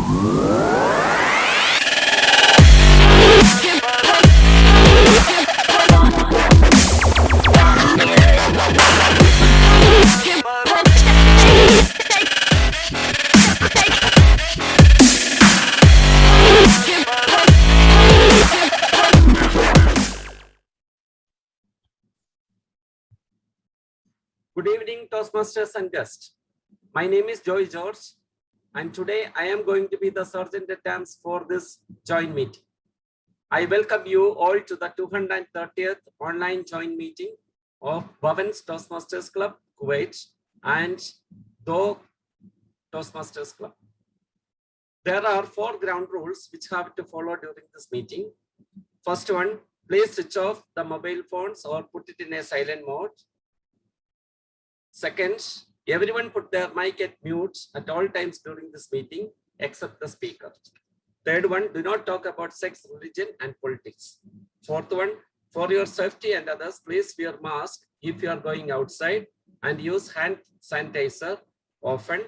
Good evening, Toastmasters and guests. My name is Joy George, and today I am going to be the sergeant at arms for this joint meeting. I welcome you all to the 230th online joint meeting of Bhavan's Toastmasters Club, Kuwait, and DOW Toastmasters Club. There are 4 ground rules which have to follow during this meeting. First one, please switch off the mobile phones or put it in a silent mode. Second, everyone put their mic at mute at all times during this meeting, except the speaker. Third one, do not talk about sex, religion, and politics. Fourth one, for your safety and others, please wear mask if you are going outside and use hand sanitizer often,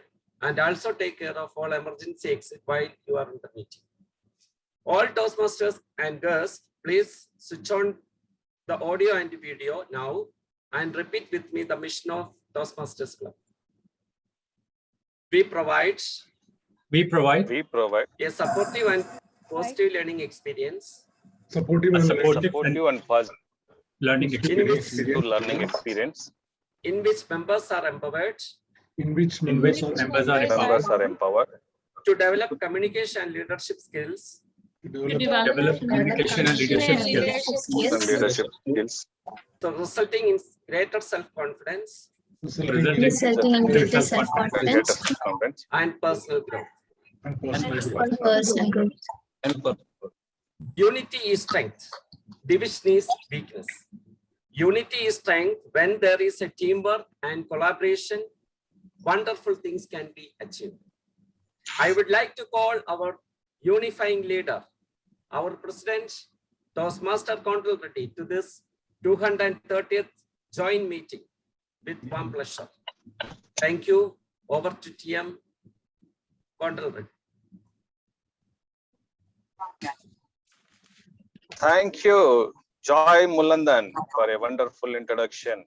and also take care of all emergency exit while you are in the meeting. All Toastmasters and guests, please switch on the audio and video now and repeat with me the mission of Toastmasters Club. We provide a supportive and positive learning experience. Supportive and positive learning experience. In which members are empowered. In which members are empowered. To develop communication and leadership skills. To develop communication and leadership skills. So resulting in greater self-confidence. Resulting in greater self-confidence and personal growth. Personal growth. Unity is strength. Division is weakness. Unity is strength. When there is a teamwork and collaboration, wonderful things can be achieved. I would like to call our unifying leader, our president, Toastmaster Shruti, to this 230th joint meeting with warm pleasure. Thank you. Over to TM Shruti. Thank you, Joy Mulandan, for a wonderful introduction.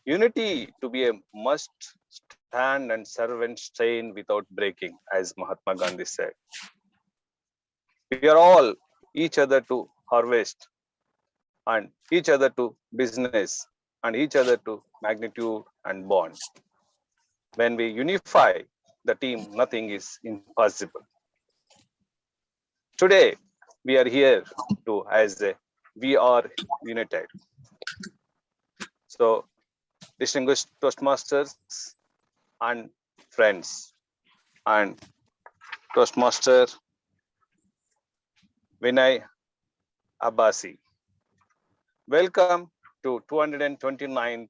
Unity to be a must stand and servant strain without breaking, as Mahatma Gandhi said. We are all each other to harvest and each other to business and each other to magnitude and bond. When we unify the team, nothing is impossible. Today, we are here to we are united. So, distinguished Toastmasters and friends and Toastmaster Vinay Abbasi. Welcome to 229th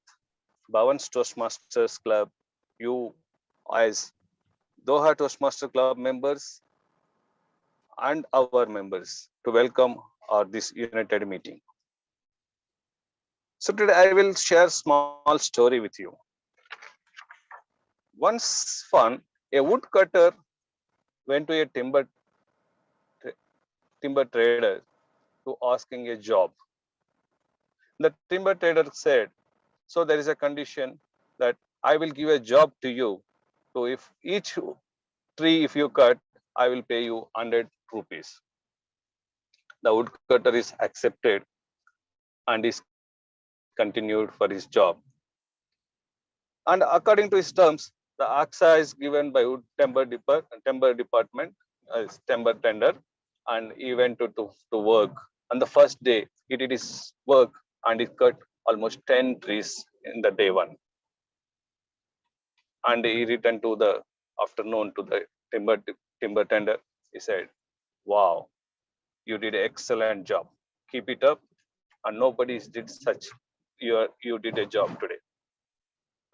Bhavan's Toastmasters Club. You as Doha Toastmaster Club members and our members to welcome this united meeting. So today I will share a small story with you. Once a woodcutter went to a timber trader to asking a job. The timber trader said, so there is a condition that I will give a job to you. So if each tree, if you cut, I will pay you 100 rupees. The woodcutter is accepted and is continued for his job. And according to his terms, the AXA is given by wood timber department as timber tender, and he went to work. On the first day, he did his work and he cut almost 10 trees in the day one. And he returned to the afternoon to the timber tender. He said, wow, you did an excellent job. Keep it up. And nobody did such. You did a job today.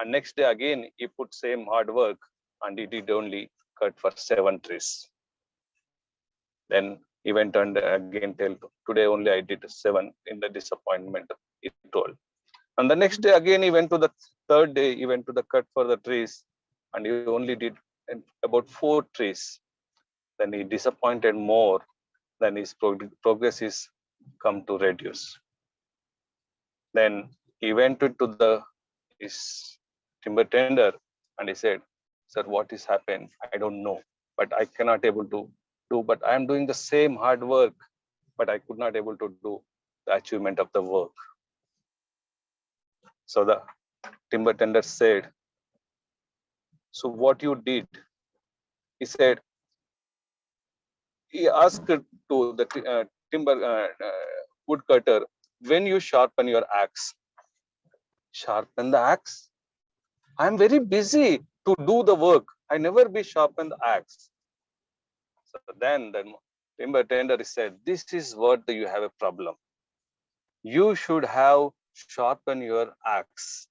And next day again, he put same hard work and he did only cut for 7 trees. Then he went and again tell, today only I did 7 in the disappointment, he told. And the next day again, he went to the third day, he went to the cut for the trees and he only did about 4 trees. Then he disappointed more. Then his progress is come to reduce. Then he went to his timber tender and he said, "Sir, what is happened? I don't know, but I cannot able to do. But I am doing the same hard work, but I could not able to do the achievement of the work." So the timber tender said, "So what you did?" He said, he asked to the timber woodcutter, "When you sharpen your axe?" "Sharpen the axe? I am very busy to do the work. I never be sharpen the axe." So then the timber tender said, "This is what you have a problem. You should have sharpen your axe.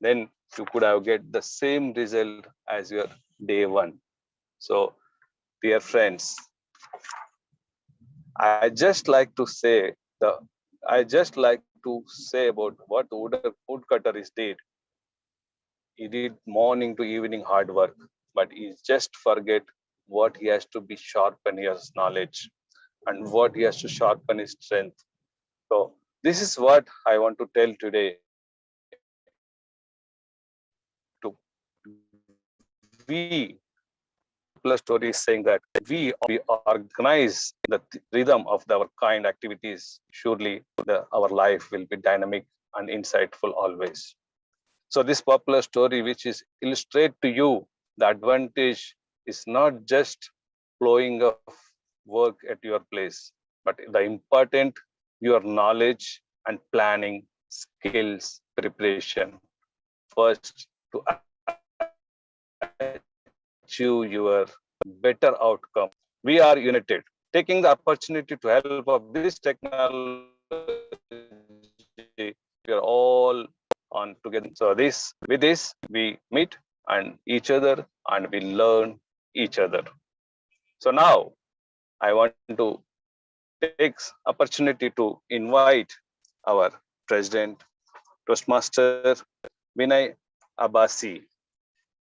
Then you could have get the same result as your day one." So, dear friends, I just like to say about what the woodcutter is did. He did morning to evening hard work, but he just forget what he has to be sharpen his knowledge and what he has to sharpen his strength. So this is what I want to tell today. To we plus story is saying that we organize the rhythm of our kind activities, surely our life will be dynamic and insightful always. So this popular story, which is illustrate to you the advantage is not just flowing of work at your place, but the important your knowledge and planning, skills, preparation first to achieve your better outcome. We are united, taking the opportunity to help of this technology. We are all on together. So with this, we meet and each other and we learn each other. So now I want to take opportunity to invite our president, Toastmaster Vinay Abasi,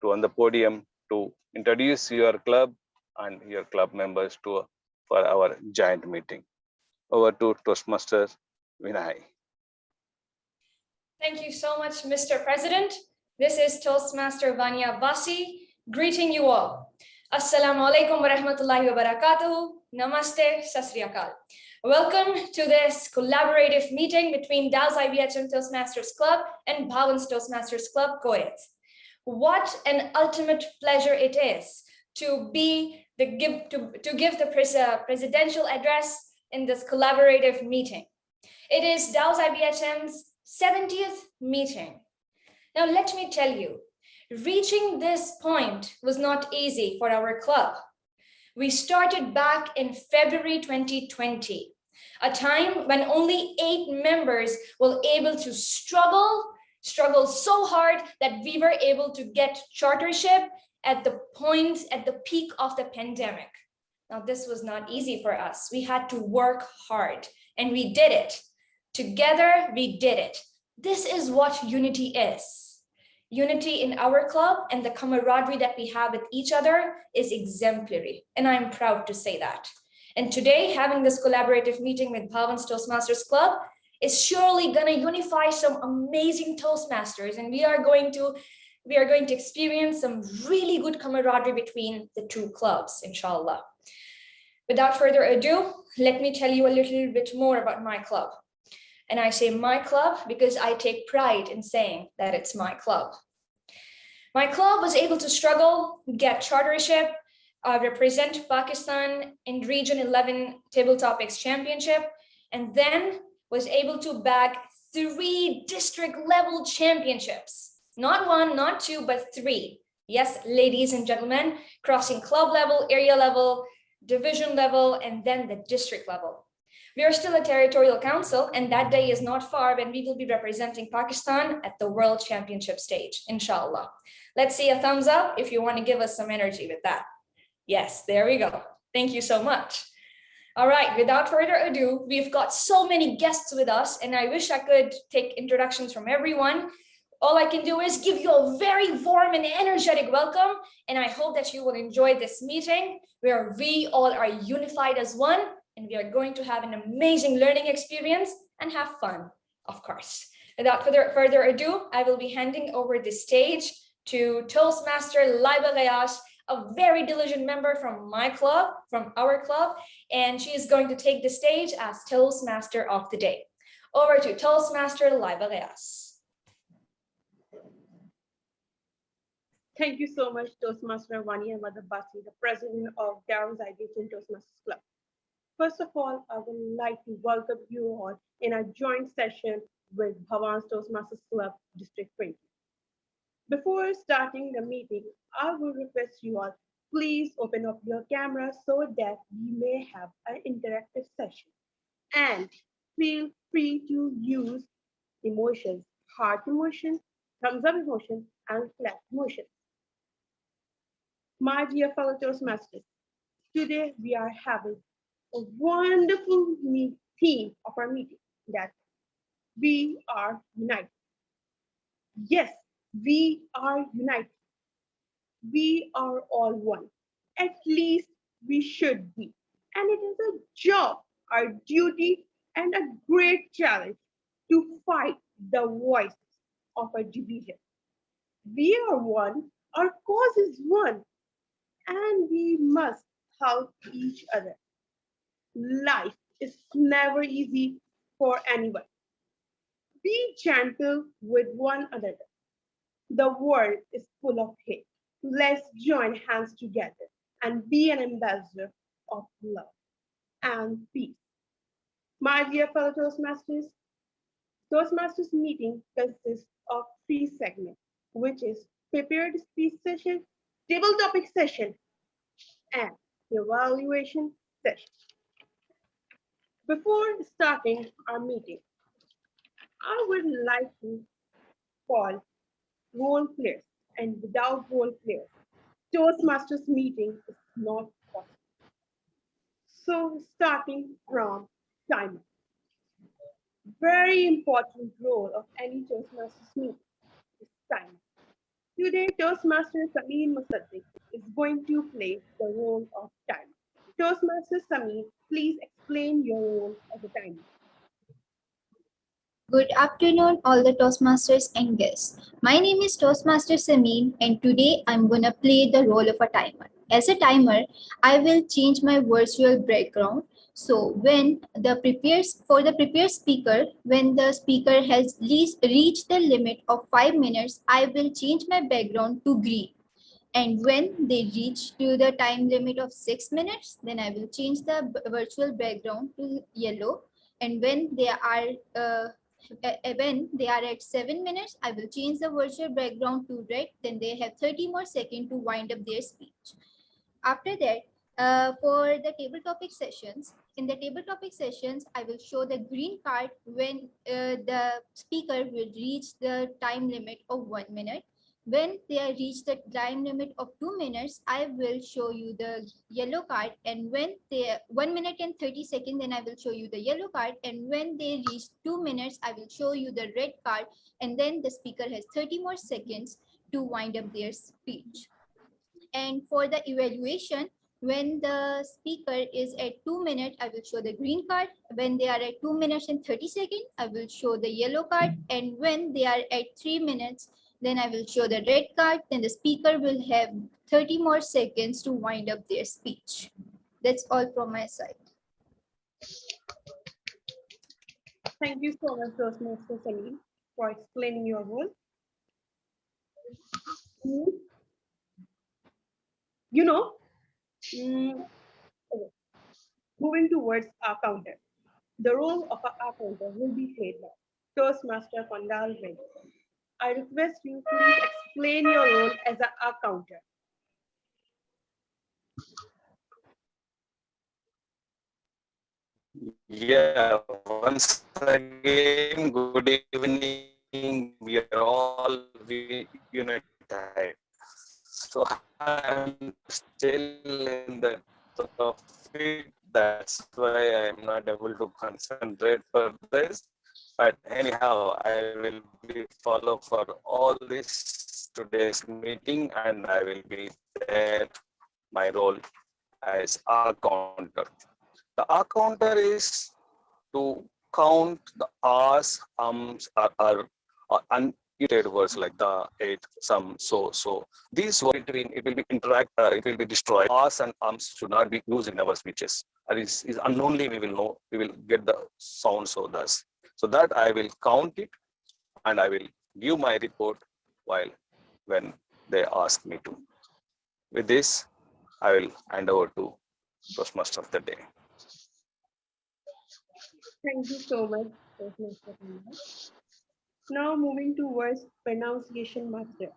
to on the podium to introduce your club and your club members for our giant meeting. Over to Toastmaster Vinay. Thank you so much, Mr. President. This is Toastmaster Vanya Basi, greeting you all. Assalamu alaikum wa rahmatullahi wa barakatuh. Namaste, Sasriyakal. Welcome to this collaborative meeting between DOW IBHM Toastmasters Club and Bhavan's Toastmasters Club, Koyat. What an ultimate pleasure it is to give the presidential address in this collaborative meeting. It is DOW IBHM's 70th meeting. Now, let me tell you, reaching this point was not easy for our club. We started back in February 2020, a time when only 8 members were able to struggle so hard that we were able to get chartership at the peak of the pandemic. Now, this was not easy for us. We had to work hard and we did it. Together, we did it. This is what unity is. Unity in our club and the camaraderie that we have with each other is exemplary. And I'm proud to say that. And today, having this collaborative meeting with Bhavan's Toastmasters Club is surely going to unify some amazing Toastmasters. And we are going to experience some really good camaraderie between the two clubs, inshallah. Without further ado, let me tell you a little bit more about my club. And I say my club because I take pride in saying that it's my club. My club was able to struggle, get chartership, represent Pakistan in Region 11 Table Topics Championship, and then was able to bag 3 district level championships. Not 1, not 2, but 3. Yes, ladies and gentlemen, crossing club level, area level, division level, and then the district level. We are still a territorial council, and that day is not far when we will be representing Pakistan at the World Championship stage, inshallah. Let's see a thumbs up if you want to give us some energy with that. Yes, there we go. Thank you so much. All right, without further ado, we've got so many guests with us, and I wish I could take introductions from everyone. all I can do is give you a very warm and energetic welcome. And I hope that you will enjoy this meeting where we all are unified as one. And we are going to have an amazing learning experience and have fun, of course. Without further ado, I will be handing over the stage to Toastmaster Laiba Gayas, a very diligent member from my club, from our club, and she is going to take the stage as Toastmaster of the day. Over to Toastmaster Laiba Gayas. Thank you so much, Toastmaster Vanya Basi, the president of DOW IBHM Toastmasters Club. First of all, I would like to welcome you all in a joint session with Bhavan's Toastmasters Club District 20. Before starting the meeting, I will request you all, please open up your camera so that we may have an interactive session. And feel free to use emotions, heart emotion, thumbs up emotion, and clap emotion. My dear fellow Toastmasters, today we are having a wonderful theme of our meeting, that we are united. Yes, we are united. We are all one. At least we should be. And it is a job, our duty, and a great challenge to fight the voice of our division. We are one, our cause is one, and we must help each other. Life is never easy for anyone. Be gentle with one another. The world is full of hate. Let's join hands together and be an ambassador of love and peace. My dear fellow Toastmasters, Toastmasters meeting consists of 3 segments, which is prepared speech session, table topic session, and evaluation session. Before starting our meeting, I would like to call role players, and without role players, Toastmasters meeting is not possible. So starting from timer. Very important role of any Toastmasters meeting is timer. Today, Toastmaster Samin Musaddiq is going to play the role of timer. Toastmaster Samin, please explain your role as a timer. Good afternoon, all the Toastmasters and guests. My name is Toastmaster Samin, and today I'm gonna play the role of a timer. As a timer, I will change my virtual background. So when the prepared speaker, when the speaker has reached the limit of 5 minutes, I will change my background to green. And when they reach to the time limit of 6 minutes, then I will change the virtual background to yellow. And when they are at 7 minutes, I will change the virtual background to red. Then they have 30 more seconds to wind up their speech. After that, for the table topic sessions, in the table topic sessions, I will show the green card when the speaker will reach the time limit of 1 minute. When they reach the time limit of 2 minutes, I will show you the yellow card. And when they 1 minute and 30 seconds, then I will show you the yellow card. And when they reach 2 minutes, I will show you the red card. And then the speaker has 30 more seconds to wind up their speech. And for the evaluation, when the speaker is at 2 minutes, I will show the green card. When they are at 2 minutes and 30 seconds, I will show the yellow card. And when they are at 3 minutes, then I will show the red card. Then the speaker will have 30 more seconds to wind up their speech. That's all from my side. Thank you so much, Toastmaster Salim, for explaining your role. You know, moving towards our counter. The role of our counter will be played by Toastmaster Kondal Reddy. I request you please explain your role as a counter. Yeah, once again, good evening. We are all united. So I'm still in the topic. That's why I'm not able to concentrate for this. But anyhow, I will be follow for all this today's meeting, and I will be there. My role as R counter. The R counter is to count the R's, or unmuted words like the, it, some, so. These words between it will be it will be destroyed. R's and should not be used in our speeches. And is unknownly we will know, we will get the sound so thus. So that I will count it and I will give my report when they ask me to. With this, I will hand over to Toastmaster of the day. Thank you so much, Toastmaster. Now moving towards pronunciation master.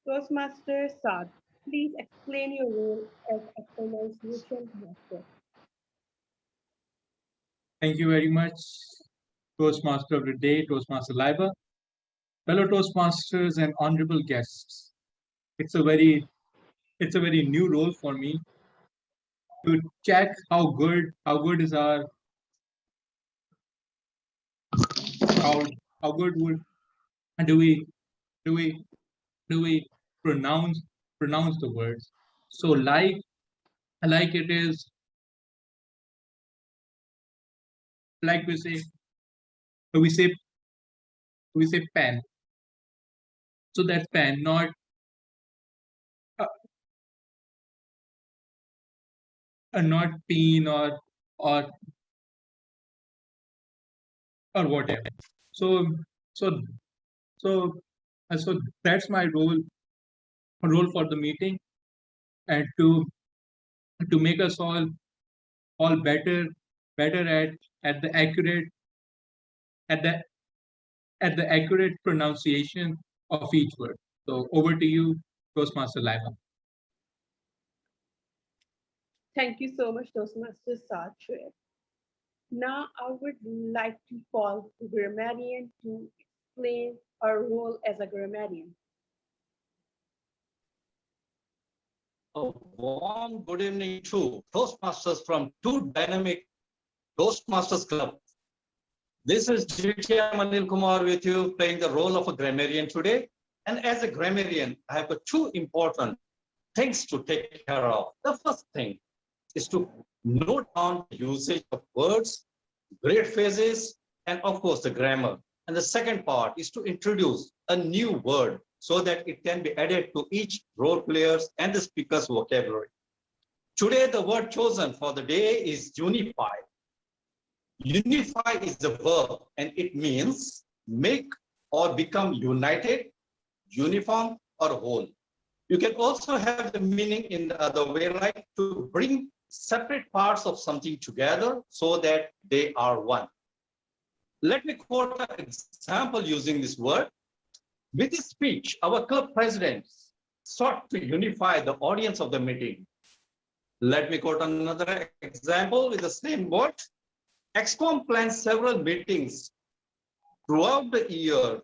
Toastmaster Saad, please explain your role as a pronunciation master. Thank you very much, Toastmaster of the day, Toastmaster Liva, fellow Toastmasters and honorable guests. It's a very new role for me to check how good is our how good do we pronounce the words. So like it is, like we say pen. So that's pen, not not peen or whatever. So so so so that's my role for the meeting, and to make us all better at the at the accurate pronunciation of each word. So over to you, Toastmaster Liva. Thank you so much, Toastmaster Saad. Now I would like to call the grammarian to explain our role as a grammarian. A warm good evening to Toastmasters from two dynamic Toastmasters Club. This is GTM Anil Kumar with you, playing the role of a grammarian today. And as a grammarian, I have two important things to take care of. The first thing is to note down the usage of words, great phrases, and of course the grammar. And the second part is to introduce a new word so that it can be added to each role players and the speaker's vocabulary. Today, the word chosen for the day is unify. Unify is a verb and it means make or become united, uniform, or whole. You can also have the meaning in the other way, like to bring separate parts of something together so that they are one. Let me quote an example using this word. With his speech, our club president sought to unify the audience of the meeting. Let me quote another example with the same word. ExCom plans several meetings throughout the year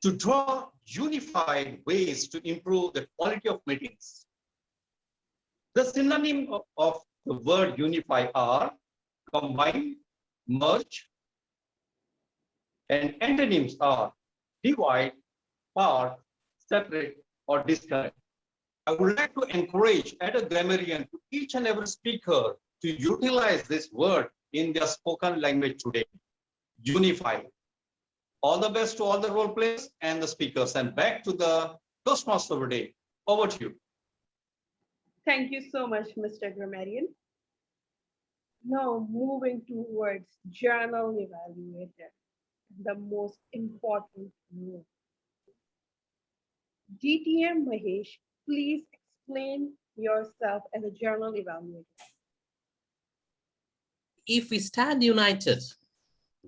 to draw unified ways to improve the quality of meetings. The synonym of the word unify are combine, merge, and antonyms are divide, part, separate, or disconnect. I would like to encourage as a grammarian to each and every speaker to utilize this word in their spoken language today. Unify. All the best to all the role players and the speakers. And back to the Toastmaster of the day. Over to you. Thank you so much, Mr. Grammarian. Now moving towards journal evaluator, the most important role. GTM Mahesh, please explain yourself as a journal evaluator. If we stand united,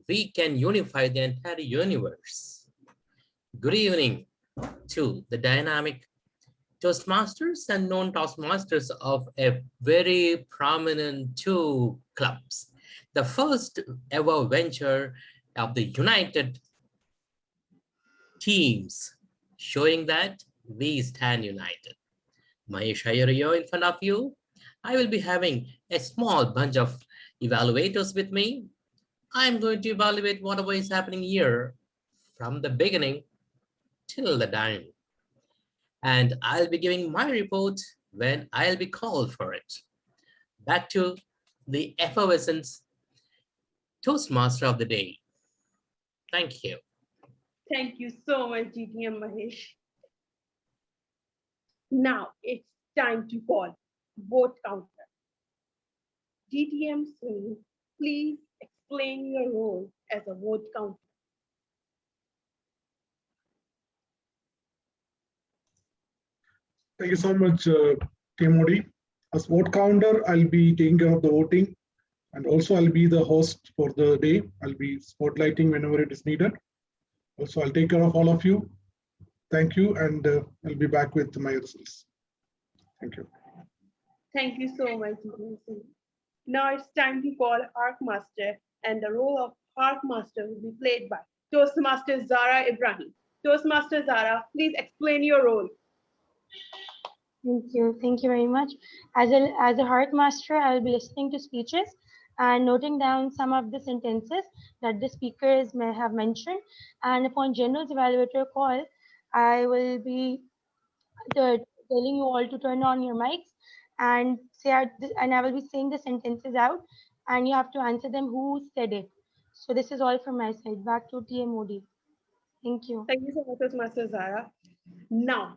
we can unify the entire universe. Good evening to the dynamic Toastmasters and non-Toastmasters of a very prominent two clubs. The first ever venture of the united teams, showing that we stand united. Mahesh Ayariyo in front of you. I will be having a small bunch of evaluators with me. I'm going to evaluate whatever is happening here from the beginning till the end. And I'll be giving my report when I'll be called for it. Back to the effervescent Toastmaster of the day. Thank you. Thank you so much, GTM Mahesh. Now it's time to call vote counter. GTM Sunil, please explain your role as a vote counter. Thank you so much, TMOD. As vote counter, I'll be taking care of the voting, and also I'll be the host for the day. I'll be spotlighting whenever it is needed. Also, I'll take care of all of you. Thank you, and I'll be back with my results. Thank you. Thank you so much, GTM Sunil. Now it's time to call Hark Master, and the role of Hark Master will be played by Toastmaster Zara Ibrahim. Toastmaster Zara, please explain your role. Thank you very much. As a heart master, I'll be listening to speeches and noting down some of the sentences that the speakers may have mentioned. And upon general's evaluator call, I will be telling you all to turn on your mics and I will be saying the sentences out, and you have to answer them who said it. So this is all from my side. Back to TMOD. Thank you. Thank you so much, Toastmaster Zara. Now,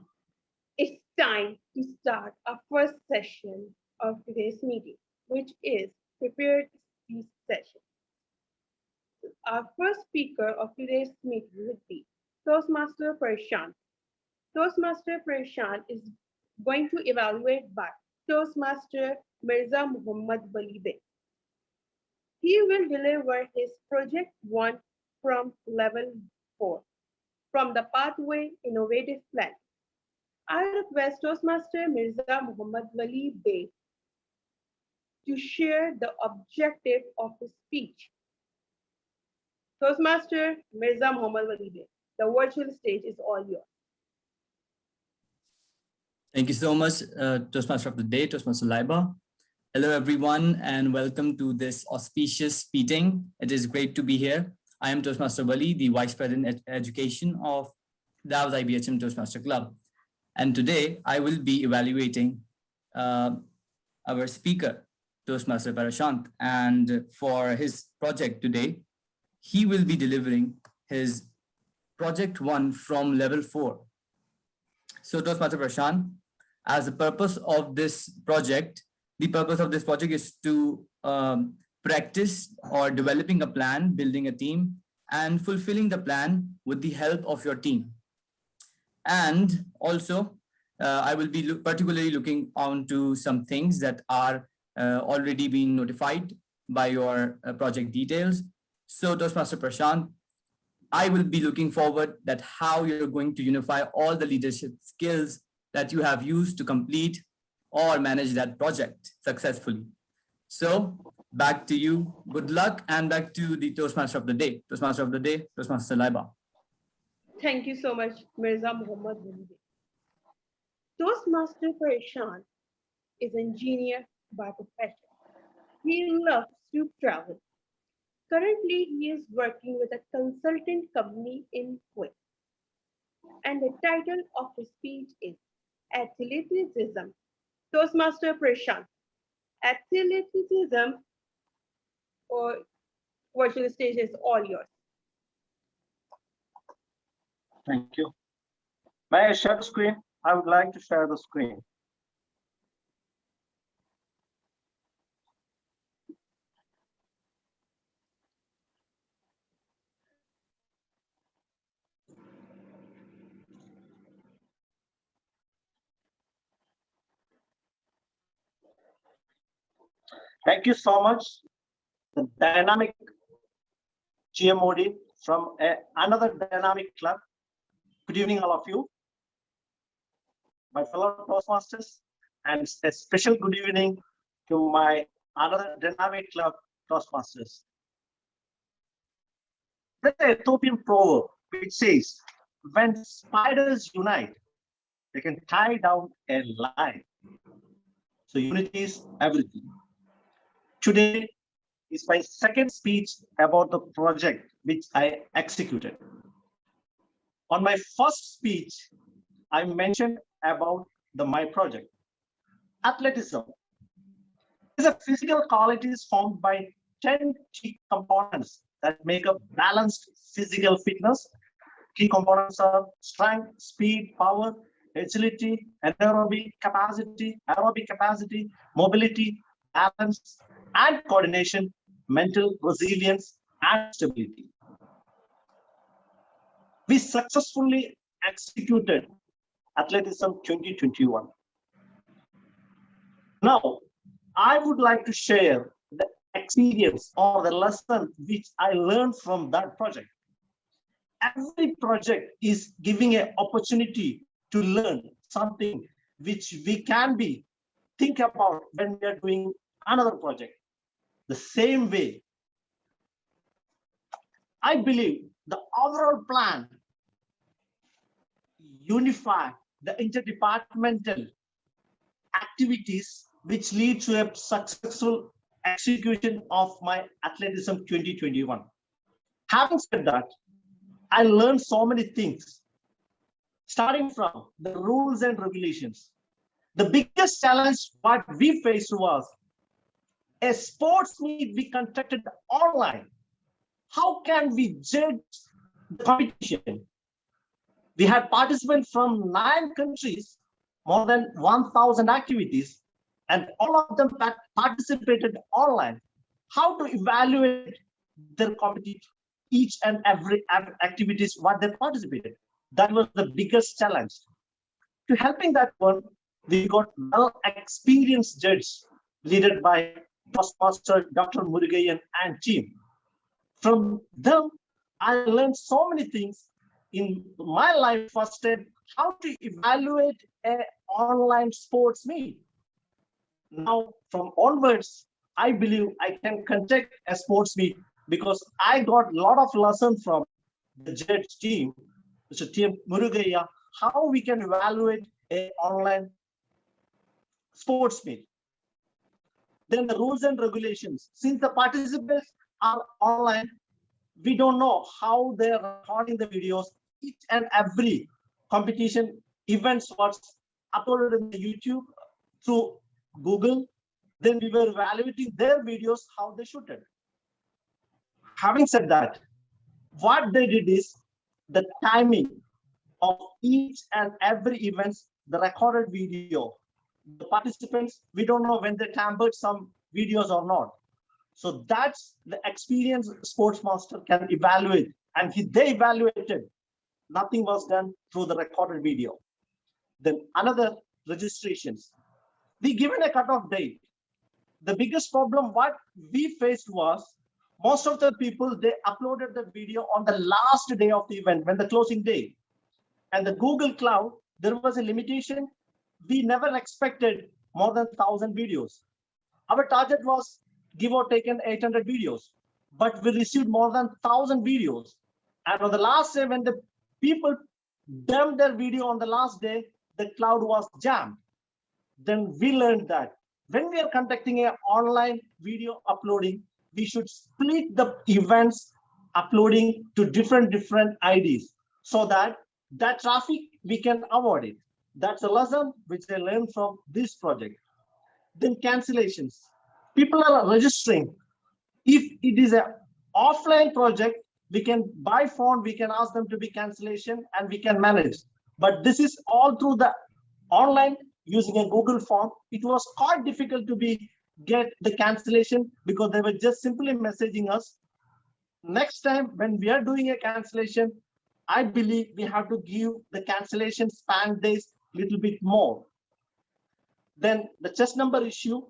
it's time to start our first session of today's meeting, which is prepared speech session. Our first speaker of today's meeting would be Toastmaster Prashant. Toastmaster Prashant is going to evaluate by Toastmaster Mirza Muhammad Wali Bey. He will deliver his Project 1 from Level 4 from the Pathway Innovative Plan. I request Toastmaster Mirza Muhammad Wali Bey to share the objective of his speech. Toastmaster Mirza Muhammad Wali Bey, the virtual stage is all yours. Thank you so much, Toastmaster of the Day, Toastmaster Laiba. Hello, everyone, and welcome to this auspicious meeting. It is great to be here. I am Toastmaster Wali, the Vice President Education of DOW IBHM Toastmaster Club. And today I will be evaluating our speaker, Toastmaster Prashant. And for his project today, he will be delivering his Project 1 from Level 4. So Toastmaster Prashant, as the purpose of this project, is to practice or developing a plan, building a team, and fulfilling the plan with the help of your team. And also, I will be particularly looking onto some things that are already being notified by your project details. So Toastmaster Prashant, I will be looking forward that how you're going to unify all the leadership skills that you have used to complete or manage that project successfully. So back to you. Good luck, and back to the Toastmaster of the Day. Toastmaster of the Day, Toastmaster Laiba. Thank you so much, Mirza Muhammad Wali Bey. Toastmaster Prashant is an engineer by profession. He loves to travel. Currently, he is working with a consultant company in Kuwait. And the title of his speech is Athleticism. Toastmaster Prashant, athleticism or virtual stage is all yours. Thank you. May I share the screen? I would like to share the screen. Thank you so much. The dynamic GMOD from another dynamic club. Good evening, all of you, my fellow Toastmasters, and a special good evening to my another dynamic club Toastmasters. There's an Ethiopian proverb which says, when spiders unite, they can tie down a lion. So unity is everything. Today, is my second speech about the project which I executed. On my first speech, I mentioned about my project. Athleticism is a physical qualities formed by 10 key components that make up balanced physical fitness. Key components are strength, speed, power, agility, aerobic capacity, mobility, balance, and coordination, mental resilience, and stability. We successfully executed Athleticism 2021. Now, I would like to share the experience or the lesson which I learned from that project. Every project is giving an opportunity to learn something which we can think about when we are doing another project. The same way, I believe the overall plan unify the interdepartmental activities which lead to a successful execution of my Athleticism 2021. Having said that, I learned so many things, starting from the rules and regulations. The biggest challenge what we faced was a sports meet we conducted online. How can we judge the competition? We had participants from 9 countries, more than 1,000 activities, and all of them participated online. How to evaluate their competition, each and every activities what they participated? That was the biggest challenge. To helping that one, we got well-experienced judges led by Toastmaster Dr. Murugayan and team. From them, I learned so many things in my life. First step, how to evaluate an online sports meet. Now, from onwards, I believe I can conduct a sports meet because I got a lot of lessons from the judge team, Mr. T. Murugaya, how we can evaluate an online sports meet. Then the rules and regulations. Since the participants are online, we don't know how they're recording the videos. Each and every competition events was uploaded in the YouTube through Google. Then we were evaluating their videos, how they shooted. Having said that, what they did is the timing of each and every event, the recorded video. The participants, we don't know when they tampered some videos or not. So that's the experienced sportsmaster can evaluate. And they evaluated, nothing was done through the recorded video. Then another registrations. We given a cutoff date. The biggest problem what we faced was most of the people, they uploaded the video on the last day of the event, when the closing day. And the Google Cloud, there was a limitation. We never expected more than 1,000 videos. Our target was give or take 800 videos, but we received more than 1,000 videos. And on the last day, when the people dumped their video on the last day, the cloud was jammed. Then we learned that when we are conducting an online video uploading, we should split the events uploading to different IDs so that traffic we can avoid it. That's a lesson which I learned from this project. Then cancellations. People are registering. If it is an offline project, we can by phone, we can ask them to be cancellation and we can manage. But this is all through the online using a Google form. It was quite difficult to get the cancellation because they were just simply messaging us. Next time when we are doing a cancellation, I believe we have to give the cancellation span days a little bit more. Then the chest number issue.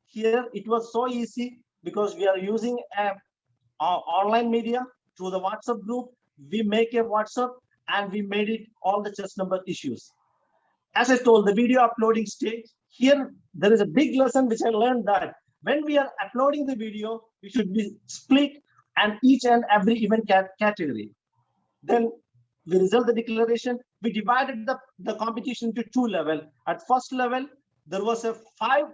Here it was so easy because we are using an online media through the WhatsApp group. We make a WhatsApp and we made it all the chest number issues. As I told, the video uploading stage, here there is a big lesson which I learned that when we are uploading the video, we should be split and each and every event category. Then we result the declaration. We divided the competition into 2 levels. At first level, there was a 5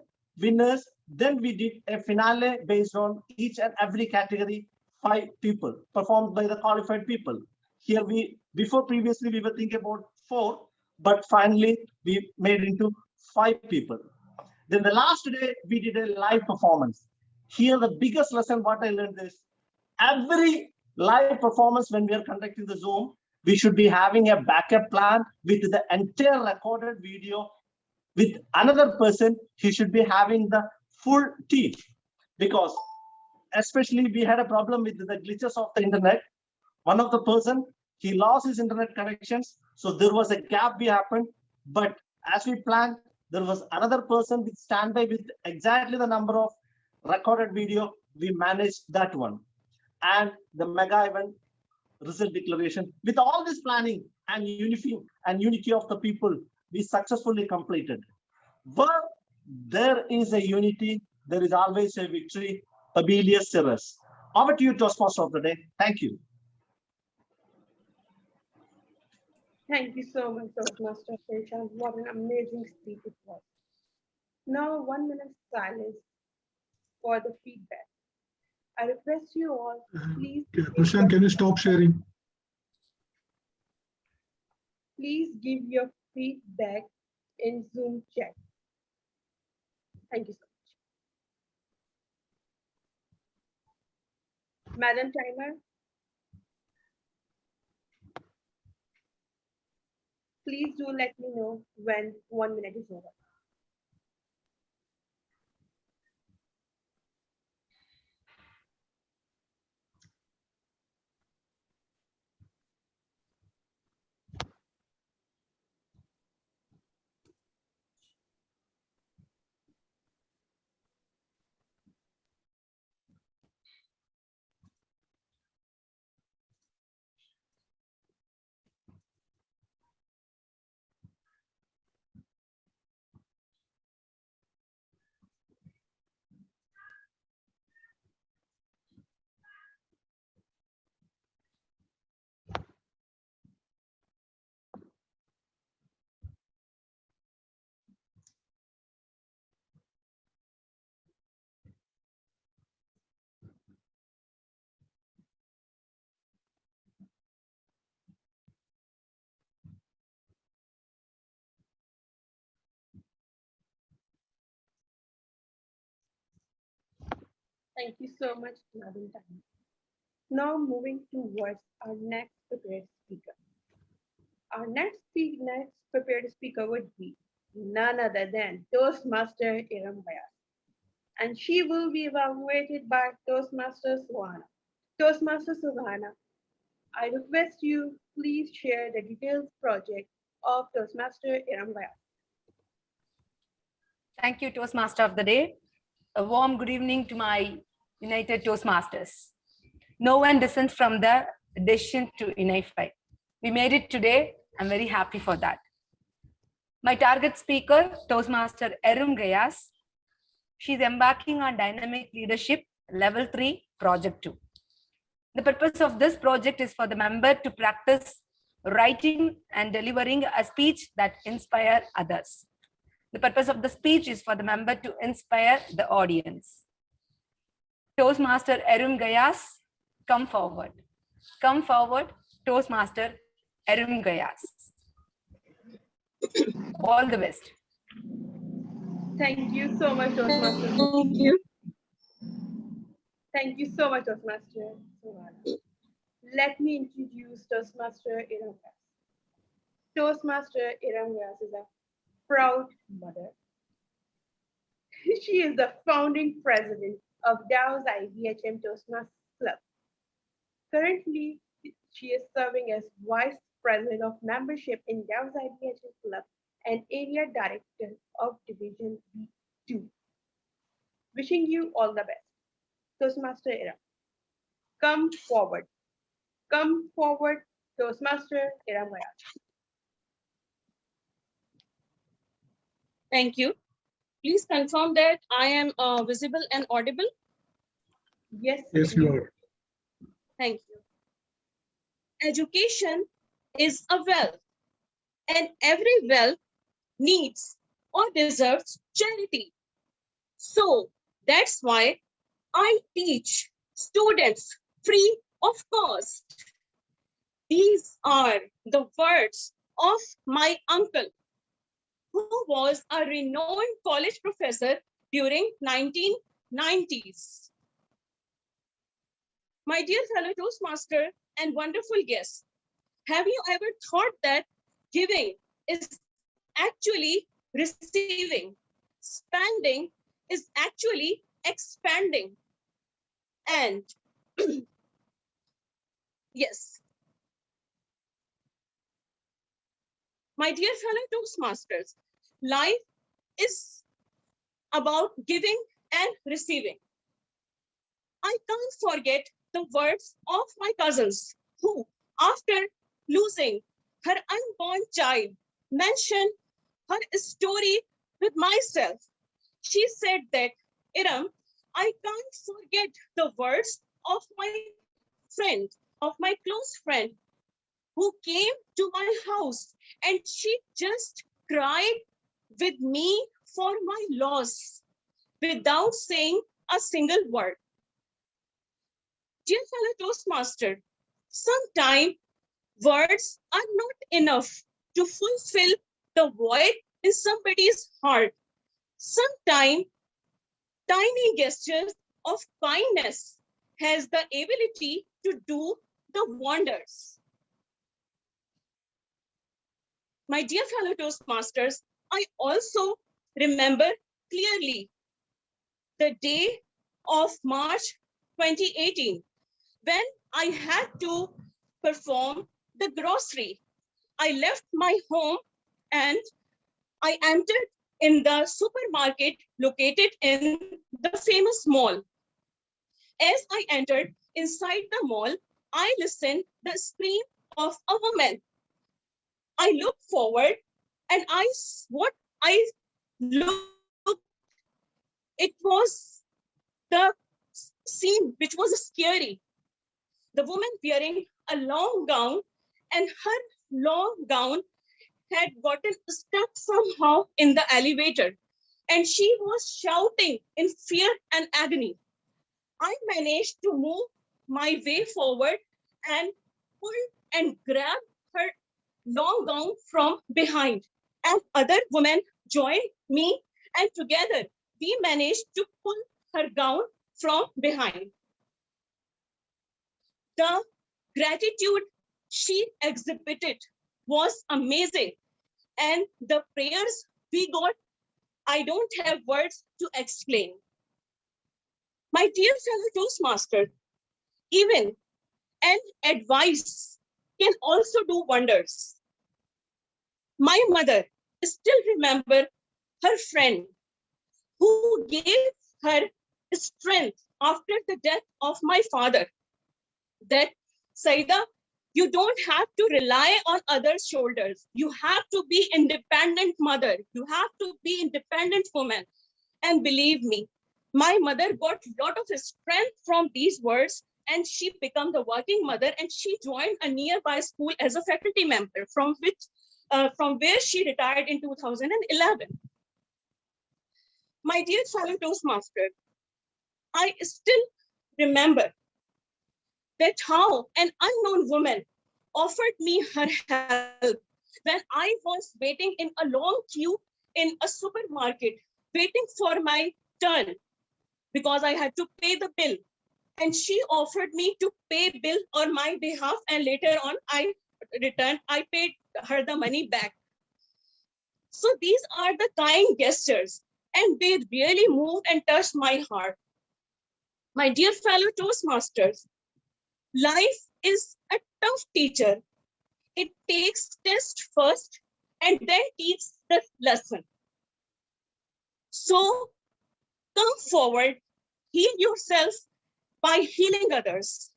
winners. Then we did a finale based on each and every category, 5 people performed by the qualified people. Here before previously we were thinking about 4, but finally we made into 5 people. Then the last day we did a live performance. Here the biggest lesson what I learned is every live performance when we are conducting the Zoom, we should be having a backup plan with the entire recorded video. With another person, he should be having the full team, because especially we had a problem with the glitches of the internet. One of the person, he lost his internet connections, so there was a gap happened. But as we planned, there was another person with standby with exactly the number of recorded video. We managed that one, and the mega event result declaration. With all this planning and unity of the people, we successfully completed. Where there is a unity, there is always a victory. Abilius Cirrus. Over to you, Toastmaster of the day. Thank you. Thank you so much, Toastmaster Shruti. What an amazing speech it was. Now, 1 minute silence for the feedback. I request you all, please. Prashant, can you stop sharing? Please give your feedback in Zoom chat. Thank you so much. Madam Timer, please do let me know when 1 minute is over. Thank you so much, Madam Timer. Now moving towards our next prepared speaker. Our next prepared speaker would be none other than Toastmaster Iram Bayas, and she will be evaluated by Toastmaster Suhana. Toastmaster Suhana, I request you please share the detailed project of Toastmaster Iram Bayas. Thank you, Toastmaster of the Day. A warm good evening to my United Toastmasters. No one dissents from the decision to unify. We made it today. I'm very happy for that. My target speaker, Toastmaster Erum Gayas. She's embarking on Dynamic Leadership Level 3, Project 2. The purpose of this project is for the member to practice writing and delivering a speech that inspires others. The purpose of the speech is for the member to inspire the audience. Toastmaster Erum Gayas, come forward. Come forward, Toastmaster Erum Gayas. All the best. Thank you so much, Toastmaster. Thank you. Thank you so much, Toastmaster Suhana. Let me introduce Toastmaster Iram Gayas. Toastmaster Iram Gayas is a proud mother. She is the founding president of DOW IBHM Toastmasters Club. Currently, she is serving as Vice President of Membership in DOW IBHM Club and Area Director of Division B2. Wishing you all the best. Toastmaster Iram, come forward. Come forward, Toastmaster Iram Gayas. Thank you. Please confirm that I am visible and audible. Yes. Yes, you are. Thank you. Education is a wealth, and every wealth needs or deserves charity. So that's why I teach students free of cost. These are the words of my uncle, who was a renowned college professor during 1990s. My dear fellow Toastmaster and wonderful guests, have you ever thought that giving is actually receiving? Spending is actually expanding. And yes, my dear fellow Toastmasters, life is about giving and receiving. I can't forget the words of my cousins who, after losing her unborn child, mentioned her story with myself. She said that, Iram, I can't forget the words of my close friend, who came to my house and she just cried with me for my loss without saying a single word. Dear fellow Toastmaster, sometimes words are not enough to fulfill the void in somebody's heart. Sometimes tiny gestures of kindness has the ability to do the wonders. My dear fellow Toastmasters, I also remember clearly the day of March 2018, when I had to perform the grocery. I left my home and I entered in the supermarket located in the famous mall. As I entered inside the mall, I listened the scream of a woman. I looked forward and what I looked, it was the scene which was scary. The woman wearing a long gown, and her long gown had gotten stuck somehow in the elevator, and she was shouting in fear and agony. I managed to move my way forward and pull and grab her long gown from behind, and other women joined me, and together we managed to pull her gown from behind. The gratitude she exhibited was amazing, and the prayers we got, I don't have words to explain. My dear fellow Toastmaster, even an advice can also do wonders. My mother still remembers her friend who gave her strength after the death of my father, that Saida, you don't have to rely on others' shoulders. You have to be independent mother. You have to be independent woman. And believe me, my mother got a lot of strength from these words, and she became the working mother, and she joined a nearby school as a faculty member, from where she retired in 2011. My dear fellow Toastmaster, I still remember that how an unknown woman offered me her help when I was waiting in a long queue in a supermarket, waiting for my turn because I had to pay the bill. And she offered me to pay bill on my behalf, and later on I paid her the money back. So these are the kind gestures, and they really moved and touched my heart. My dear fellow Toastmasters, life is a tough teacher. It takes test first and then teaches the lesson. So come forward, heal yourself by healing others.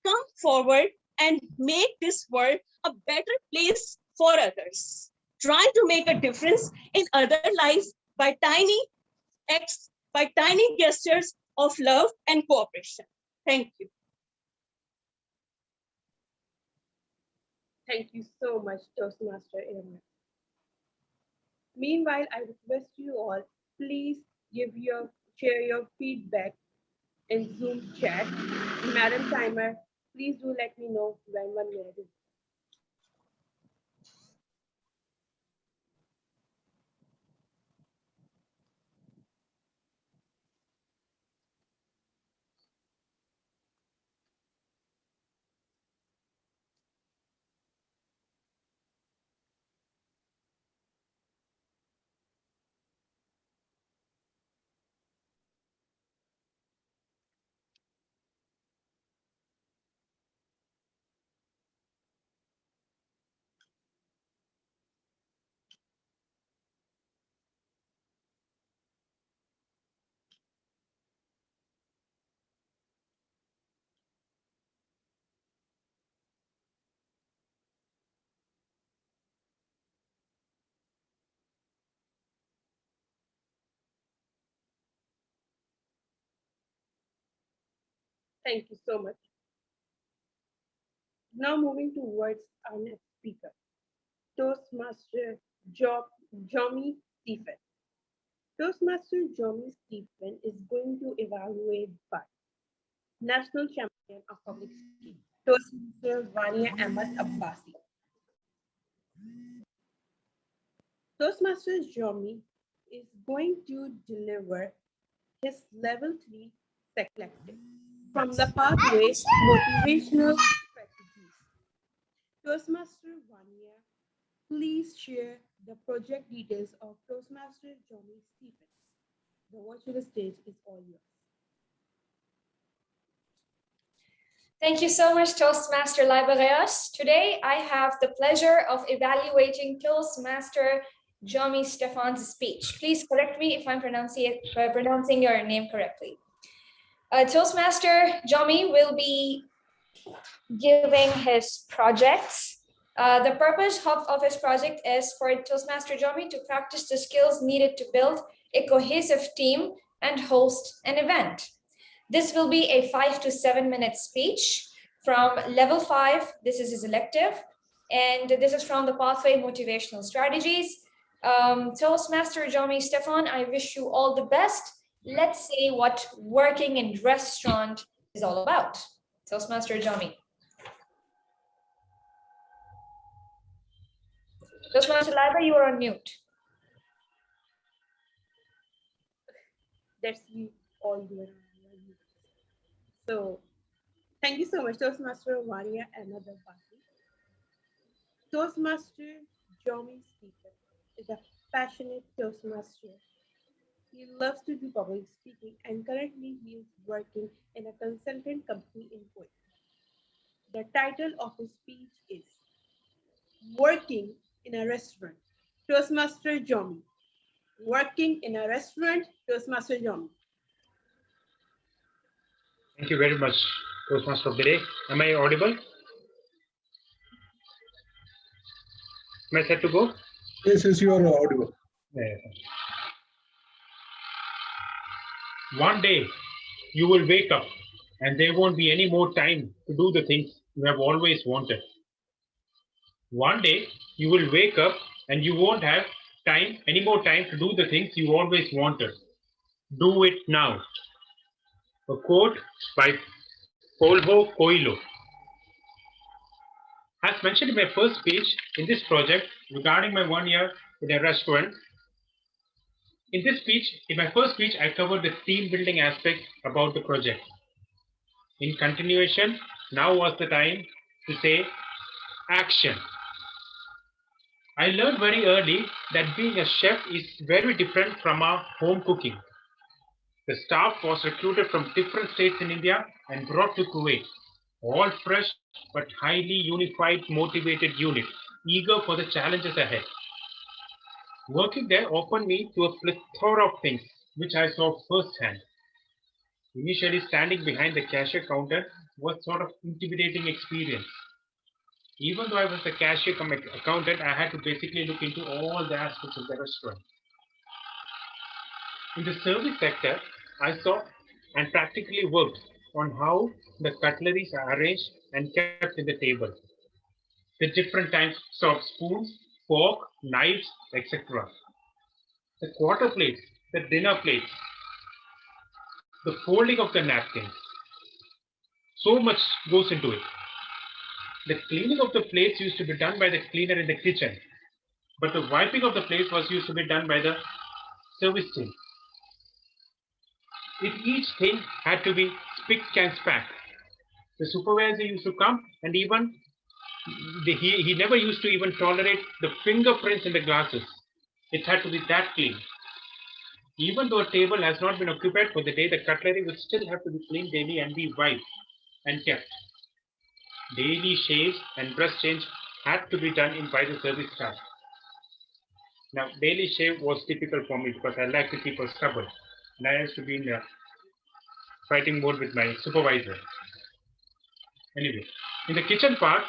Come forward and make this world a better place for others. Try to make a difference in other lives by tiny acts, by tiny gestures of love and cooperation. Thank you. Thank you so much, Toastmaster Irma. Meanwhile, I request you all, please share your feedback in Zoom chat. Madam Timer, please do let me know when 1 minute is. Thank you so much. Now moving towards our next speaker, Toastmaster Jomi Stephen. Toastmaster Jomi Stephen is going to evaluate by National Champion of Public Speaking, Toastmaster Vania Ahmad Abbasi. Toastmaster Jomi is going to deliver his level 3 selective from the pathway motivational strategies. Toastmaster Vania, please share the project details of Toastmaster Jomi Stephen. The virtual stage is all yours. Thank you so much, Toastmaster Libereus. Today, I have the pleasure of evaluating Toastmaster Jomi Stefan's speech. Please correct me if I'm pronouncing your name correctly. Toastmaster Jomi will be giving his projects. The purpose of his project is for Toastmaster Jomi to practice the skills needed to build a cohesive team and host an event. This will be a 5 to 7 minute speech from level 5. This is his elective, and this is from the pathway motivational strategies. Toastmaster Jomi Stefan, I wish you all the best. Let's see what working in restaurant is all about. Toastmaster Jomi. Toastmaster Liba, you are on mute. That's you all you are. So thank you so much, Toastmaster Varia Ahmad Abbasi. Toastmaster Jomi Stephen is a passionate Toastmaster. He loves to do public speaking, and currently he is working in a consultant company in Kuwait. The title of his speech is Working in a Restaurant. Toastmaster Jomi. Working in a Restaurant, Toastmaster Jomi. Thank you very much, Toastmaster of the Day. Am I audible? Am I set to go? Yes, you are audible. Yes. One day, you will wake up and there won't be any more time to do the things you have always wanted. One day, you will wake up and you won't have any more time to do the things you always wanted. Do it now. A quote by Paulo Coelho. As mentioned in my first speech in this project regarding my 1 year in a restaurant, in my first speech, I covered the team building aspect about the project. In continuation, now was the time to say action. I learned very early that being a chef is very different from our home cooking. The staff was recruited from different states in India and brought to Kuwait, all fresh but highly unified, motivated unit, eager for the challenges ahead. Working there opened me to a plethora of things which I saw firsthand. Initially, standing behind the cashier counter was sort of intimidating experience. Even though I was the cashier cum accountant, I had to basically look into all the aspects of the restaurant. In the service sector, I saw and practically worked on how the cutleries are arranged and kept in the table. The different types of spoons, fork, knives, etc. The quarter plates the dinner plates, the folding of the napkins. So much goes into it. The cleaning of the plates used to be done by the cleaner in the kitchen, but the wiping of the plates was used to be done by the service team. Each thing had to be spick and span. The supervisor used to come, and even he never used to even tolerate the fingerprints in the glasses. It had to be that clean. Even though a table has not been occupied for the day, the cutlery would still have to be cleaned daily and be wiped and kept. Daily shaves and brush change had to be done by the service staff. Now, daily shave was difficult for me because I like to keep a stubble, and I used to be in a fighting mode with my supervisor. Anyway, in the kitchen part,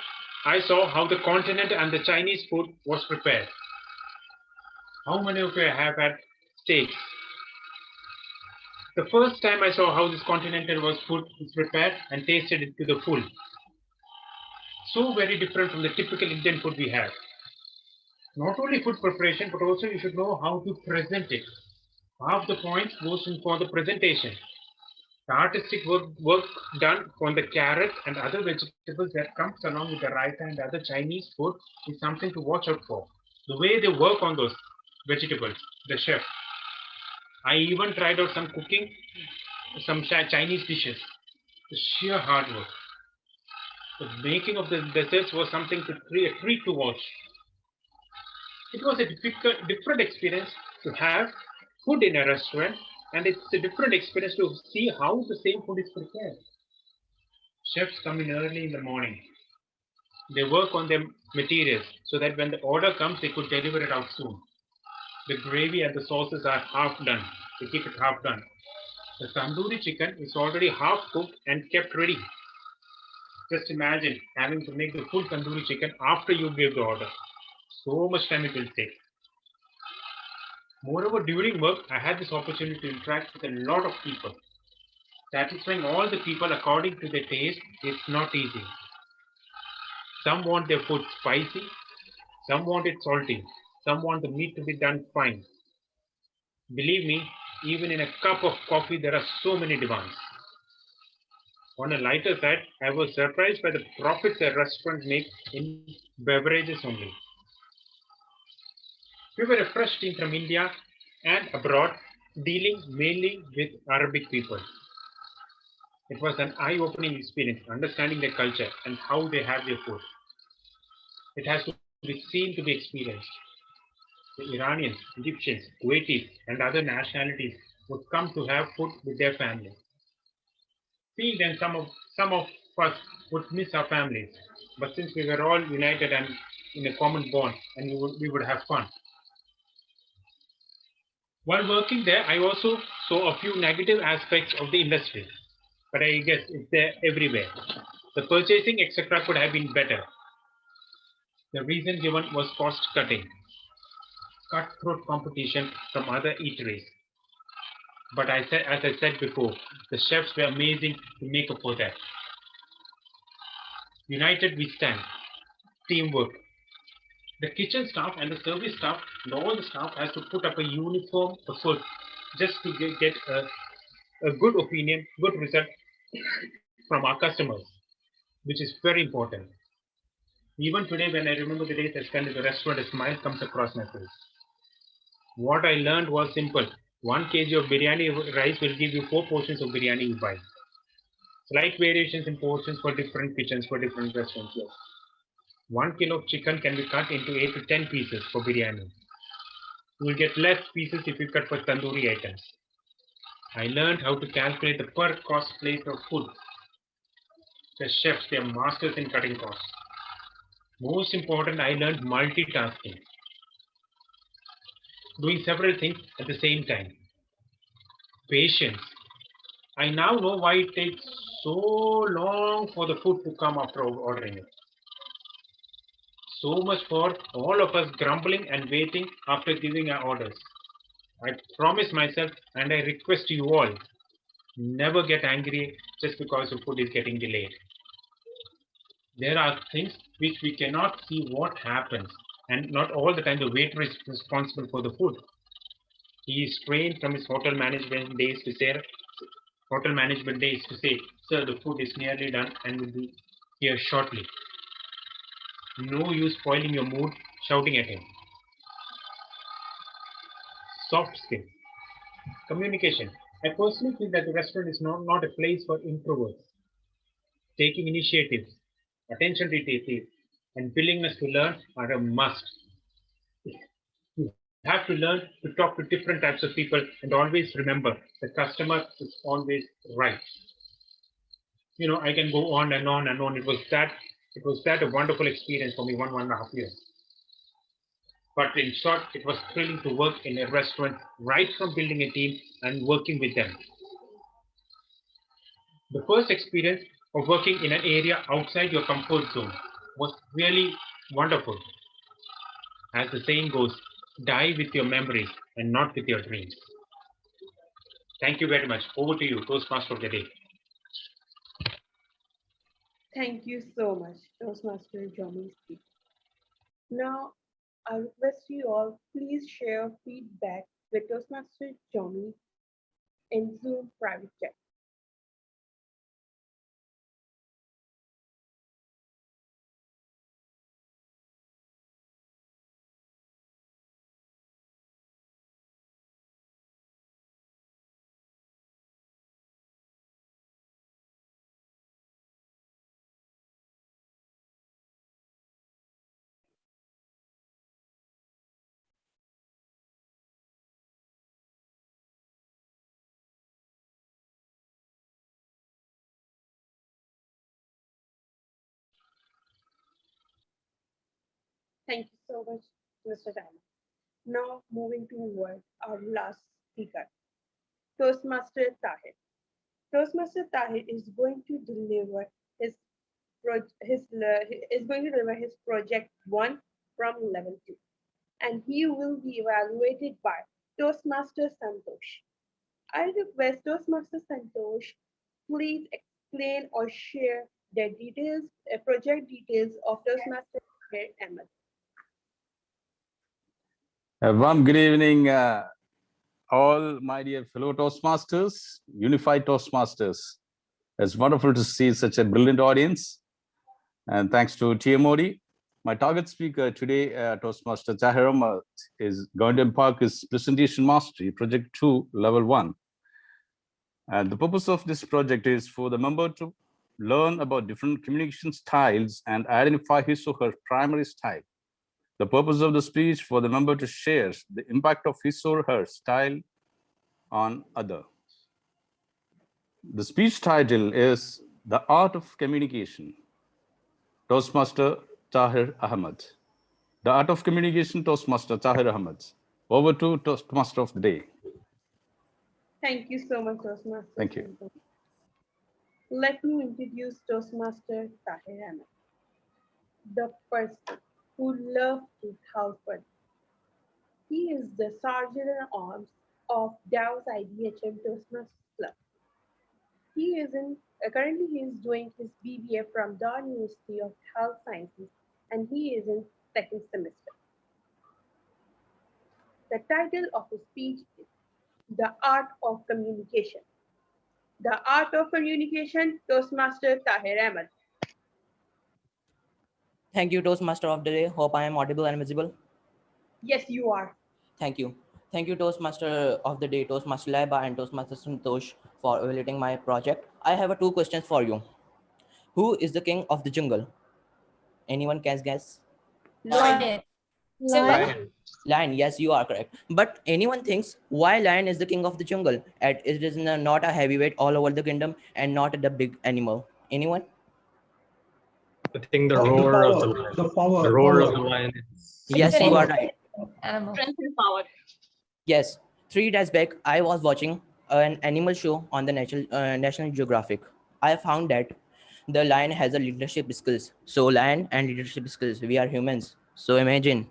I saw how the continent and the Chinese food was prepared. How many of you have had steaks? The first time I saw how this continental food is prepared and tasted it to the full. So very different from the typical Indian food we have. Not only food preparation, but also you should know how to present it. Half the points goes in for the presentation. The artistic work done on the carrot and other vegetables that comes along with the raita and other Chinese food is something to watch out for. The way they work on those vegetables, the chef. I even tried out some cooking, some Chinese dishes. The sheer hard work. The making of the desserts was something a treat to watch. It was a different experience to have food in a restaurant, and it's a different experience to see how the same food is prepared. Chefs come in early in the morning. They work on their materials so that when the order comes, they could deliver it out soon. The gravy and the sauces are half done. They keep it half done. The tandoori chicken is already half cooked and kept ready. Just imagine having to make the full tandoori chicken after you give the order. So much time it will take. Moreover, during work, I had this opportunity to interact with a lot of people. Satisfying all the people according to their taste is not easy. Some want their food spicy, some want it salty, some want the meat to be done fine. Believe me, even in a cup of coffee, there are so many demands. On a lighter side, I was surprised by the profits a restaurant makes in beverages only. We were a fresh team from India and abroad, dealing mainly with Arabic people. It was an eye-opening experience, understanding their culture and how they have their food. It has to be seen to be experienced. The Iranians, Egyptians, Kuwaitis, and other nationalities would come to have food with their family. Seeing them, some of us would miss our families, but since we were all united and in a common bond, and we would have fun. While working there, I also saw a few negative aspects of the industry, but I guess it's there everywhere. The purchasing, etc., could have been better. The reason given was cost cutting, cutthroat competition from other eateries. But as I said before, the chefs were amazing to make up for that. United we stand, teamwork. The kitchen staff and the service staff and all the staff has to put up a uniform effort just to get a good opinion, good result from our customers, which is very important. Even today, when I remember the days I spent in the restaurant, a smile comes across my face. What I learned was simple. 1 kg of biryani rice will give you 4 portions of biryani you buy. Slight variations in portions for different kitchens, for different restaurants, yes. 1 kilo of chicken can be cut into 8 to 10 pieces for biryani. You will get less pieces if you cut for tandoori items. I learned how to calculate the per cost plate of food. The chefs, they are masters in cutting costs. Most important, I learned multitasking. Doing several things at the same time. Patience. I now know why it takes so long for the food to come after ordering it. So much for all of us grumbling and waiting after giving our orders. I promise myself and I request you all, never get angry just because the food is getting delayed. There are things which we cannot see what happens, and not all the time the waiter is responsible for the food. He is trained from his hotel management days to say, sir, the food is nearly done and will be here shortly. No use spoiling your mood, shouting at him. Soft skill. Communication. I personally feel that the restaurant is not a place for introverts. Taking initiatives, attention to detail, and willingness to learn are a must. You have to learn to talk to different types of people and always remember the customer is always right. You know, I can go on and on and on. It was that a wonderful experience for me, one and a half years. But in short, it was thrilling to work in a restaurant, right from building a team and working with them. The first experience of working in an area outside your comfort zone was really wonderful. As the saying goes, die with your memories and not with your dreams. Thank you very much. Over to you, Toastmaster of the Day. Thank you so much, Toastmaster Jomi. Now, I request you all, please share feedback with Toastmaster Jomi in Zoom private chat. Thank you so much, Mr. Diamond. Now, moving toward our last speaker, Toastmaster Tahir. Toastmaster Tahir is going to deliver his project 1 from level 2, and he will be evaluated by Toastmaster Santosh. I request Toastmaster Santosh please explain or share the details, project details of Toastmaster Tahir Ahmed. A warm good evening, all my dear fellow Toastmasters, unified Toastmasters. It's wonderful to see such a brilliant audience. And thanks to TMOD, my target speaker today, Toastmaster Tahir Ahmed, is going to impart his presentation mastery, project 2, level 1. And the purpose of this project is for the member to learn about different communication styles and identify his or her primary style. The purpose of the speech for the member to share the impact of his or her style on others. The speech title is The Art of Communication, Toastmaster Tahir Ahmed. The Art of Communication, Toastmaster Tahir Ahmed. Over to Toastmaster of the Day. Thank you so much, Toastmaster. Thank you. Let me introduce Toastmaster Tahir Ahmed, the person who loves to help others. He is the Sergeant-at-Arms of DOW IBHM Toastmasters Club. Currently he is doing his BBA from the University of Health Sciences, and he is in 2nd semester. The title of his speech is The Art of Communication. The Art of Communication, Toastmaster Tahir Ahmed. Thank you, Toastmaster of the Day. Hope I am audible and visible. Yes, you are. Thank you. Thank you, Toastmaster of the Day, Toastmaster Laiba and Toastmaster Santosh for evaluating my project. I have 2 questions for you. Who is the king of the jungle? Anyone can guess? Lion. Lion. Lion, yes, you are correct. But anyone thinks why lion is the king of the jungle? And it is not a heavyweight all over the kingdom and not the big animal. Anyone? I think the roar of the lion. The roar of the lion is... Yes, you are right. Animal. Strength and power. Yes. 3 days back, I was watching an animal show on the National Geographic. I found that the lion has a leadership skills. So lion and leadership skills, we are humans. So imagine.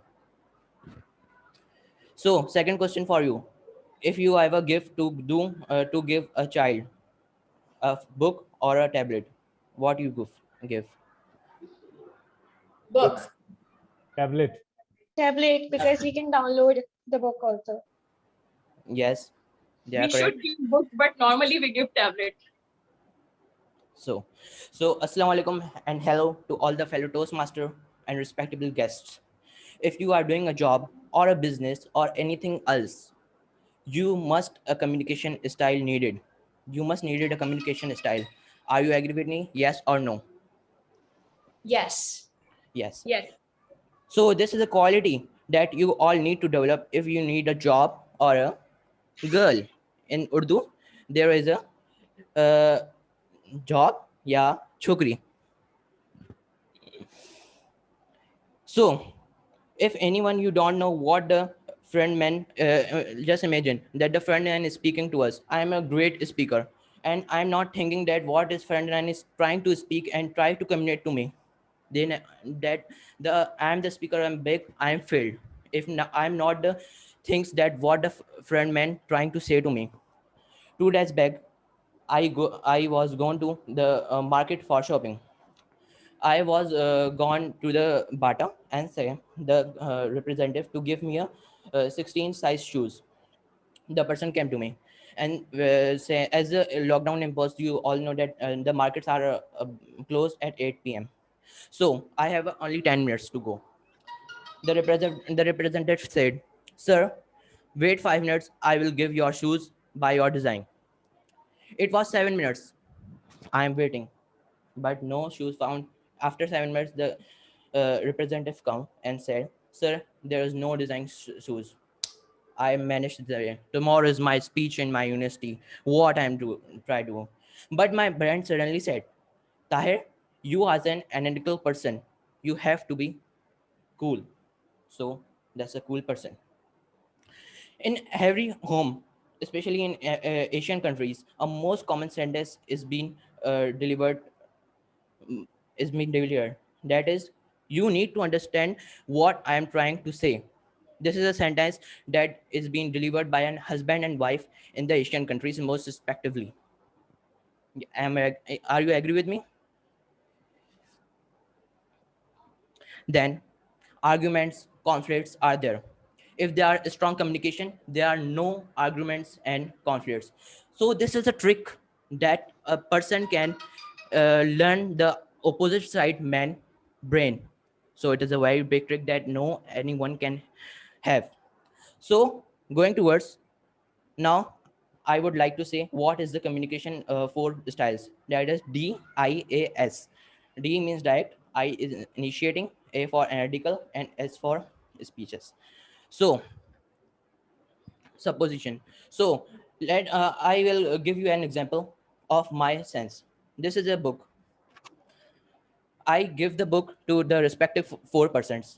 So second question for you. If you have a gift to give a child a book or a tablet, what you give? Book. Tablet. Tablet, because we can download the book also. Yes, they are We should correct. give book, but normally we give tablet. So, Assalamu alaikum and hello to all the fellow Toastmaster and respectable guests. If you are doing a job or a business or anything else, you must a communication style needed. You must needed a communication style. Are you agree with me? Yes or no? Yes. Yes. Yes. So this is a quality that you all need to develop if you need a job or a girl. In Urdu, there is a job, yeah, chokri. So if anyone you don't know what the friend man, just imagine that the friend man is speaking to us. I am a great speaker and I'm not thinking that what is friend man is trying to speak and try to communicate to me. Then that the I'm the speaker, I'm big, I'm filled. If I'm not the things that what the friend man trying to say to me. 2 days back, I was going to the market for shopping. I was gone to the Bata and say the representative to give me a 16 size shoes. The person came to me and say as a lockdown imposed, you all know that the markets are closed at 8 p.m. So I have only 10 minutes to go. The representative said, "Sir, wait 5 minutes. I will give your shoes by your design." It was 7 minutes. I am waiting, but no shoes found. After 7 minutes, the representative come and said, "Sir, there is no design shoes." I managed the tomorrow is my speech in my university. What I'm do try to, but my brand suddenly said, "Tahir, you as an analytical person, you have to be cool." So that's a cool person. In every home, especially in Asian countries, a most common sentence is being delivered is being delivered. That is, you need to understand what I am trying to say. This is a sentence that is being delivered by an husband and wife in the Asian countries most respectively. Are you agree with me? Then arguments, conflicts are there. If there are strong communication, there are no arguments and conflicts. So this is a trick that a person can learn the opposite side man brain. So it is a very big trick that no anyone can have. So going towards now, I would like to say what is the communication for styles. That is DIAS. D means direct, I is initiating, A for analytical, and S for speeches. So supposition. So let I will give you an example of my sense. This is a book. I give the book to the respective 4%.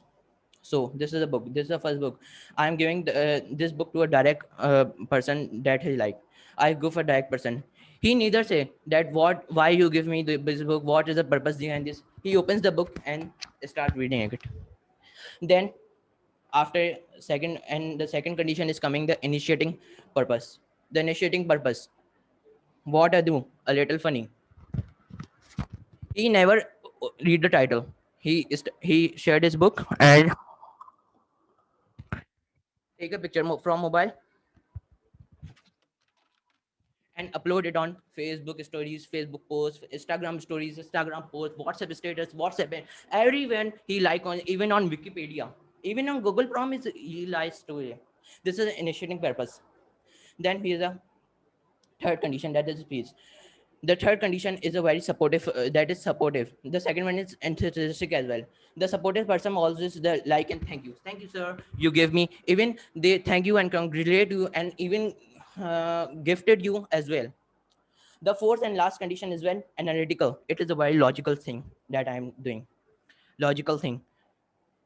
So this is a book. This is the first book. I am giving this book to a direct person that he like. I go for direct person. He neither say that why you give me this book, what is the purpose behind this. He opens the book and start reading it. Then after second and the second condition is coming the initiating purpose. The initiating purpose. What I do a little funny. He never read the title. He shared his book and take a picture from mobile and upload it on Facebook stories, Facebook posts, Instagram stories, Instagram posts, WhatsApp status, WhatsApp, everyone he like on, even on Wikipedia, even on Google Chrome is he likes to. This is an initiating purpose. Then here's a third condition, that is peace. The third condition is a very supportive, that is supportive. The second one is enthusiastic as well. The supportive person always the like and thank you sir, you gave me, even they thank you and congratulate you and even gifted you as well. The fourth and last condition is when analytical. It is a very logical thing that I'm doing. Logical thing.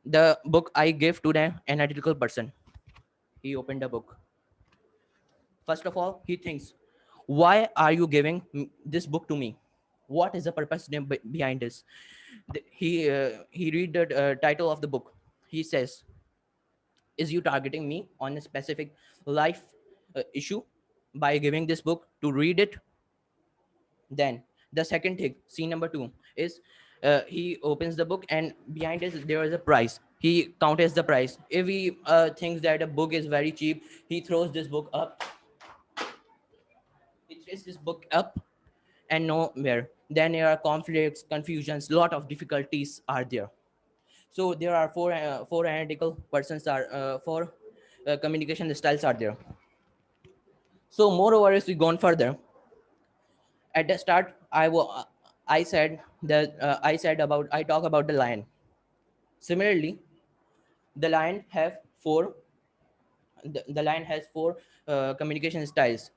The book I gave to the analytical person. He opened the book. First of all, he thinks, why are you giving this book to me? What is the purpose behind this? He read the title of the book. He says, is you targeting me on a specific life issue by giving this book to read it? Then the second thing, scene number 2, is He opens the book and behind it there is a price. He counts the price. If he thinks that a book is very cheap, he throws this book up. He throws this book up and nowhere. Then there are conflicts, confusions, lot of difficulties are there. So there are four analytical persons are four communication styles are there. So moreover, as we gone further, at the start, I said that I talk about the lion. Similarly, the lion has four communication styles.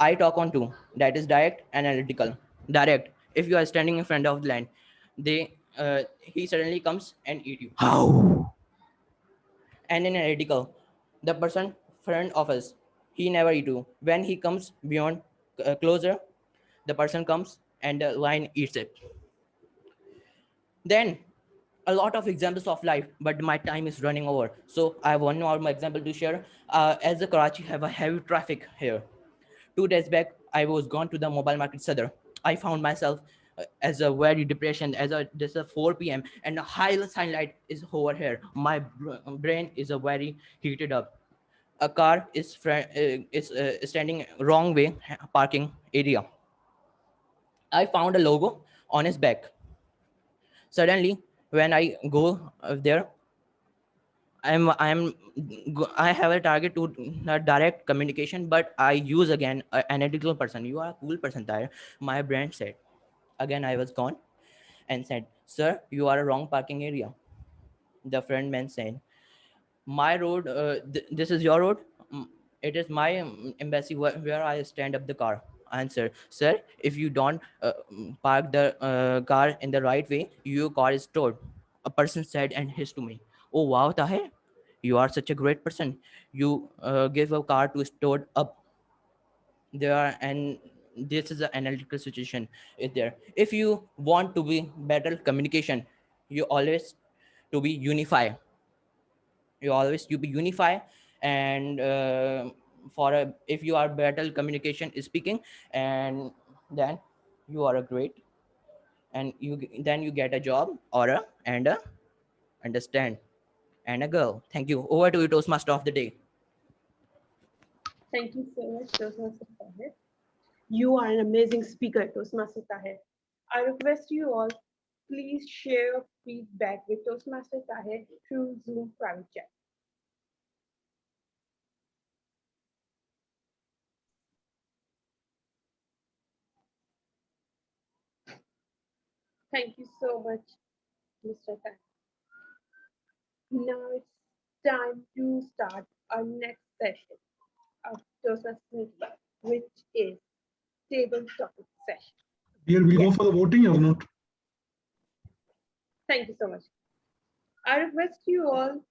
I talk on two. That is direct and analytical. Direct. If you are standing in front of the lion, he suddenly comes and eat you. How? And in analytical, the person front of us, he never eat you. When he comes beyond closer, the person comes and the lion eats it. Then a lot of examples of life, but my time is running over. So I have one more example to share. As the Karachi have a heavy traffic here. 2 days back, I was gone to the mobile market Sadr. I found myself as a very depression, this is 4 p.m. and the high sunlight is over here. My brain is a very heated up. A car is standing wrong way parking area. I found a logo on his back. Suddenly, when I go there, I have a target to direct communication, but I use again an analytical person. You are a cool person, Tyre. My brand said. Again, I was gone and said, "Sir, you are a wrong parking area." The friend man said, "My road. This is your road. It is my embassy where I stand up the car." Answer, "Sir, if you don't park the car in the right way, your car is stored." A person said and hissed to me, "Oh wow, Tahir, you are such a great person. You give a car to stored up there." And this is an analytical situation is there. If you want to be better communication, you always to be unify. You be unify and if you are better communication is speaking, and then you are a great, and then you get a job or a understand and a girl. Thank you. Over to you, Toastmaster of the day. Thank you so much, Toastmaster Tahir. You are an amazing speaker, Toastmaster Tahir. I request you all, please share your feedback with Toastmaster Tahir through Zoom private chat. Thank you so much, Mr. Tahir. Now it's time to start our next session of Toastmasters Club, which is table topic session. Here we go for the voting or not? Thank you so much. I request you all,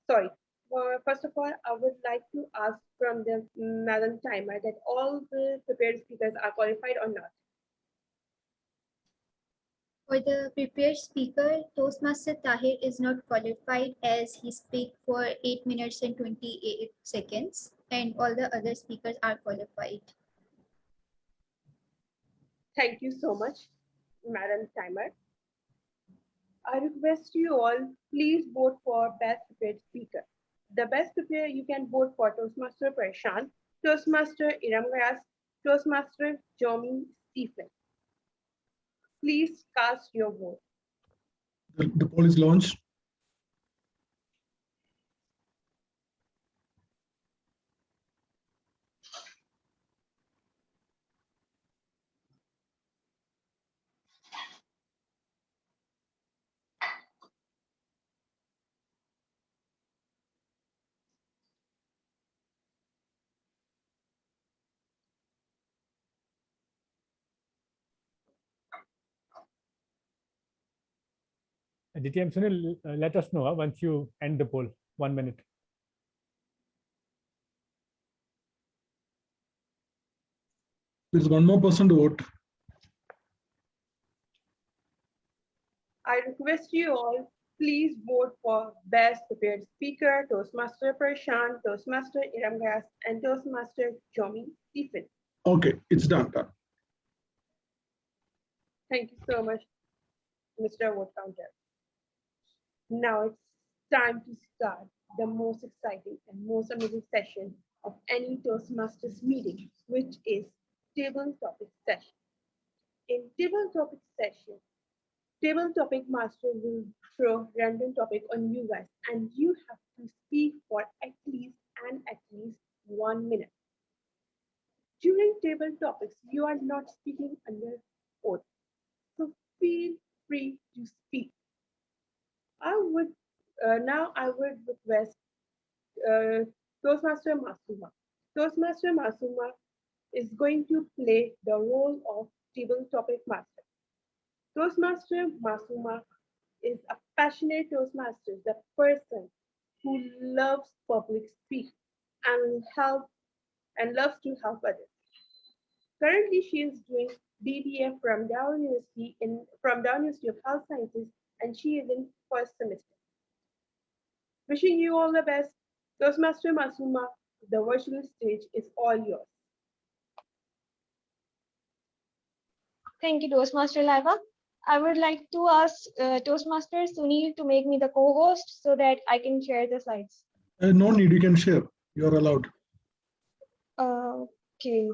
first of all, I would like to ask from the Madam Timer that all the prepared speakers are qualified or not. For the prepared speaker, Toastmaster Tahir is not qualified as he speaks for 8 minutes and 28 seconds, and all the other speakers are qualified. Thank you so much, Madam Timer. I request you all, please vote for best prepared speaker. The best prepared, you can vote for Toastmaster Prashant, Toastmaster Iramgas, Toastmaster Jomi Stephen. Please cast your vote. The poll is launched. DTM Sunil, let us know once you end the poll. 1 minute. There's one more person to vote. I request you all, please vote for best prepared speaker, Toastmaster Prashant, Toastmaster Iramgas, and Toastmaster Jomi Stephen. Okay, it's done. Thank you so much. Mr. Vote Counter. Now it's time to start the most exciting and most amazing session of any Toastmasters meeting, which is table topic session. In table topic session, table topic master will throw random topic on you guys, and you have to speak for at least 1 minute. During table topics, you are not speaking under oath, so feel free to speak. I would request Toastmaster Masuma. Toastmaster Masuma is going to play the role of table topic master. Toastmaster Masuma is a passionate Toastmaster, the person who loves public speaking and loves to help others. Currently, she is doing BBA from Dow University of Health Sciences, and she is in first semester. Wishing you all the best. Toastmaster Masuma, the virtual stage is all yours. Thank you, Toastmaster Laiva. I would like to ask Toastmaster Sunil to make me the co-host so that I can share the slides. No need, you can share. You are allowed. Okay.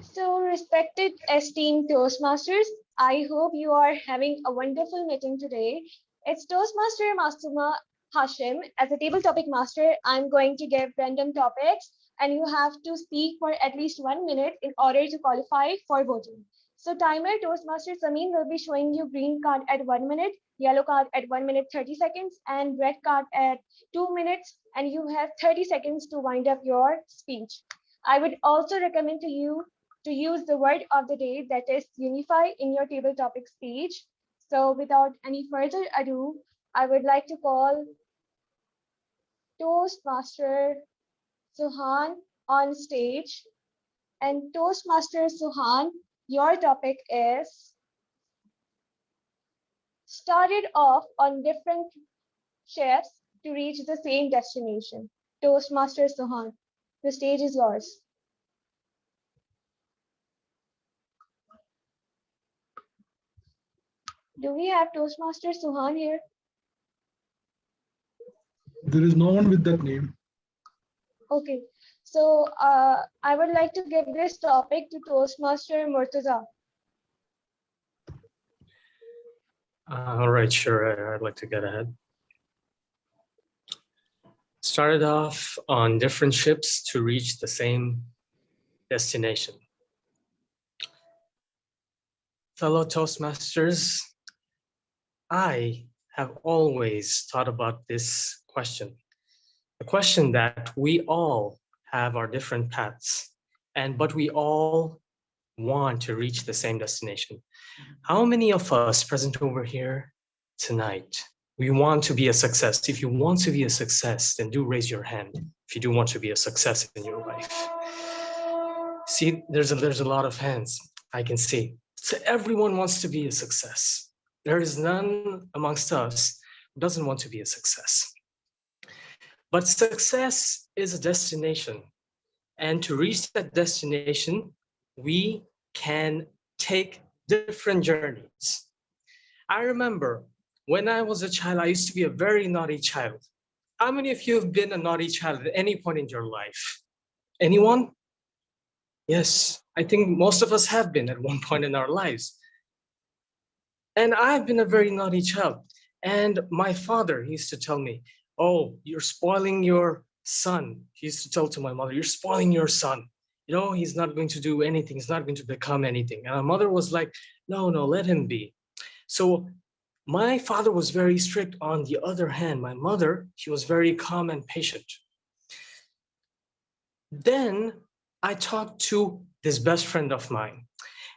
So, respected esteemed Toastmasters, I hope you are having a wonderful meeting today. It's Toastmaster Masuma Hashim. As a table topic master, I'm going to give random topics, and you have to speak for at least 1 minute in order to qualify for voting. So, timer Toastmaster Samin will be showing you green card at 1 minute, yellow card at 1 minute 30 seconds, and red card at 2 minutes, and you have 30 seconds to wind up your speech. I would also recommend to you to use the word of the day, that is unify, in your table topic speech. So without any further ado, I would like to call Toastmaster Suhan on stage. And Toastmaster Suhan, your topic is started off on different ships to reach the same destination. Toastmaster Suhan, the stage is yours. Do we have Toastmaster Suhan here? There is no one with that name. Okay, so I would like to give this topic to Toastmaster Murtaza. All right, sure. I'd like to get ahead. Started off on different ships to reach the same destination. Fellow Toastmasters, I have always thought about this question. The question that we all have our different paths, but we all want to reach the same destination. How many of us present over here tonight, we want to be a success? If you want to be a success, then do raise your hand if you do want to be a success in your life. See, there's a lot of hands I can see. So everyone wants to be a success. There is none amongst us who doesn't want to be a success. But success is a destination. And to reach that destination, we can take different journeys. I remember when I was a child, I used to be a very naughty child. How many of you have been a naughty child at any point in your life? Anyone? Yes, I think most of us have been at one point in our lives. And I've been a very naughty child. And my father used to tell me, oh, you're spoiling your son. He used to tell to my mother, you're spoiling your son. You know, he's not going to do anything. He's not going to become anything. And my mother was like, no, let him be. So my father was very strict. On the other hand, my mother, she was very calm and patient. Then I talked to this best friend of mine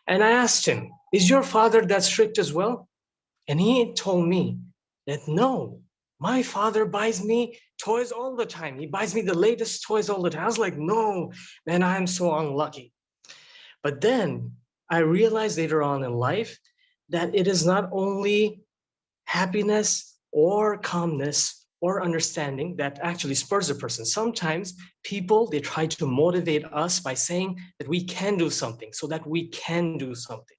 and I asked him, is your father that strict as well? And he told me that no, my father buys me toys all the time. He buys me the latest toys all the time. I was like, no, man, I'm so unlucky. But then I realized later on in life that it is not only happiness or calmness or understanding that actually spurs a person. Sometimes people, they try to motivate us by saying that we can do something, so that we can do something.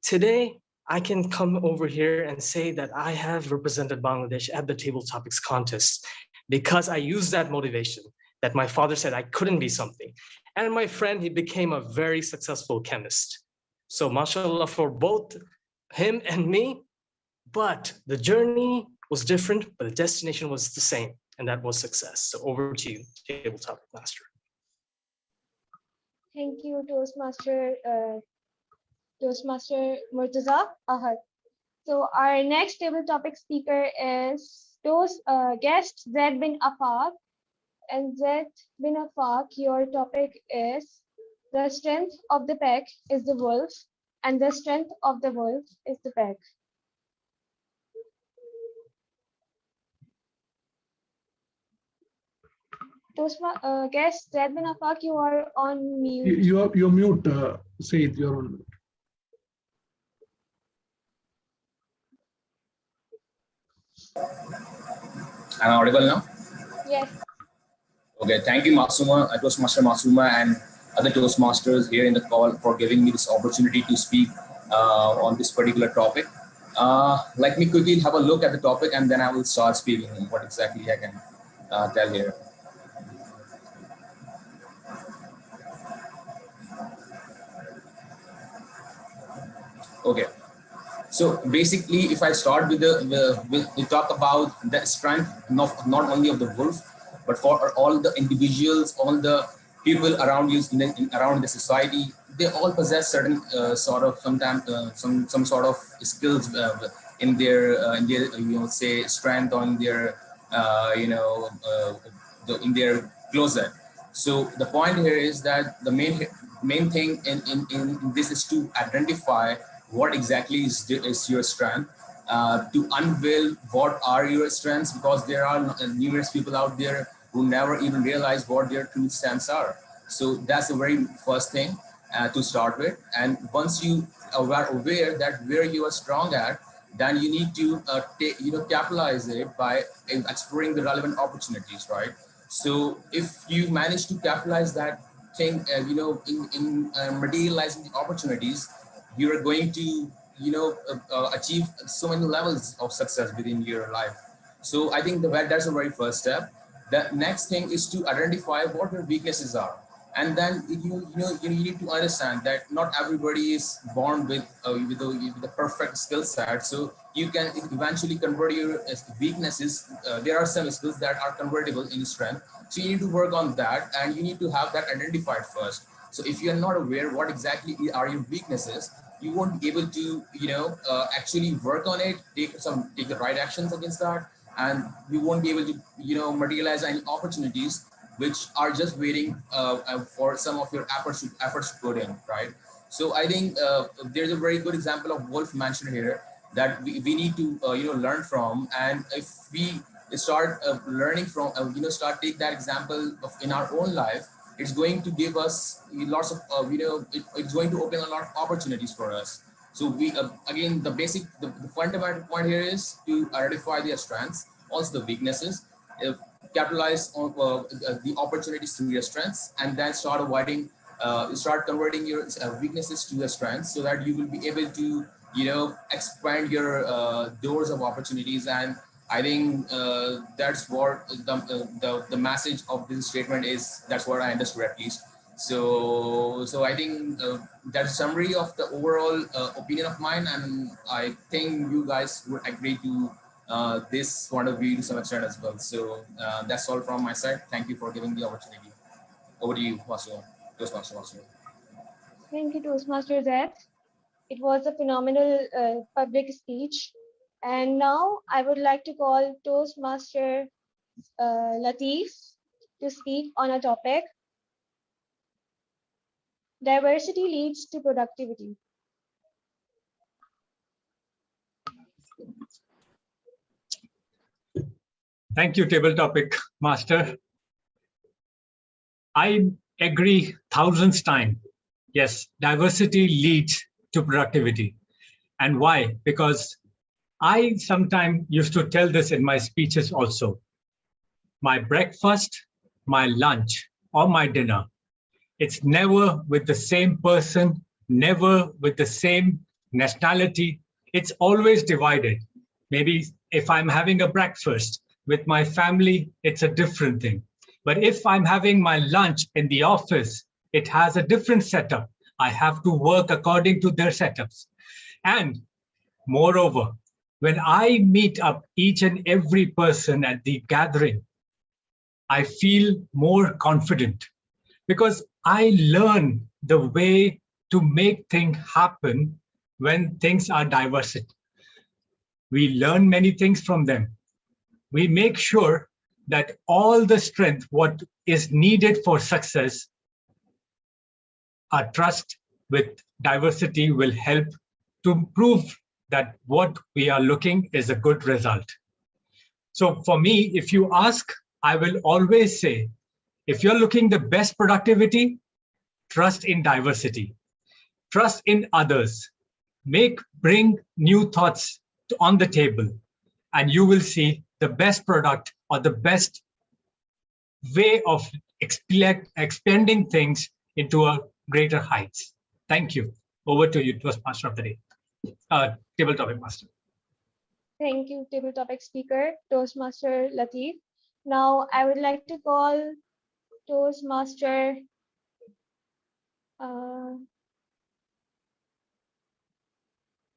Today, I can come over here and say that I have represented Bangladesh at the Table Topics contest because I used that motivation, that my father said I couldn't be something. And my friend, he became a very successful chemist. So mashallah for both him and me, but the journey was different, but the destination was the same, and that was success. So over to you, Table Topic Master. Thank you, Toastmaster Murtaza Ahad. So our next table topic speaker is guest Zaid bin Afaq. And Zaid bin Afaq, your topic is the strength of the pack is the wolf, and the strength of the wolf is the pack. Guest Zaid bin Afaq, you are on mute. You're mute, Said, you're on mute. Am I audible now? Yes. Okay, thank you, Masuma, Toastmaster Masuma, and other Toastmasters here in the call for giving me this opportunity to speak on this particular topic. Let me quickly have a look at the topic, and then I will start speaking what exactly I can tell here. Okay. So basically, if I start with we talk about the strength not only of the wolf, but for all the individuals, all the people around you around the society, they all possess certain sort of sometimes some sort of skills in their say strength on their in their closet. So the point here is that the main thing in this is to identify what exactly is your strength, to unveil what are your strengths, because there are numerous people out there who never even realize what their true strengths are. So that's the very first thing to start with. And once you are aware that where you are strong at, then you need to capitalize it by exploring the relevant opportunities, right? So if you manage to capitalize that thing, in materializing the opportunities, you're going to achieve so many levels of success within your life. So I think that's the very first step. The next thing is to identify what your weaknesses are, and then you need to understand that not everybody is born with a perfect skill set. So you can eventually convert your weaknesses. There are some skills that are convertible in strength. So you need to work on that, and you need to have that identified first. So if you're not aware what exactly are your weaknesses, you won't be able to actually work on it, take the right actions against that, and you won't be able to materialize any opportunities which are just waiting for some of your efforts to put in, right? So I think there's a very good example of Wolf mentioned here that we need to learn from. And if we start learning from start take that example in our own life, it's going to give us lots of it's going to open a lot of opportunities for us. So we again, the fundamental point here is to identify their strengths, also the weaknesses, capitalize on the opportunities through your strengths, and then start converting your weaknesses to your strengths, so that you will be able to expand your doors of opportunities. And I think that's what the message of this statement is. That's what I understood at least. So I think that's a summary of the overall opinion of mine, and I think you guys would agree to this point of view to some extent as well. So that's all from my side. Thank you for giving the opportunity. Over to you, Toastmaster Masu. Thank you, Toastmaster Zaid. It was a phenomenal public speech. And now I would like to call Toastmaster Latif to speak on a topic: diversity leads to productivity. Thank you, Table Topic Master. I agree thousands times. Yes, diversity leads to productivity. And why? Because I sometimes used to tell this in my speeches also. My breakfast, my lunch, or my dinner, it's never with the same person, never with the same nationality. It's always divided. Maybe if I'm having a breakfast with my family, it's a different thing. But if I'm having my lunch in the office, it has a different setup. I have to work according to their setups. And moreover, when I meet up each and every person at the gathering, I feel more confident because I learn the way to make things happen when things are diverse. We learn many things from them. We make sure that all the strength, what is needed for success, our trust with diversity will help to prove that what we are looking is a good result. So for me, if you ask, I will always say, if you're looking the best productivity, trust in diversity, trust in others, bring new thoughts on the table, and you will see the best product or the best way of expanding things into a greater heights. Thank you. Over to you, Toastmaster of the Day, Table Topic Master. Thank you, table topic speaker, Toastmaster Latif. Now, I would like to call Toastmaster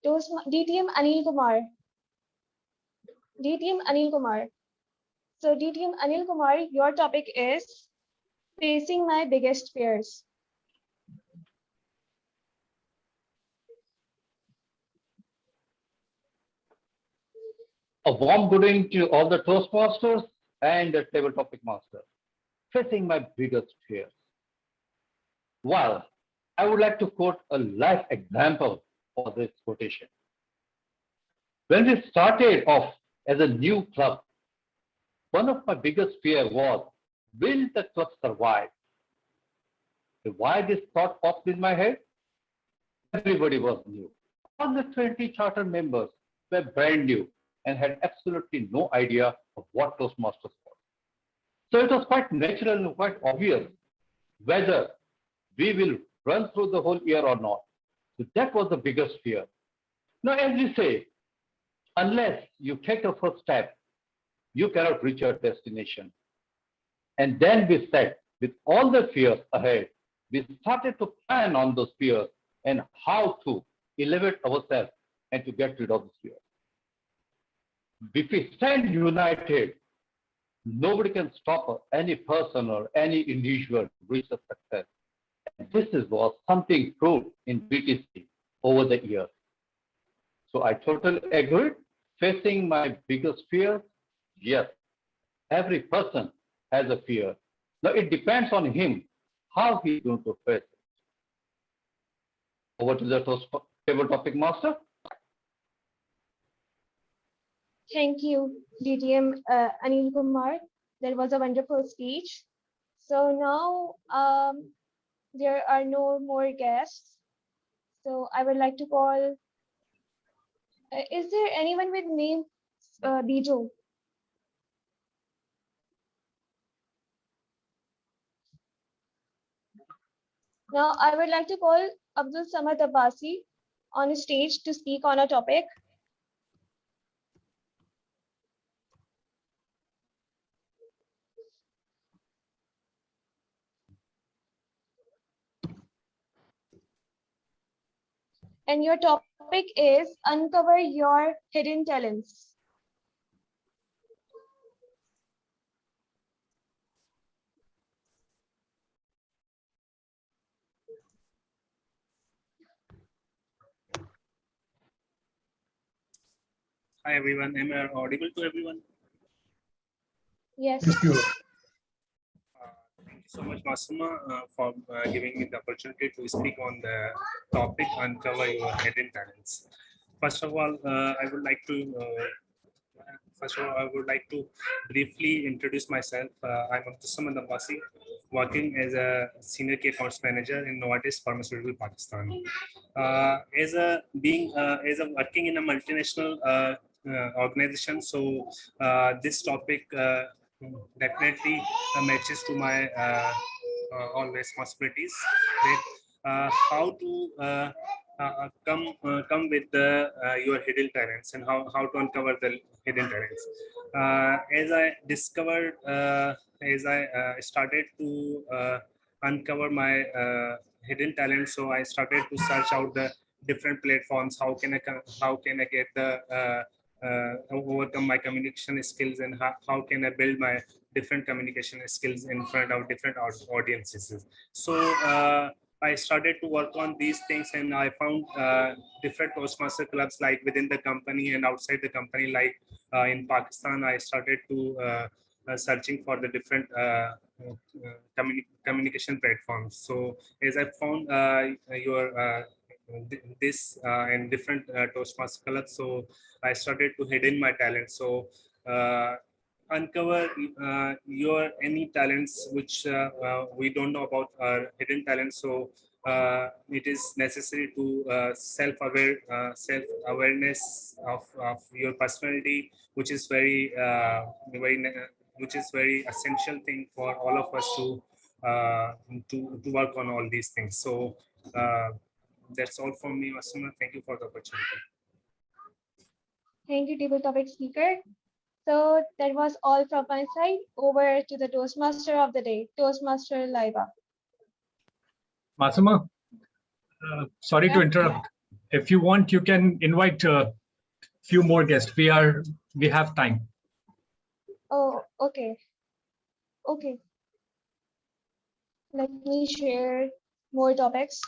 DTM Anil Kumar. DTM Anil Kumar. So DTM Anil Kumar, your topic is facing my biggest fears. A warm good evening to all the Toastmasters and the Table Topic Master. Facing my biggest fears. Well, I would like to quote a life example for this quotation. When we started off as a new club, one of my biggest fears was, will the club survive? Why this thought popped in my head? Everybody was new. All the 20 charter members were brand new and had absolutely no idea of what Toastmasters was. So it was quite natural and quite obvious whether we will run through the whole year or not. So that was the biggest fear. Now, as we say, unless you take the first step, you cannot reach your destination. And then we said, with all the fears ahead, we started to plan on those fears and how to elevate ourselves and to get rid of the fears. If we stand united, nobody can stop any person or any individual to reach a success. And this was something proved in BTC over the years. So I totally agree. Facing my biggest fear, yes, every person has a fear. Now it depends on him how he's going to face it. Over to the Table Topic Master. Thank you, DTM Anil Kumar. That was a wonderful speech. So now there are no more guests. So I would like to call, is there anyone with name Biju? Now I would like to call Abdul Samad Abbasi on stage to speak on a topic. And your topic is uncover your hidden talents. Hi everyone, am I audible to everyone? Yes. Thank you so much, Masuma, for giving me the opportunity to speak on the topic uncover your hidden talents. First of all, I would like to briefly introduce myself. I'm Abdul Samad Abbasi. working as a senior key accounts manager in Novartis Pharmaceutical Pakistan. As a working in a multinational organization, so this topic definitely matches to my all responsibilities. How to come with your hidden talents and how to uncover the hidden talents. As I discovered, as I started to uncover my hidden talents, so I started to search out the different platforms. How can I get the overcome my communication skills, and how can I build my different communication skills in front of different audiences. So I started to work on these things, and I found different Toastmaster clubs like within the company and outside the company. Like in Pakistan, I started to searching for the different communication platforms. So as I found your this and different Toastmaster clubs, so I started to hidden my talent. So uncover your any talents which we don't know about our hidden talents. So it is necessary to self-awareness of your personality, which is very which is very essential thing for all of us to work on all these things. So that's all from me, Asuma. Thank you for the opportunity. Thank you, table topic speaker. So that was all from my side. Over to the Toastmaster of the day, Toastmaster Laiba. Masuma, sorry to interrupt. If you want, you can invite a few more guests. We have time. Oh, okay. Okay. Let me share more topics.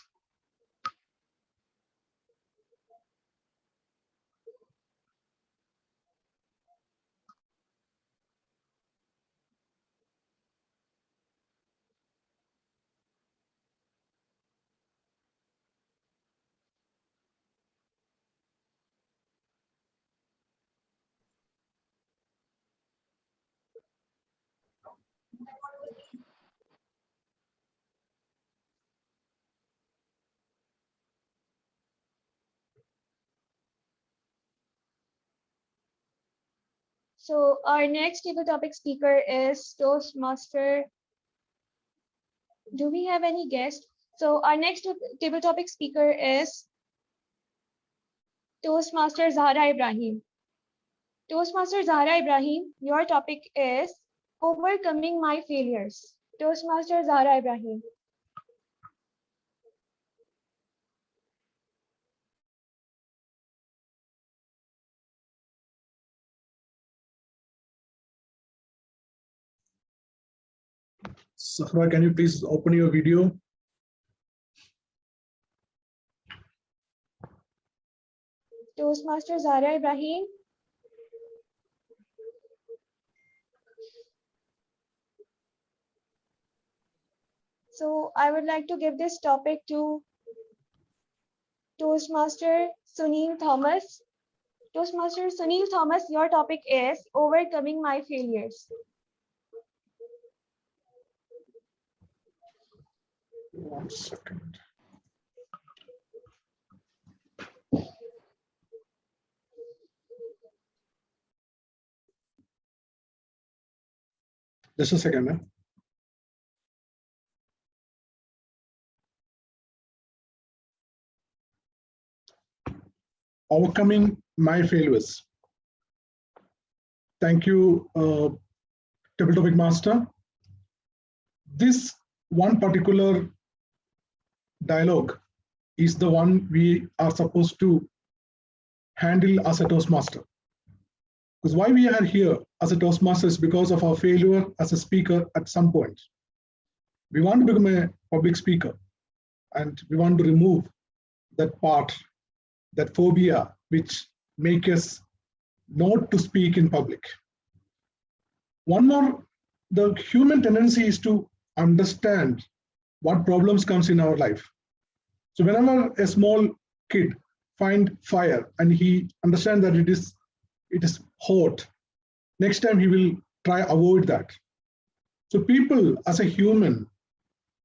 So our next table topic speaker is Toastmaster. Do we have any guest? So our next table topic speaker is Toastmaster Zahra Ibrahim. Toastmaster Zahra Ibrahim, your topic is overcoming my failures. Toastmaster Zahra Ibrahim. Zahra, can you please open your video? Toastmaster Zahra Ibrahim. So I would like to give this topic to Toastmaster Sunil Thomas. Toastmaster Sunil Thomas, your topic is overcoming my failures. One second. Just a second, man. Overcoming my failures. Thank you, table topic master. This one particular dialogue is the one we are supposed to handle as a Toastmaster. Because why we are here as a Toastmaster is because of our failure as a speaker at some point. We want to become a public speaker, and we want to remove that part, that phobia, which make us not to speak in public. One more, the human tendency is to understand what problems comes in our life. So whenever a small kid find fire and he understands that it is hot, next time he will try avoid that. So people as a human,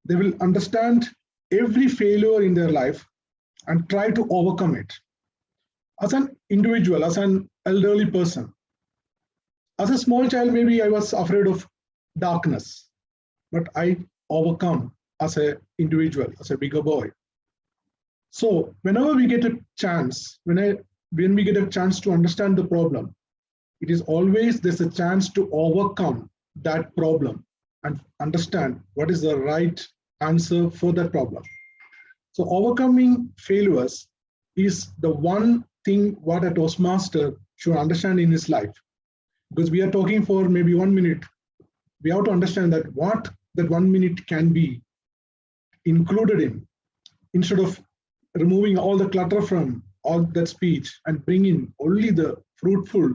they will understand every failure in their life and try to overcome it. As an individual, as an elderly person, as a small child, maybe I was afraid of darkness, but I overcome as an individual, as a bigger boy. So whenever we get a chance, when we get a chance to understand the problem, it is always there's a chance to overcome that problem and understand what is the right answer for that problem. So overcoming failures is the one thing what a Toastmaster should understand in his life. Because we are talking for maybe 1 minute, we have to understand that what that 1 minute can be included in, instead of removing all the clutter from all that speech and bring in only the fruitful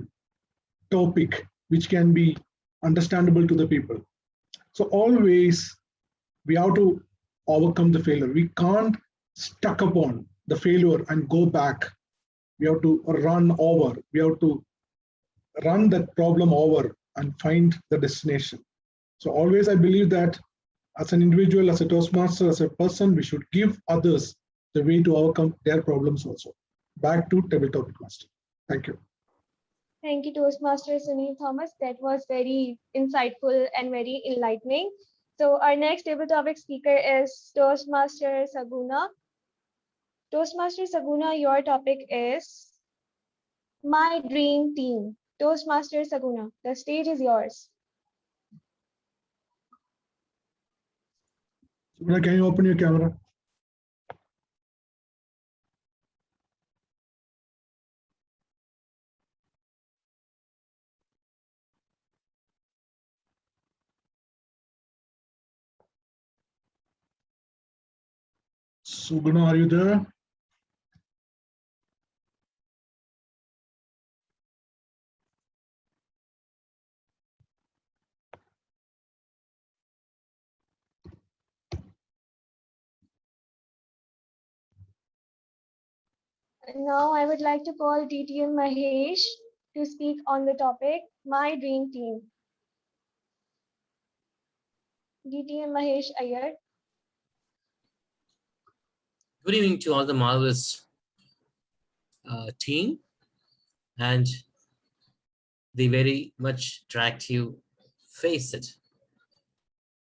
topic which can be understandable to the people. So always we have to overcome the failure. We can't stuck upon the failure and go back. We have to run over. We have to run that problem over and find the destination. So always I believe that as an individual, as a Toastmaster, as a person, we should give others the way to overcome their problems also. Back to Table Topic Master. Thank you. Thank you, Toastmaster Sunil Thomas. That was very insightful and very enlightening. So our next table topic speaker is Toastmaster Saguna. Toastmaster Saguna, your topic is My Dream Team. Toastmaster Saguna, the stage is yours. Can you open your camera? Suguna, are you there? Now I would like to call DTM Mahesh to speak on the topic, My Dream Team. DTM Mahesh Iyer. Good evening to all the marvelous team and the very much attractive facet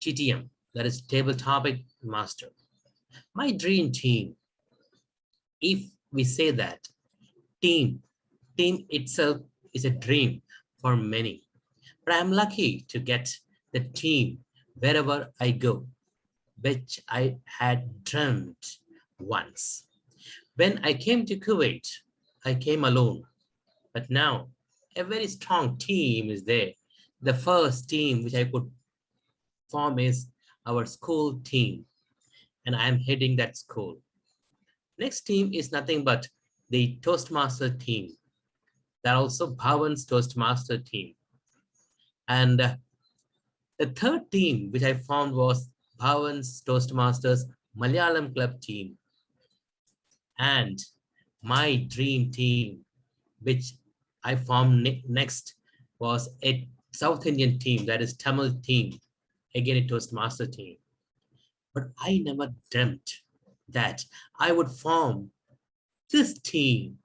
TTM, that is Table Topic Master. My dream team. If we say that team itself is a dream for many, but I'm lucky to get the team wherever I go, which I had dreamt once. When I came to Kuwait, I came alone, but now a very strong team is there. The first team which I could form is our school team, and I'm heading that school. Next team is nothing but the Toastmaster team. They're also Bhavan's Toastmaster team. And the third team which I formed was Bhavan's Toastmasters Malayalam Club team. And my dream team, which I formed next, was a South Indian team, that is Tamil team, again a Toastmaster team. But I never dreamt that I would form this team,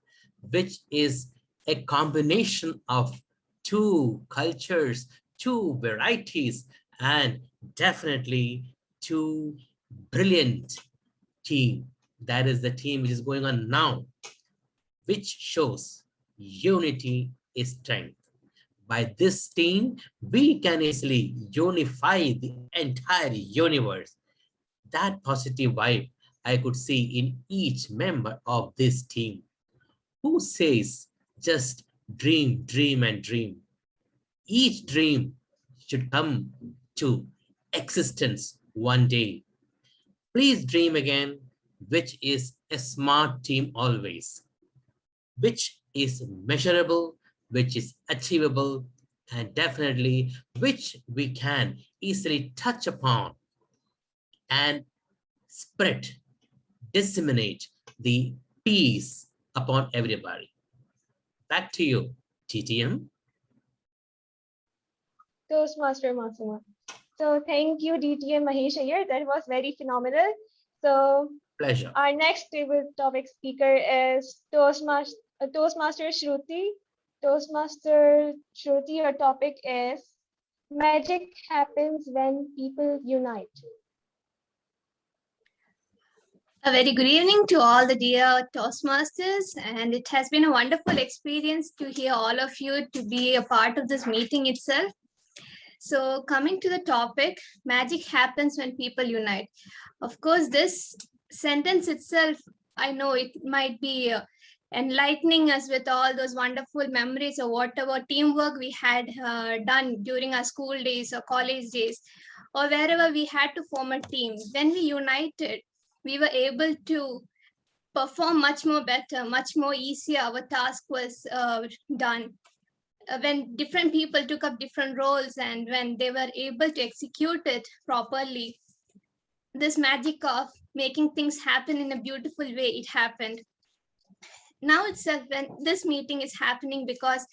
which is a combination of two cultures, two varieties, and definitely two brilliant team. That is the team which is going on now, which shows unity is strength. By this team, we can easily unify the entire universe. That positive vibe I could see in each member of this team, who says just dream, dream, and dream. Each dream should come to existence one day. Please dream again, which is a smart team always, which is measurable, which is achievable, and definitely which we can easily touch upon and spread, disseminate the peace upon everybody. Back to you, TTM. Toastmaster Masuma. So thank you, DTM Mahesh here. That was very phenomenal. So Pleasure. our next table topic speaker is Toastmaster Shruti. Toastmaster Shruti, your topic is magic happens when people unite. A very good evening to all the dear Toastmasters, and it has been a wonderful experience to hear all of you to be a part of this meeting itself. So coming to the topic, magic happens when people unite. Of course, this sentence itself, I know it might be enlightening us with all those wonderful memories of whatever teamwork we had done during our school days or college days, or wherever we had to form a team. When we united, we were able to perform much more better, much more easier. Our task was done. When different people took up different roles and when they were able to execute it properly, this magic of making things happen in a beautiful way, it happened. Now itself, when this meeting is happening, because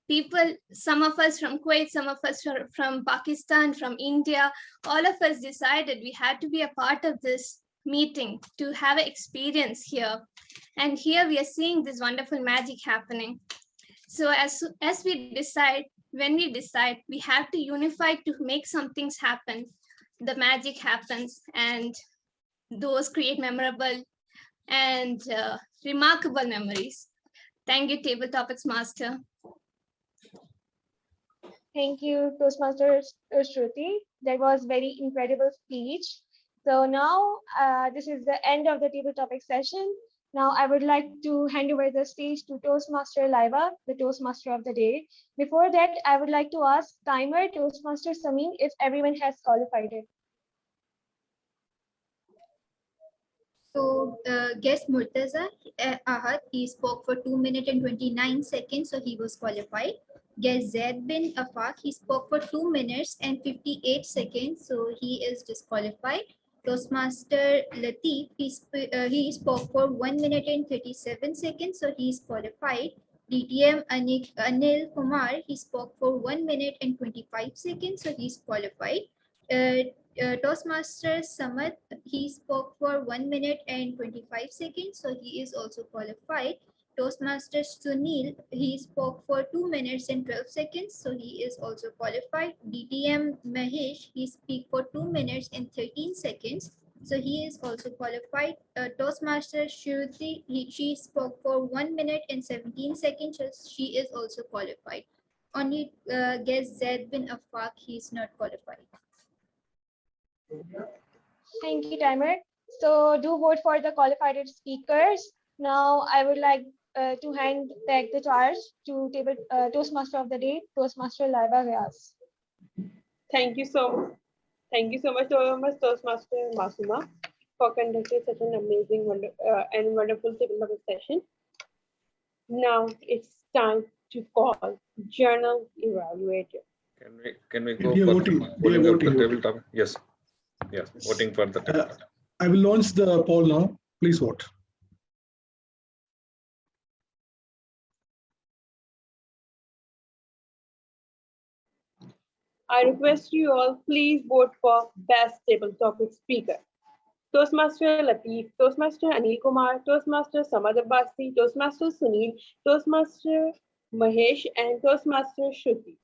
people, some of us from Kuwait, some of us from Pakistan, from India, all of us decided we had to be a part of this meeting to have an experience here. And here we are seeing this wonderful magic happening. So as we decide, when we decide, we have to unify to make some things happen. The magic happens, and those create memorable and remarkable memories. Thank you, Table Topics Master. Thank you, Toastmaster Shruti. That was very incredible speech. So now this is the end of the table topic session. Now I would like to hand over the stage to Toastmaster Laiba, the Toastmaster of the day. Before that, I would like to ask timer Toastmaster Samin if everyone has qualified it. So guest Murtaza Ahad, he spoke for 2 minutes and 29 seconds, so he was qualified. Guest Zaid bin Afaq, he spoke for 2 minutes and 58 seconds, so he is disqualified. Toastmaster Latif, he spoke for 1 minute and 37 seconds, so he is qualified. DTM Anil Kumar, he spoke for 1 minute and 25 seconds, so he is qualified. Toastmaster Samad, he spoke for 1 minute and 25 seconds, so he is also qualified. Toastmaster Sunil, he spoke for 2 minutes and 12 seconds, so he is also qualified. DTM Mahesh, he spoke for 2 minutes and 13 seconds, so he is also qualified. Toastmaster Shruti, she spoke for 1 minute and 17 seconds, so she is also qualified. Only guest Zaid bin Afaq, he is not qualified. Thank you, timer. So do vote for the qualified speakers. Now I would like to hand back the charge to Toastmaster of the day, Toastmaster Laiba Riaz. Thank you so much, Toastmaster Masuma, for conducting such an amazing and wonderful table topic session. Now it's time to call journal evaluator. Can we go for polling of the table topic? Yes. Yes, voting for the table topic. I will launch the poll now. Please vote. I request you all, please vote for best table topic speaker. Toastmaster Latif, Toastmaster Anil Kumar, Toastmaster Samad Abbasi, Toastmaster Sunil, Toastmaster Mahesh, and Toastmaster Shruti.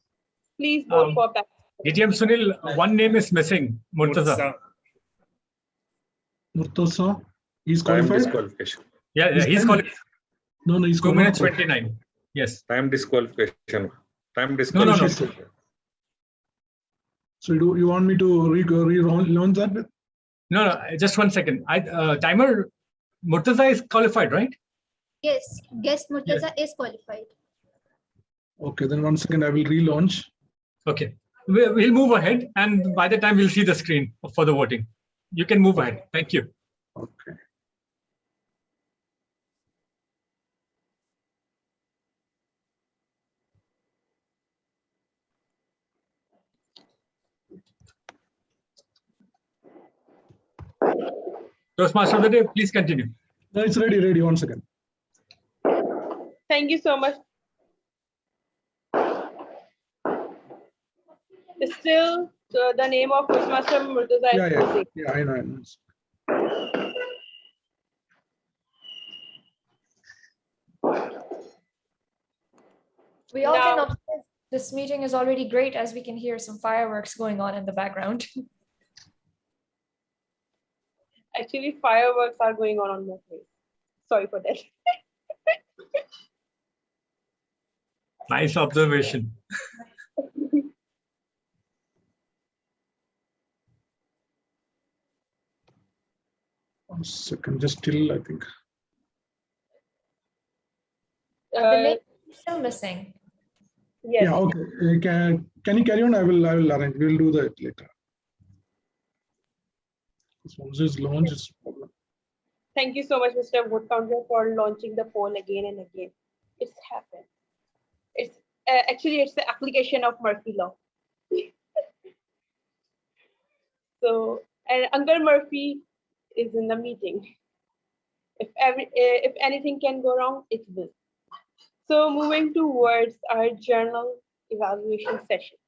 Please vote for best. DTM Sunil, one name is missing, Murtaza. Murtaza, he's Time qualified? disqualification. Yeah, he's qualified. No, he's 2 minutes 29. Yes. Time disqualification. Time No. disqualification. So do you want me to relaunch that? No, just 1 second. Timer, Murtaza is qualified, right? Yes, guest Murtaza is qualified. Okay, then 1 second, I will relaunch. Okay. We'll move ahead, and by the time we'll see the screen for the voting. You can move ahead. Thank you. Okay. Toastmaster of the day, please continue. No, it's ready. 1 second. Thank you so much. Still So the name of Toastmaster Murtaza is missing. Yeah, I know. We all Now- can observe this meeting is already great as we can hear some fireworks going on in the background. Actually, fireworks are going on my face. Sorry for that. Nice observation. 1 second, just still, I think. The name is still missing. Yes. Yeah, okay. Can you carry on? I will arrange. We will do that later. Once it's launched, it's a problem. Thank you so much, Mr. Vote Counter, for launching the poll again and again. It's happened. It's actually it's the application of Murphy law. So, and Uncle Murphy is in the meeting. If anything can go wrong, it will. So, moving towards our journal evaluation session.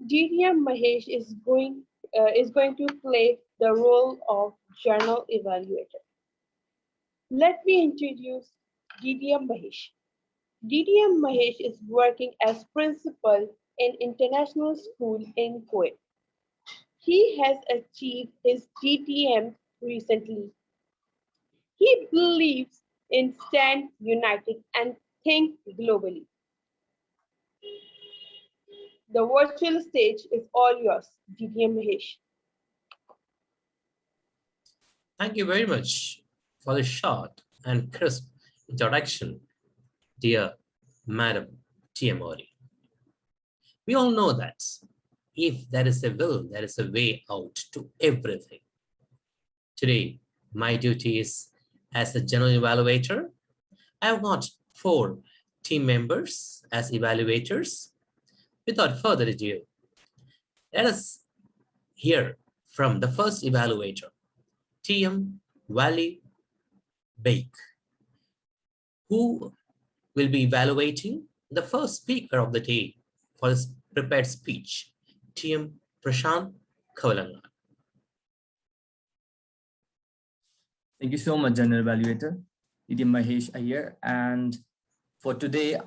DTM Mahesh is going to play the role of journal evaluator. Let me introduce DTM Mahesh. DTM Mahesh is working as principal in international school in Kuwait. He has achieved his DTM recently. He believes in stand united and think globally. The virtual stage is all yours, DTM Mahesh. Thank you very much for the short and crisp introduction, dear Madam TM. We all know that if there is a will, there is a way out to everything. Today, my duty is as a general evaluator. I have got 4 team members as evaluators. Without further ado, let us hear from the first evaluator, TM Wali Baik, who will be evaluating the first speaker of the day for his prepared speech, TM Prashant Kavalanga. Thank you so much, General Evaluator, DTM Mahesh Iyer. And for today,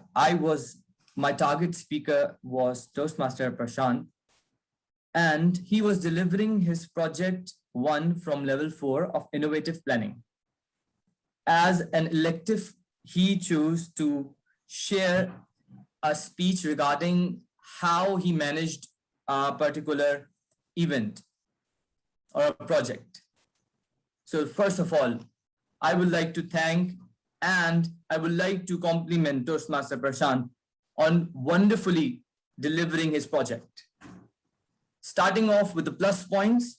my target speaker was Toastmaster Prashant, and he was delivering his project 1 from level 4 of innovative planning. As an elective, he chose to share a speech regarding how he managed a particular event or a project. So first of all, I would like to thank and I would like to compliment Toastmaster Prashant on wonderfully delivering his project. Starting off with the plus points,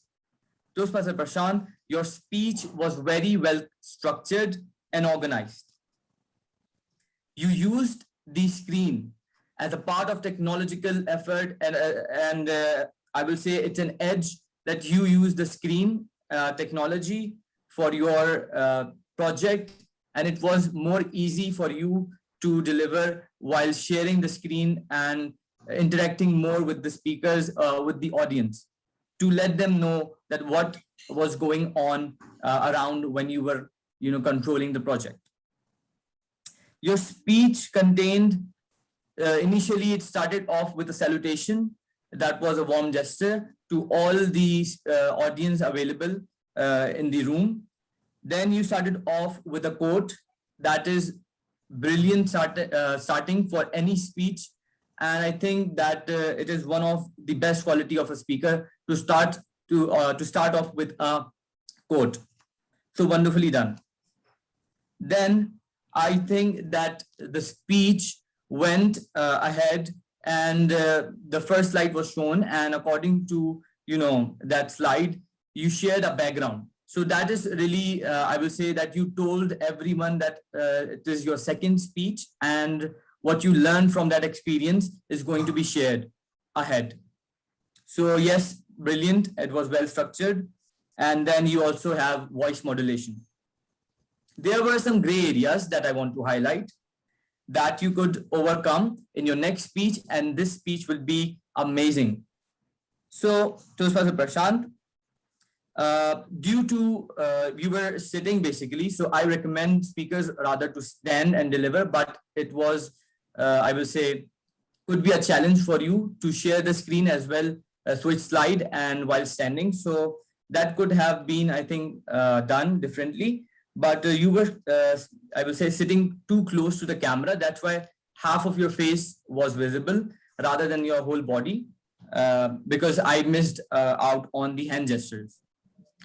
Toastmaster Prashant, your speech was very well structured and organized. You used the screen as a part of technological effort, and I will say it's an edge that you use the screen technology for your project, and it was more easy for you to deliver while sharing the screen and interacting more with the speakers, with the audience, to let them know that what was going on around when you were controlling the project. Your speech contained, initially it started off with a salutation. That was a warm gesture to all the audience available in the room. Then you started off with a quote that is brilliant starting for any speech. And I think that it is one of the best quality of a speaker to start off with a quote. So wonderfully done. Then I think that the speech went ahead, and the first slide was shown, and according to that slide, you shared a background. So that is really, I will say that you told everyone that it is your second speech, and what you learned from that experience is going to be shared ahead. So yes, brilliant. It was well structured. And then you also have voice modulation. There were some gray areas that I want to highlight that you could overcome in your next speech, and this speech will be amazing. So Toastmaster Prashant, due to you were sitting basically, so I recommend speakers rather to stand and deliver, but it was, I will say, could be a challenge for you to share the screen as well, switch slide and while standing. So that could have been, I think, done differently, but you were, I will say, sitting too close to the camera. That's why half of your face was visible rather than your whole body, because I missed out on the hand gestures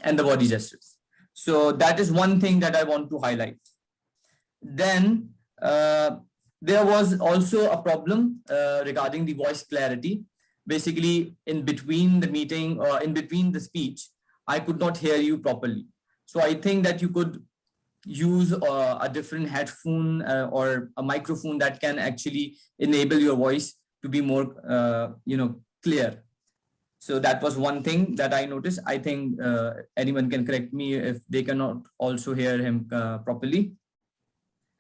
and the body gestures. So that is one thing that I want to highlight. Then there was also a problem regarding the voice clarity. Basically, in between the meeting or in between the speech, I could not hear you properly. So I think that you could use a different headphone or a microphone that can actually enable your voice to be more, clear. So that was one thing that I noticed. I think anyone can correct me if they cannot also hear him properly.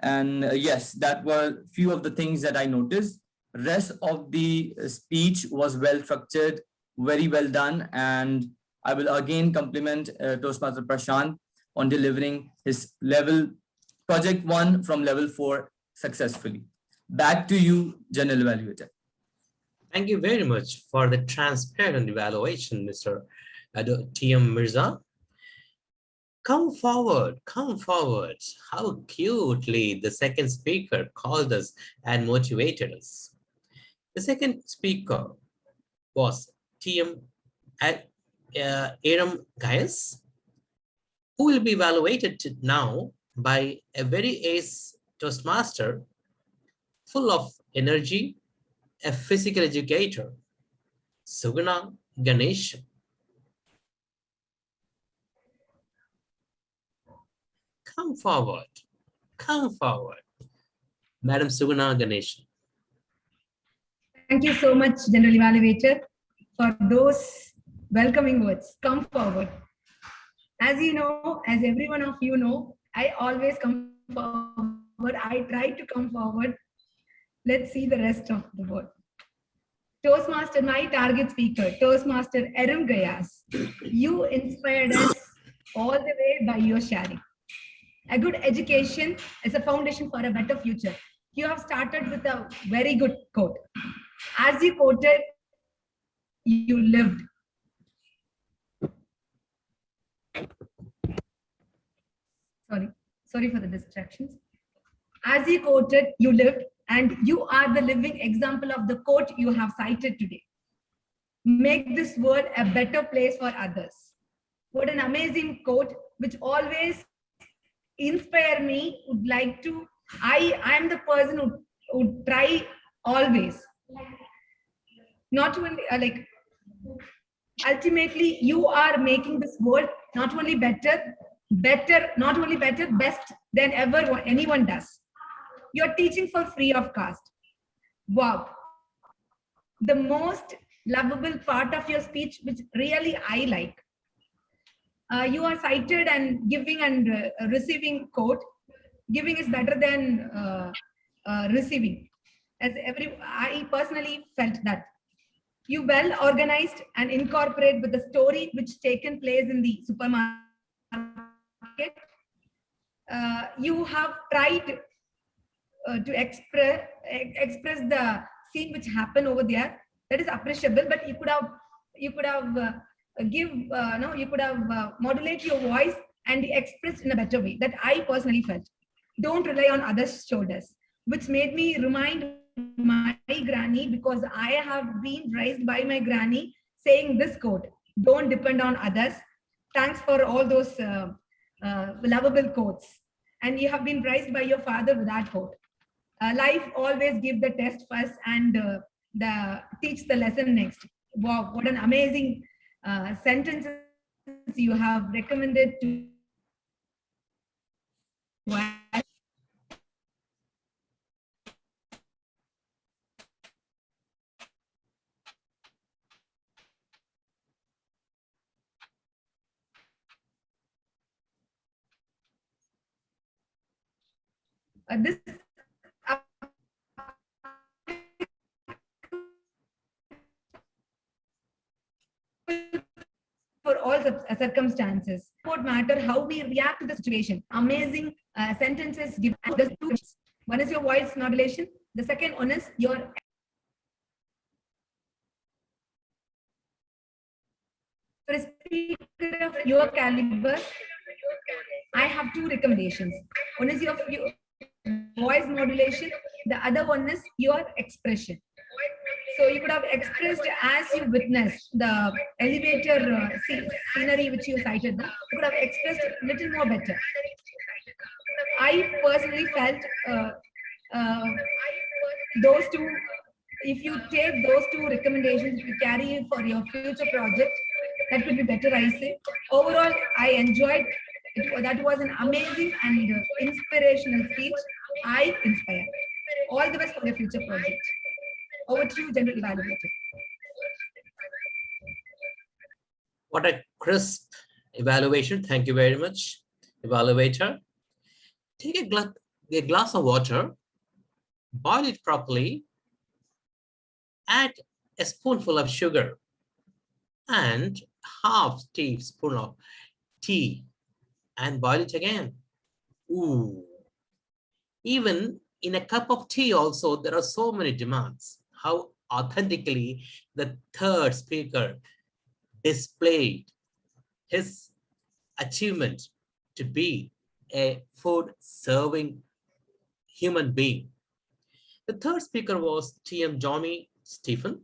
And yes, that were few of the things that I noticed. Rest of the speech was well structured, very well done. And I will again compliment Toastmaster Prashant on delivering his project 1 from level 4 successfully. Back to you, General Evaluator. Thank you very much for the transparent evaluation, Mr. TM Mirza. Come forward, come forward. How cutely the second speaker called us and motivated us. The second speaker was TM Aram Gaius, who will be evaluated now by a very ace Toastmaster, full of energy, a physical educator, Suguna Ganesh. Come forward, Madam Suguna Ganesh. Thank you so much, General Evaluator, for those welcoming words. Come forward. As you know, as every one of you know, I always come forward. I try to come forward. Let's see the rest of the word. Toastmaster, my target speaker, Toastmaster Aram Gayas. You inspired us all the way by your sharing. A good education is a foundation for a better future. You have started with a very good quote. As you quoted, you lived. Sorry for the distractions. As you quoted, you lived, and you are the living example of the quote you have cited today. Make this world a better place for others. What an amazing quote, which always inspire me. Would like to, I am the person who would try always. Not only ultimately you are making this world not only better, best than ever anyone does. You're teaching for free of cost. Wow. The most lovable part of your speech, which really I like. You are cited and giving and receiving quote. Giving is better than receiving. I personally felt that. You well organized and incorporate with the story which taken place in the supermarket. You have tried to express the scene which happened over there. That is appreciable, but you could have modulate your voice and express in a better way. That I personally felt. Don't rely on others' shoulders, which made me remind my granny, because I have been raised by my granny saying this quote: don't depend on others. Thanks for all those lovable quotes. And you have been raised by your father with that quote. Life always give the test first and teach the lesson next. Wow, what an amazing sentences you have recommended to this circumstances. What matter how we react to the situation. Amazing sentences give us two questions. One is your voice modulation. The second one is your for a speaker of your caliber. I have two recommendations. One is your voice modulation. The other one is your expression. So you could have expressed as you witnessed the elevator scenery which you cited. You could have expressed a little more better. I personally felt those two, if you take those two recommendations, if you carry for your future project, that could be better, I say. Overall, I enjoyed it. That was an amazing and inspirational speech. I inspire. All the best for your future project. Over to you, General Evaluator. What a crisp evaluation. Thank you very much, Evaluator. Take a glass of water, boil it properly, add a spoonful of sugar and half teaspoon of tea and boil it again. Ooh. Even in a cup of tea also, there are so many demands. How authentically the third speaker displayed his achievement to be a food serving human being. The third speaker was TM Johnny Stephen,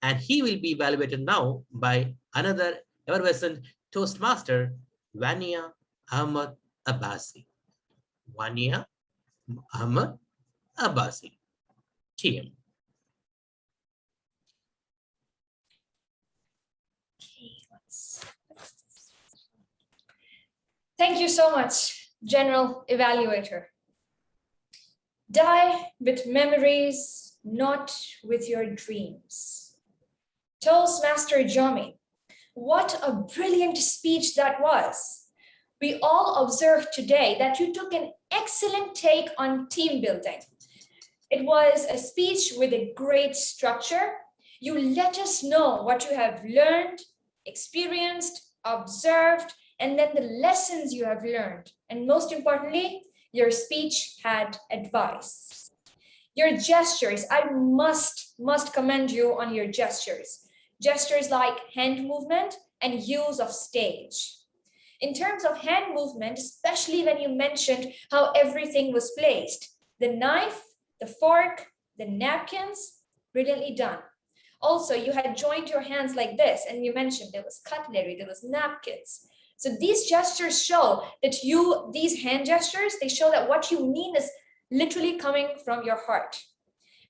and he will be evaluated now by another effervescent Toastmaster, Vania Ahmad Abbasi. Vania Ahmad Abbasi, TM. Thank you so much, General Evaluator. Die with memories, not with your dreams. Toastmaster Jomi, what a brilliant speech that was. We all observed today that you took an excellent take on team building. It was a speech with a great structure. You let us know what you have learned, experienced, observed, and then the lessons you have learned. And most importantly, your speech had advice. Your gestures, I must commend you on your gestures. Gestures like hand movement and use of stage. In terms of hand movement, especially when you mentioned how everything was placed, the knife, the fork, the napkins, brilliantly done. Also, you had joined your hands like this, and you mentioned there was cutlery, there was napkins. So these gestures show that these hand gestures, they show that what you mean is literally coming from your heart.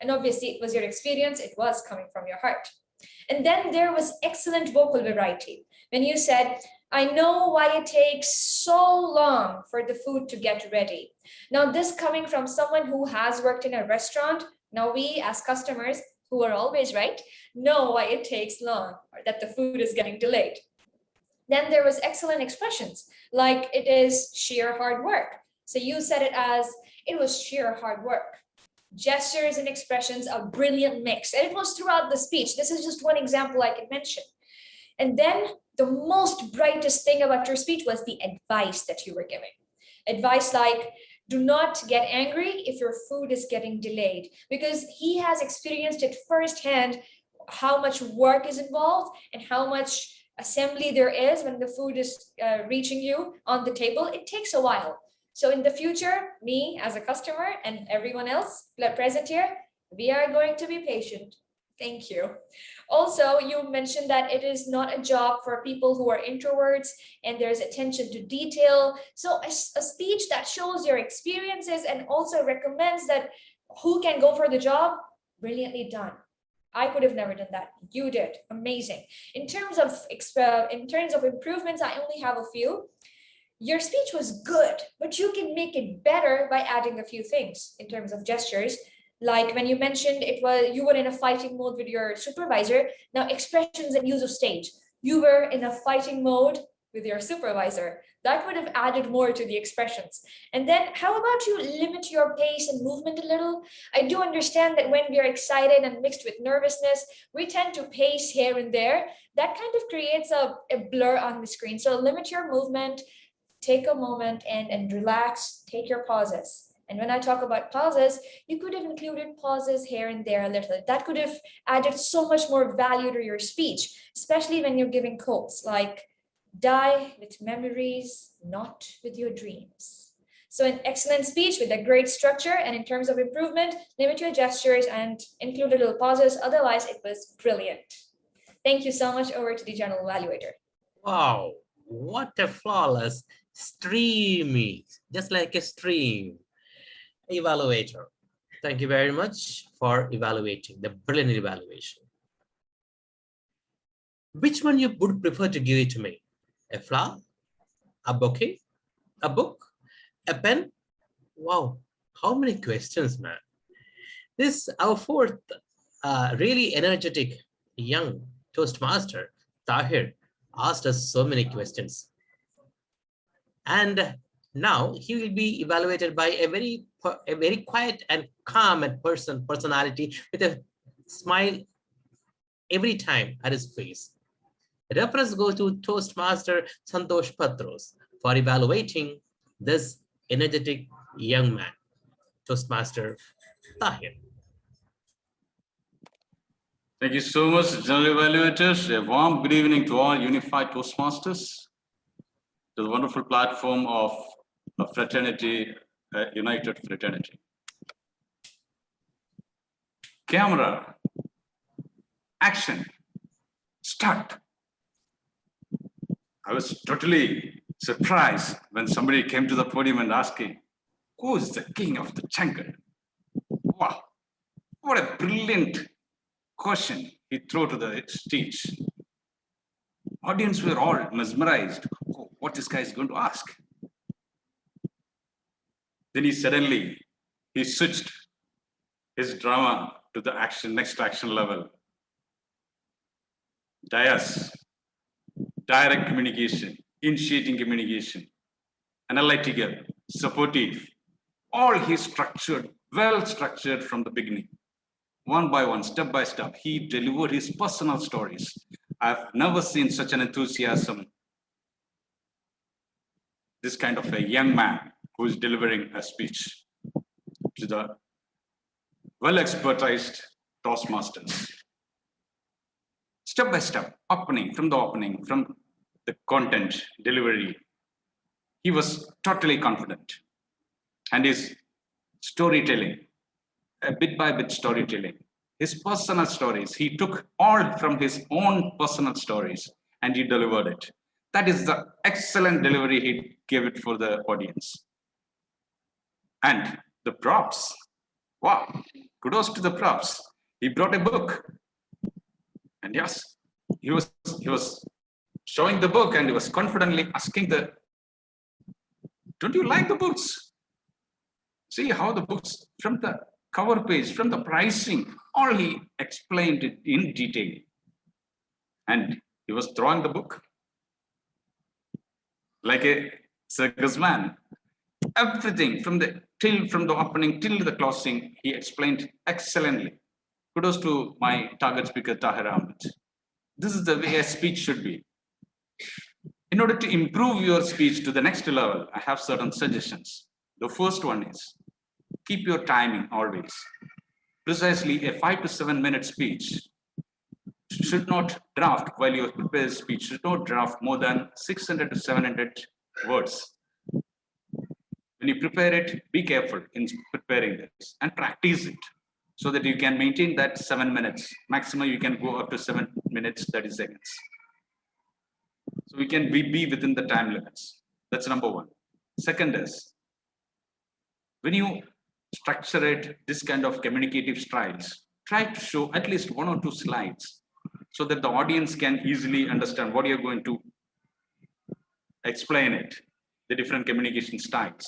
And obviously it was your experience, it was coming from your heart. And then there was excellent vocal variety. When you said, I know why it takes so long for the food to get ready. Now this coming from someone who has worked in a restaurant, now we as customers, who are always right, know why it takes long or that the food is getting delayed. Then there was excellent expressions, like it is sheer hard work. So you said it as, it was sheer hard work. Gestures and expressions, a brilliant mix. And it was throughout the speech. This is just one example I can mention. And then the most brightest thing about your speech was the advice that you were giving. Advice like, do not get angry if your food is getting delayed, because he has experienced it firsthand, how much work is involved and how much assembly there is when the food is reaching you on the table. It takes a while. So in the future, me as a customer and everyone else present here, we are going to be patient. Thank you. Also, you mentioned that it is not a job for people who are introverts and there's attention to detail. So a speech that shows your experiences and also recommends that who can go for the job, brilliantly done. I could have never done that. You did. Amazing. In terms of improvements, I only have a few. Your speech was good, but you can make it better by adding a few things in terms of gestures. Like when you mentioned you were in a fighting mode with your supervisor. Now expressions and use of stage. You were in a fighting mode with your supervisor. That would have added more to the expressions. And then how about you limit your pace and movement a little? I do understand that when we are excited and mixed with nervousness, we tend to pace here and there. That kind of creates a blur on the screen. So limit your movement, take a moment and relax, take your pauses. And when I talk about pauses, you could have included pauses here and there a little. That could have added so much more value to your speech, especially when you're giving quotes like, die with memories, not with your dreams. So an excellent speech with a great structure, and in terms of improvement, limit your gestures and include little pauses. Otherwise, it was brilliant. Thank you so much. Over to the general evaluator. Wow, what a flawless, streamy, just like a stream evaluator. Thank you very much for evaluating, the brilliant evaluation. Which one you would prefer to give it to me? A flower, a bouquet, a book, a pen? Wow, how many questions, man. This, our fourth really energetic young Toastmaster, Tahir, asked us so many questions. And now he will be evaluated by a very quiet and calm and personality with a smile every time at his face. Reference goes to Toastmaster Santosh Patros for evaluating this energetic young man, Toastmaster Tahir. Thank you so much, General Evaluators. A warm good evening to all unified Toastmasters, to the wonderful platform of a fraternity, united fraternity. Camera, action, start. I was totally surprised when somebody came to the podium and asking, who is the king of the jungle? Wow, what a brilliant question he threw to the stage. Audience were all mesmerized. Oh, what this guy is going to ask. Then he switched his drama to the next action level. Dais, direct communication, initiating communication, analytical, supportive, all he structured, well structured from the beginning. One by one, step by step, he delivered his personal stories. I've never seen such an enthusiasm. This kind of a young man who is delivering a speech to the well-expertised Toastmasters. Step by step, from the content delivery, he was totally confident. And his storytelling, bit by bit storytelling, his personal stories, he took all from his own personal stories and he delivered it. That is the excellent delivery he gave it for the audience. And the props, wow, kudos to the props. He brought a book. And yes, he was showing the book and he was confidently asking don't you like the books? See how the books, from the cover page, from the pricing, all he explained it in detail. And he was throwing the book like a circus man. Everything from the opening till the closing, he explained excellently. Kudos to my target speaker, Tahir Ahmed. This is the way a speech should be. In order to improve your speech to the next level, I have certain suggestions. The first one is, keep your timing always. Precisely a 5 to 7 minute speech should not draft while you prepare a speech, should not draft more than 600 to 700 words. When you prepare it, be careful in preparing this and practice it so that you can maintain that 7 minutes. Maximum you can go up to 7 minutes, 30 seconds. So we can be within the time limits. That's number one. Second is, when you structure it, this kind of communicative styles, try to show at least 1 or 2 slides so that the audience can easily understand what you're going to explain it, the different communication styles.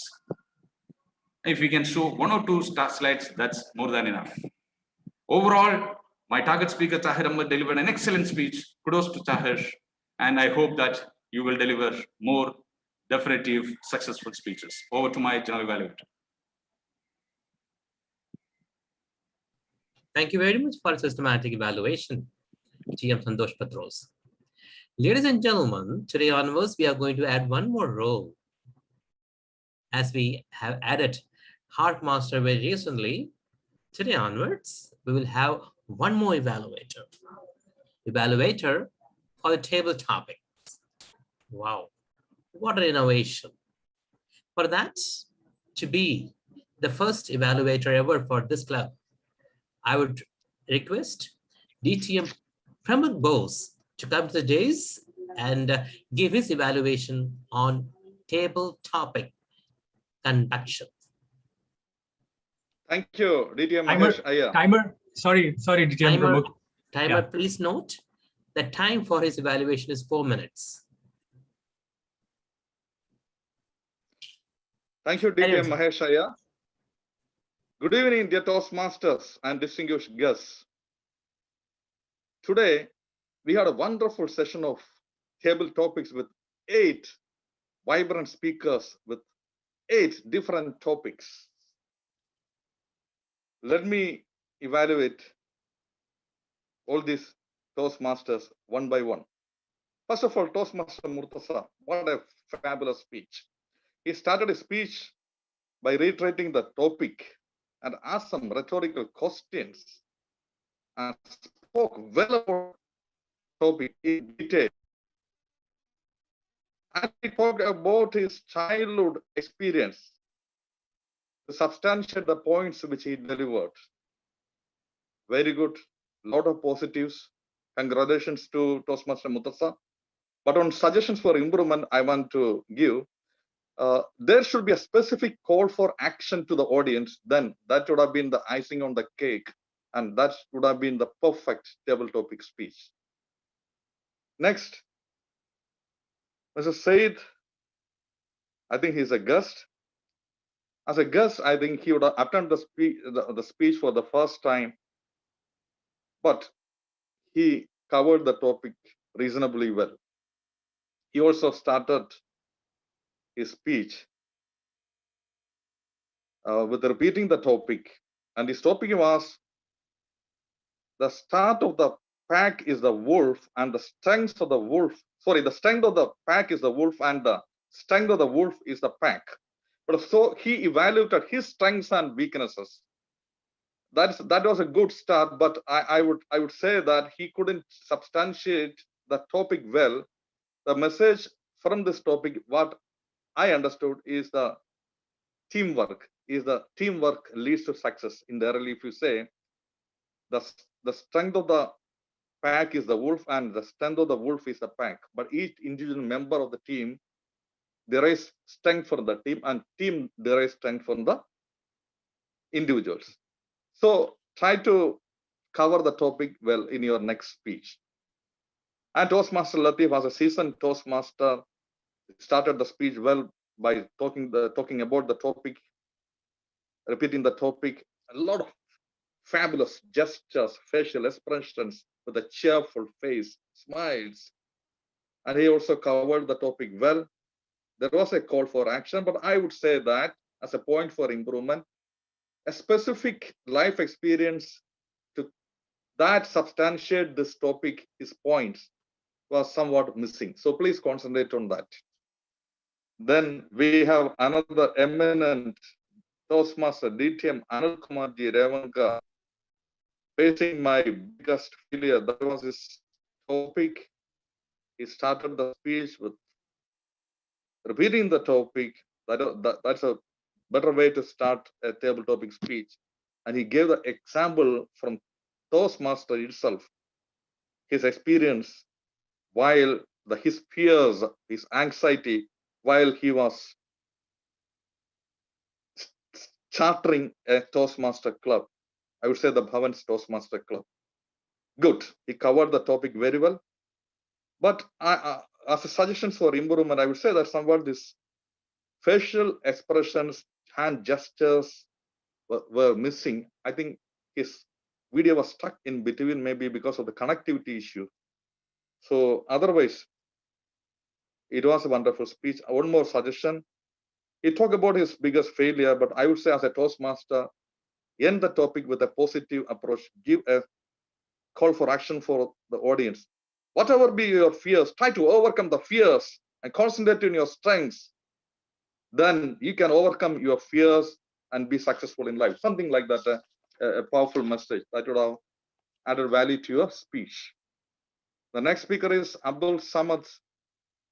If we can show 1 or 2 slides, that's more than enough. Overall, my target speaker, Tahir Ahmed, delivered an excellent speech. Kudos to Tahir. And I hope that you will deliver more definitive, successful speeches. Over to my general evaluator. Thank you very much for systematic evaluation, TM Santosh Patros. Ladies and gentlemen, today onwards, we are going to add one more role. As we have added Heart Master very recently, today onwards, we will have one more evaluator. Evaluator for the table topic. Wow, what an innovation. For that to be the first evaluator ever for this club, I would request DTM Pramod Bose to come to the days and give his evaluation on table topic conduction. Thank you, DTM Mahesh Iyer. Sorry, DTM Pramod. Timer, please note the time for his evaluation is 4 minutes. Thank you, DTM Mahesh Iyer. Good evening, dear Toastmasters and distinguished guests. Today, we had a wonderful session of table topics with 8 vibrant speakers with 8 different topics. Let me evaluate all these Toastmasters one by one. First of all, Toastmaster Murtaza, what a fabulous speech. He started his speech by reiterating the topic and asked some rhetorical questions and spoke well about the topic in detail. And he talked about his childhood experience to substantiate the points which he delivered. Very good, lot of positives. Congratulations to Toastmaster Murtaza. But on suggestions for improvement, I want to give, there should be a specific call for action to the audience. Then that would have been the icing on the cake. And that would have been the perfect table topic speech. Next, Mr. Said, I think he's a guest. As a guest, I think he would have attended the speech for the first time. But he covered the topic reasonably well. He also started his speech with repeating the topic. And his topic was, the start of the pack is the wolf and the strength of the wolf. Sorry, the strength of the pack is the wolf and the strength of the wolf is the pack. But so he evaluated his strengths and weaknesses. That was a good start, but I would say that he couldn't substantiate the topic well. The message from this topic, what I understood, is the teamwork. Teamwork leads to success. In the early, if you say the strength of the pack is the wolf and the strength of the wolf is the pack, but each individual member of the team derives strength from the team and team derives strength from the individuals. So try to cover the topic well in your next speech. And Toastmaster Latif, was a seasoned Toastmaster, started the speech well by talking about the topic, repeating the topic, a lot of fabulous gestures, facial expressions with a cheerful face, smiles. And he also covered the topic well. There was a call for action, but I would say that as a point for improvement, a specific life experience to that substantiate this topic, his points, was somewhat missing. So please concentrate on that. Then we have another eminent Toastmaster, DTM Anil Kumarji Revanka, facing my biggest failure. That was his topic. He started the speech with repeating the topic. That's a better way to start a table topic speech. And he gave the example from Toastmaster itself, his experience while his fears, his anxiety, while he was chartering a Toastmaster Club. I would say the Bhavan's Toastmaster Club. Good. He covered the topic very well. But as a suggestion for improvement, I would say that somewhat this facial expressions, hand gestures were missing. I think his video was stuck in between, maybe because of the connectivity issue. So otherwise, It was a wonderful speech. One more suggestion. He talked about his biggest failure, but I would say as a Toastmaster, end the topic with a positive approach. Give a call for action for the audience. Whatever be your fears, try to overcome the fears and concentrate on your strengths. Then you can overcome your fears and be successful in life. Something like that, a powerful message that would have added value to your speech. The next speaker is Abdul Samad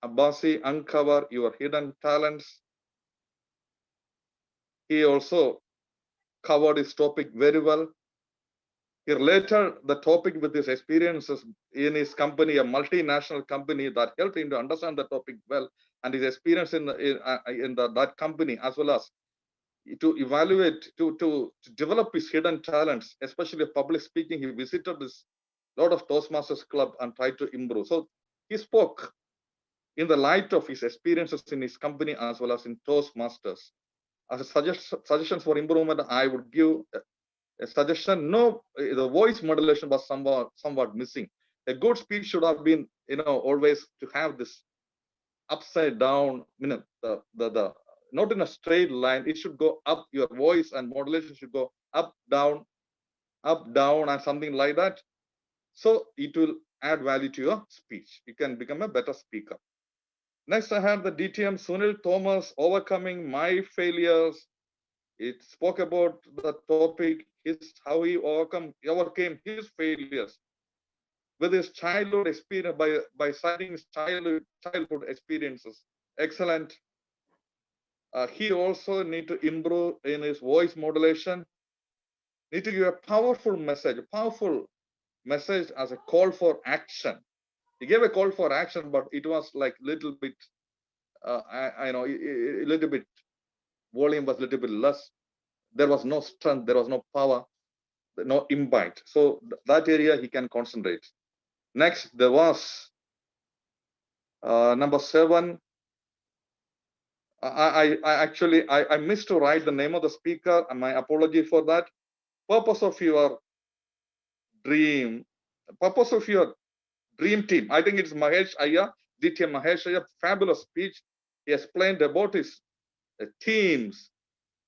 Abbasi. Uncover your hidden talents. He also covered his topic very well. He related the topic with his experiences in his company, a multinational company, that helped him to understand the topic well, and his experience in that company, as well as to evaluate, to develop his hidden talents, especially public speaking. He visited this lot of Toastmasters Club and tried to improve. So he spoke in the light of his experiences in his company as well as in Toastmasters. As a suggestion for improvement, I would give a suggestion. No, the voice modulation was somewhat missing. A good speech should have been, always to have this upside down, the not in a straight line. It should go up. Your voice and modulation should go up, down, and something like that. So it will add value to your speech. You can become a better speaker. Next, I have the DTM Sunil Thomas, overcoming my failures. It spoke about the topic, how he overcame his failures with his childhood experience, by citing his childhood experiences. Excellent. He also need to improve in his voice modulation. Need to give a powerful message as a call for action. He gave a call for action, but it was like little bit, a little bit, volume was a little bit less. There was no strength, there was no power, no impact. So that area he can concentrate. Next, there was number 7. I missed to write the name of the speaker, and my apology for that. Purpose of your dream team. I think it's Mahesh Iyer, DTM Mahesh Iyer, fabulous speech. He explained about his teams.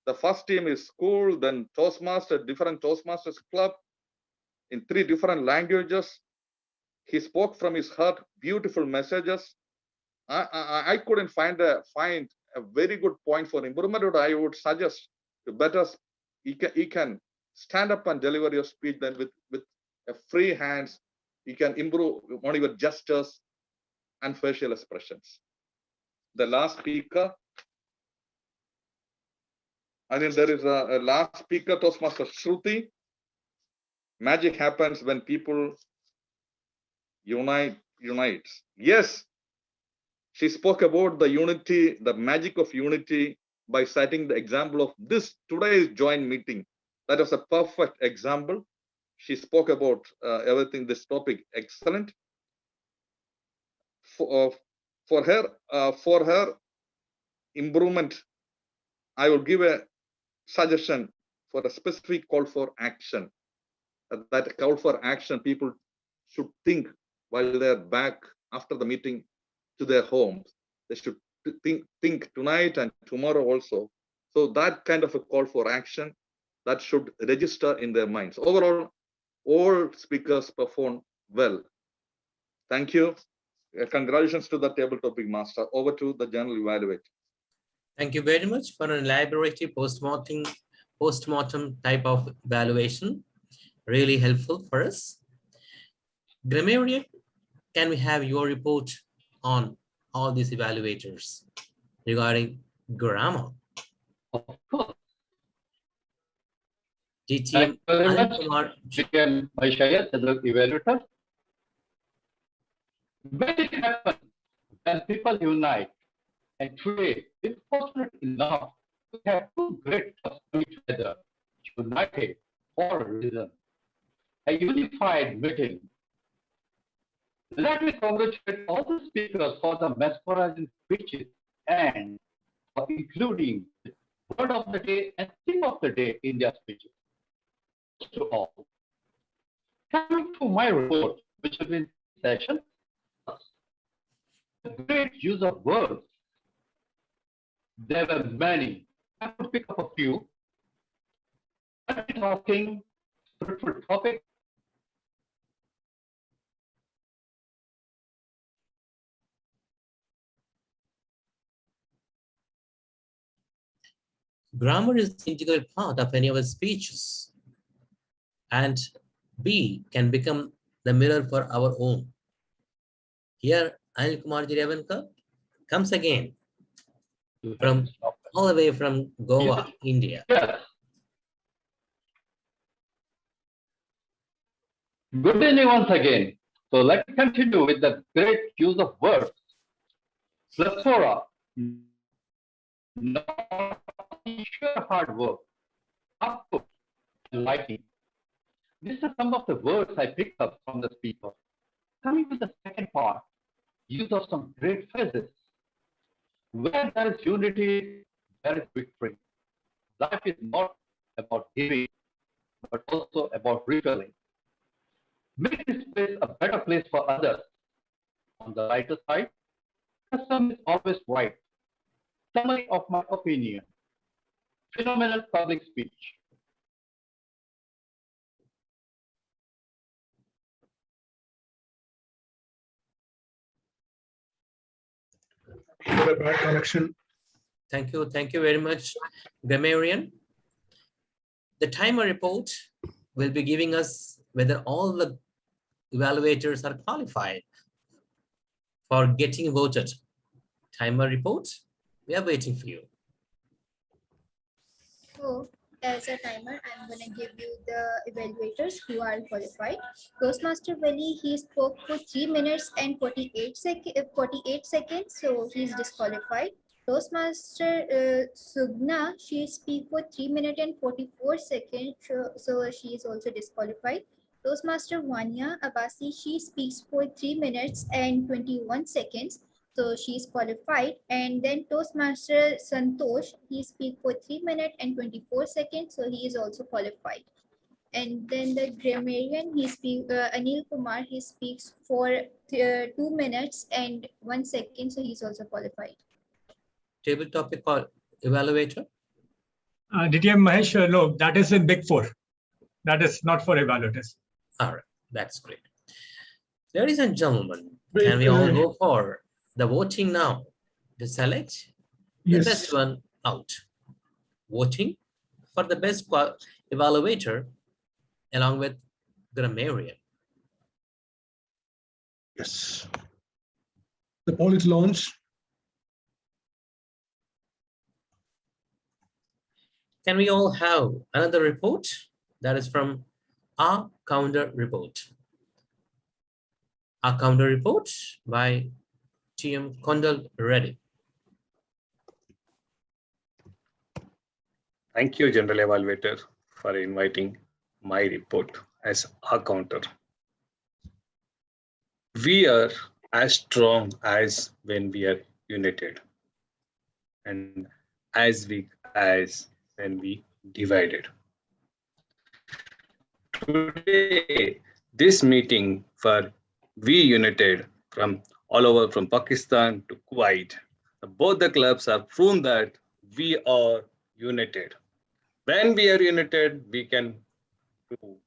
The first team is school, then different Toastmasters Club in 3 different languages. He spoke from his heart, beautiful messages. I couldn't find a very good point for improvement, but I would suggest you can stand up and deliver your speech then with free hands. You can improve on your gestures and facial expressions. The last speaker, I think there is a last speaker, Toastmaster Shruti. Magic happens when people unite. Yes, she spoke about the unity, the magic of unity, by citing the example of today's joint meeting. That was a perfect example. She spoke about everything, this topic. Excellent. For her improvement, I will give a suggestion for a specific call for action. That call for action, people should think while they're back after the meeting to their homes. They should think tonight and tomorrow also. So that kind of a call for action, that should register in their minds. Overall, all speakers performed well. Thank you. Congratulations to the table topic master. Over to the general evaluator. Thank you very much for an elaborate post-mortem type of evaluation. Really helpful for us. Grammarian, can we have your report on all these evaluators regarding grammar? Of course. DTM DTM Mahesh as the evaluator. Magic happens when people unite. And today, it's fortunate enough to have 2 great coming together, united for a reason. A unified meeting. Let me congratulate all the speakers for the mesmerizing speeches and for including the word of the day and theme of the day in their speeches. To all. Coming to my report, which will be in session, great use of words. There were many. I would pick up a few. Talking, fruitful topic. Grammar is the integral part of any of our speeches. And B can become the mirror for our own. Here, Anil Kumar Revankar comes again from all the way from Goa, India. Yes. Good evening once again. So let's continue with the great use of words. Plethora, not sheer hard work, output, liking. These are some of the words I picked up from the speaker. Coming to the second part, use of some great phrases. Where there is unity, there is victory. Life is not about giving, but also about refilling. Make this place a better place for others. On the lighter side, custom is always right. Summary of my opinion. Phenomenal public speech. A bad connection. Thank you very much, grammarian. The timer report will be giving us whether all the evaluators are qualified for getting voted. Timer report, we are waiting for you. So, as a timer, I'm going to give you the evaluators who are qualified. Toastmaster Vali, he spoke for 3 minutes and 48 seconds, so he's disqualified. Toastmaster Sugna, she speak for 3 minutes and 44 seconds, so she is also disqualified. Toastmaster Vanya Abasi, she speaks for 3 minutes and 21 seconds. So she is qualified. And then Toastmaster Santosh, he speaks for 3 minutes and 24 seconds. So he is also qualified. And then the grammarian, he speaks, Anil Kumar, he speaks for 2 minutes and 1 second. So he's also qualified. Table topic or evaluator? DTM Mahesh, no, that is in Big Four. That is not for evaluators. All right, that's great. Ladies and gentlemen, can we all go for the voting now to select the best one out? Voting for the best evaluator along with grammarian. Yes. The poll is launched. Can we all have another report? That is from our counter report. Our counter report by TM Kondal Reddy. Thank you, General Evaluator, for inviting my report as a counter. We are as strong as when we are united, and as weak as when we divided. Today, this meeting for We United from all over from Pakistan to Kuwait, both the clubs have proven that we are united. When we are united, we can do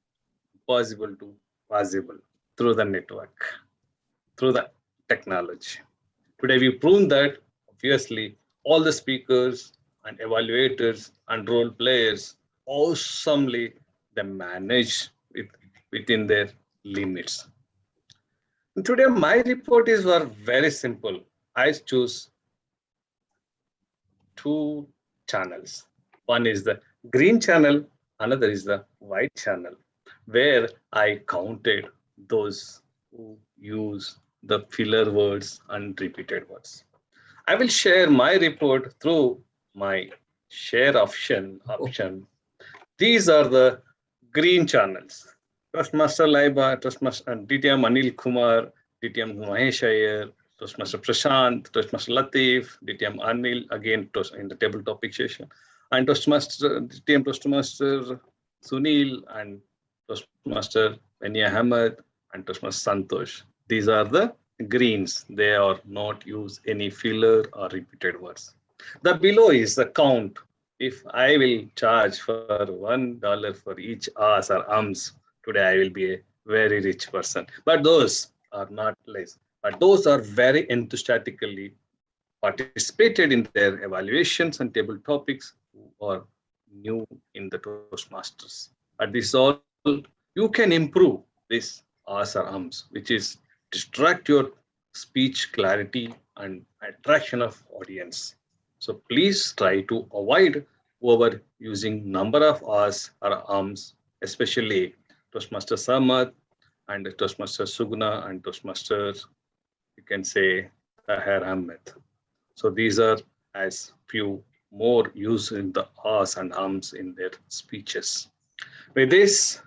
possible to possible through the network, through the technology. Today, we proved that obviously all the speakers and evaluators and role players awesomely they manage within their limits. And today, my report is very simple. I choose 2 channels. One is the green channel, another is the white channel, where I counted those who use the filler words and repeated words. I will share my report through my share option. These are the green channels. Toastmaster Laiba, Toastmaster DTM Anil Kumar, DTM Mahesh Iyer, Toastmaster Prashant, Toastmaster Latif, DTM Anil, again in the table topic session, and DTM Toastmaster Sunil, and Toastmaster Vanya Ahmed, and Toastmaster Santosh. These are the greens. They are not use any filler or repeated words. The below is the count. If I will charge for $1 for each ahs or ums, today I will be a very rich person. But those are not less. But those are very enthusiastically participated in their evaluations and table topics who are new in the Toastmasters. But this all you can improve this ahs or ums, which is distract your speech clarity and attraction of audience. So please try to avoid over using number of ahs or ums, especially Toastmaster Samad and Toastmaster Sugna and Toastmaster, you can say, Tahir Ahmed. So these are as few more used in the ahs and ums in their speeches. With this,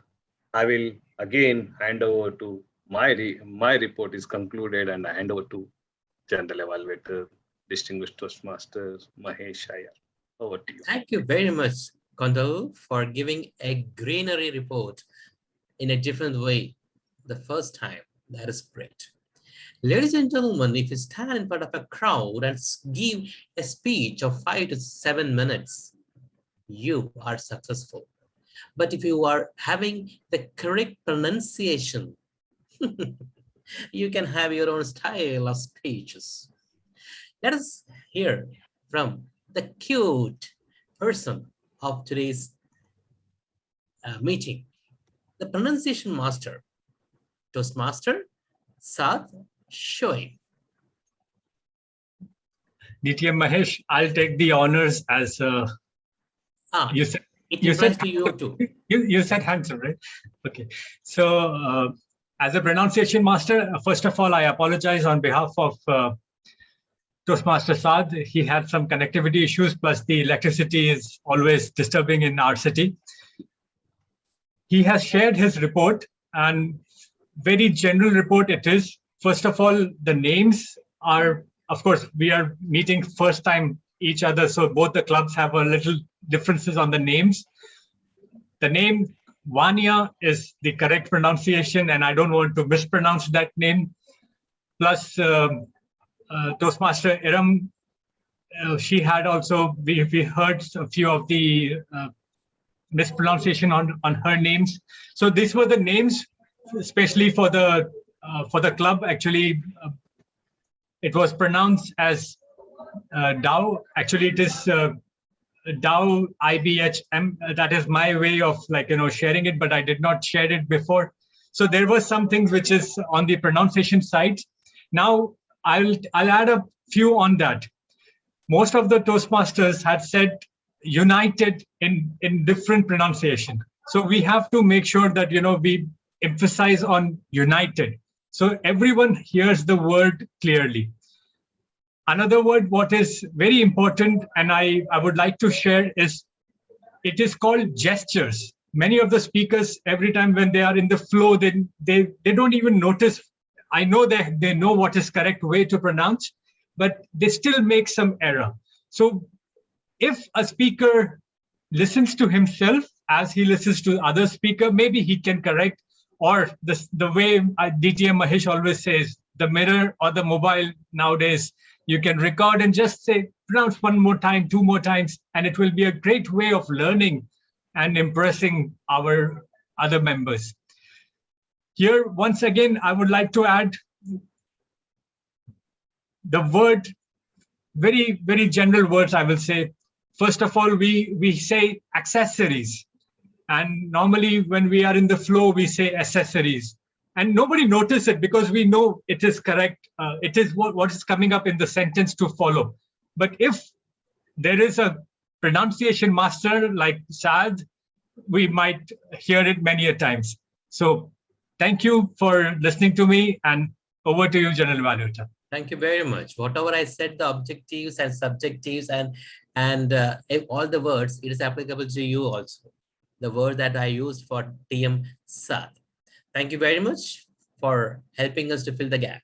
I will again hand over to my report is concluded and I hand over to General Evaluator, Distinguished Toastmaster Mahesh Iyer. Over to you. Thank you very much, Kondal, for giving a greenery report in a different way the first time. That is great. Ladies and gentlemen, if you stand in front of a crowd and give a speech of 5 to 7 minutes, you are successful. But if you are having the correct pronunciation, you can have your own style of speeches. Let us hear from the cute person of today's meeting, the pronunciation master, Toastmaster Saad Shoaib. DTM Mahesh, I'll take the honors as you said. You said to you too. You said handsome, right? Okay. So as a pronunciation master, first of all, I apologize on behalf of Toastmaster Saad. He had some connectivity issues, plus the electricity is always disturbing in our city. He has shared his report, and very general report it is. First of all, the names are, of course, we are meeting first time each other, so both the clubs have a little differences on the names. The name Vanya is the correct pronunciation, and I don't want to mispronounce that name. Plus, Toastmaster Iram, she had also, we heard a few of the mispronunciation on her names. So these were the names, especially for the club. Actually, it was pronounced as DOW. Actually, it is DOW IBHM. That is my way of sharing it, but I did not share it before. So there were some things which is on the pronunciation side. Now I'll add a few on that. Most of the Toastmasters had said united in different pronunciation. So we have to make sure that we emphasize on united, so everyone hears the word clearly. Another word what is very important, and I would like to share, is it is called gestures. Many of the speakers, every time when they are in the flow, they don't even notice. I know that they know what is correct way to pronounce, but they still make some error. So if a speaker listens to himself as he listens to other speaker, maybe he can correct, or the way DTM Mahesh always says, the mirror or the mobile nowadays, you can record and just say, pronounce one more time, two more times, and it will be a great way of learning and impressing our other members. Here, once again, I would like to add the word, very, very general words, I will say. First of all, we say accessories. And normally when we are in the flow, we say accessories. And nobody notices it because we know it is correct. It is what is coming up in the sentence to follow. But if there is a pronunciation master like Saad, we might hear it many a times. So thank you for listening to me, and over to you, General Evaluator. Thank you very much. Whatever I said, the objectives and subjectives and all the words, it is applicable to you also. The word that I used for TM Saad. Thank you very much for helping us to fill the gap.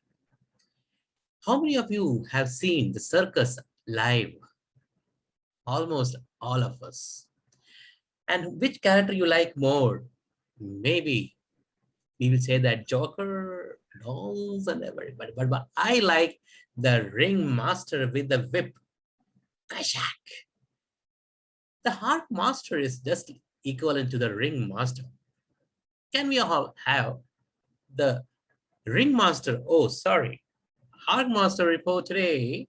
How many of you have seen the circus live? Almost all of us. And which character you like more? Maybe we will say that Joker dolls and everybody. But I like the ringmaster with the whip. Kashak. The harp master is just equivalent to the ringmaster. Can we all have the ringmaster? Oh, sorry. Harp master report today.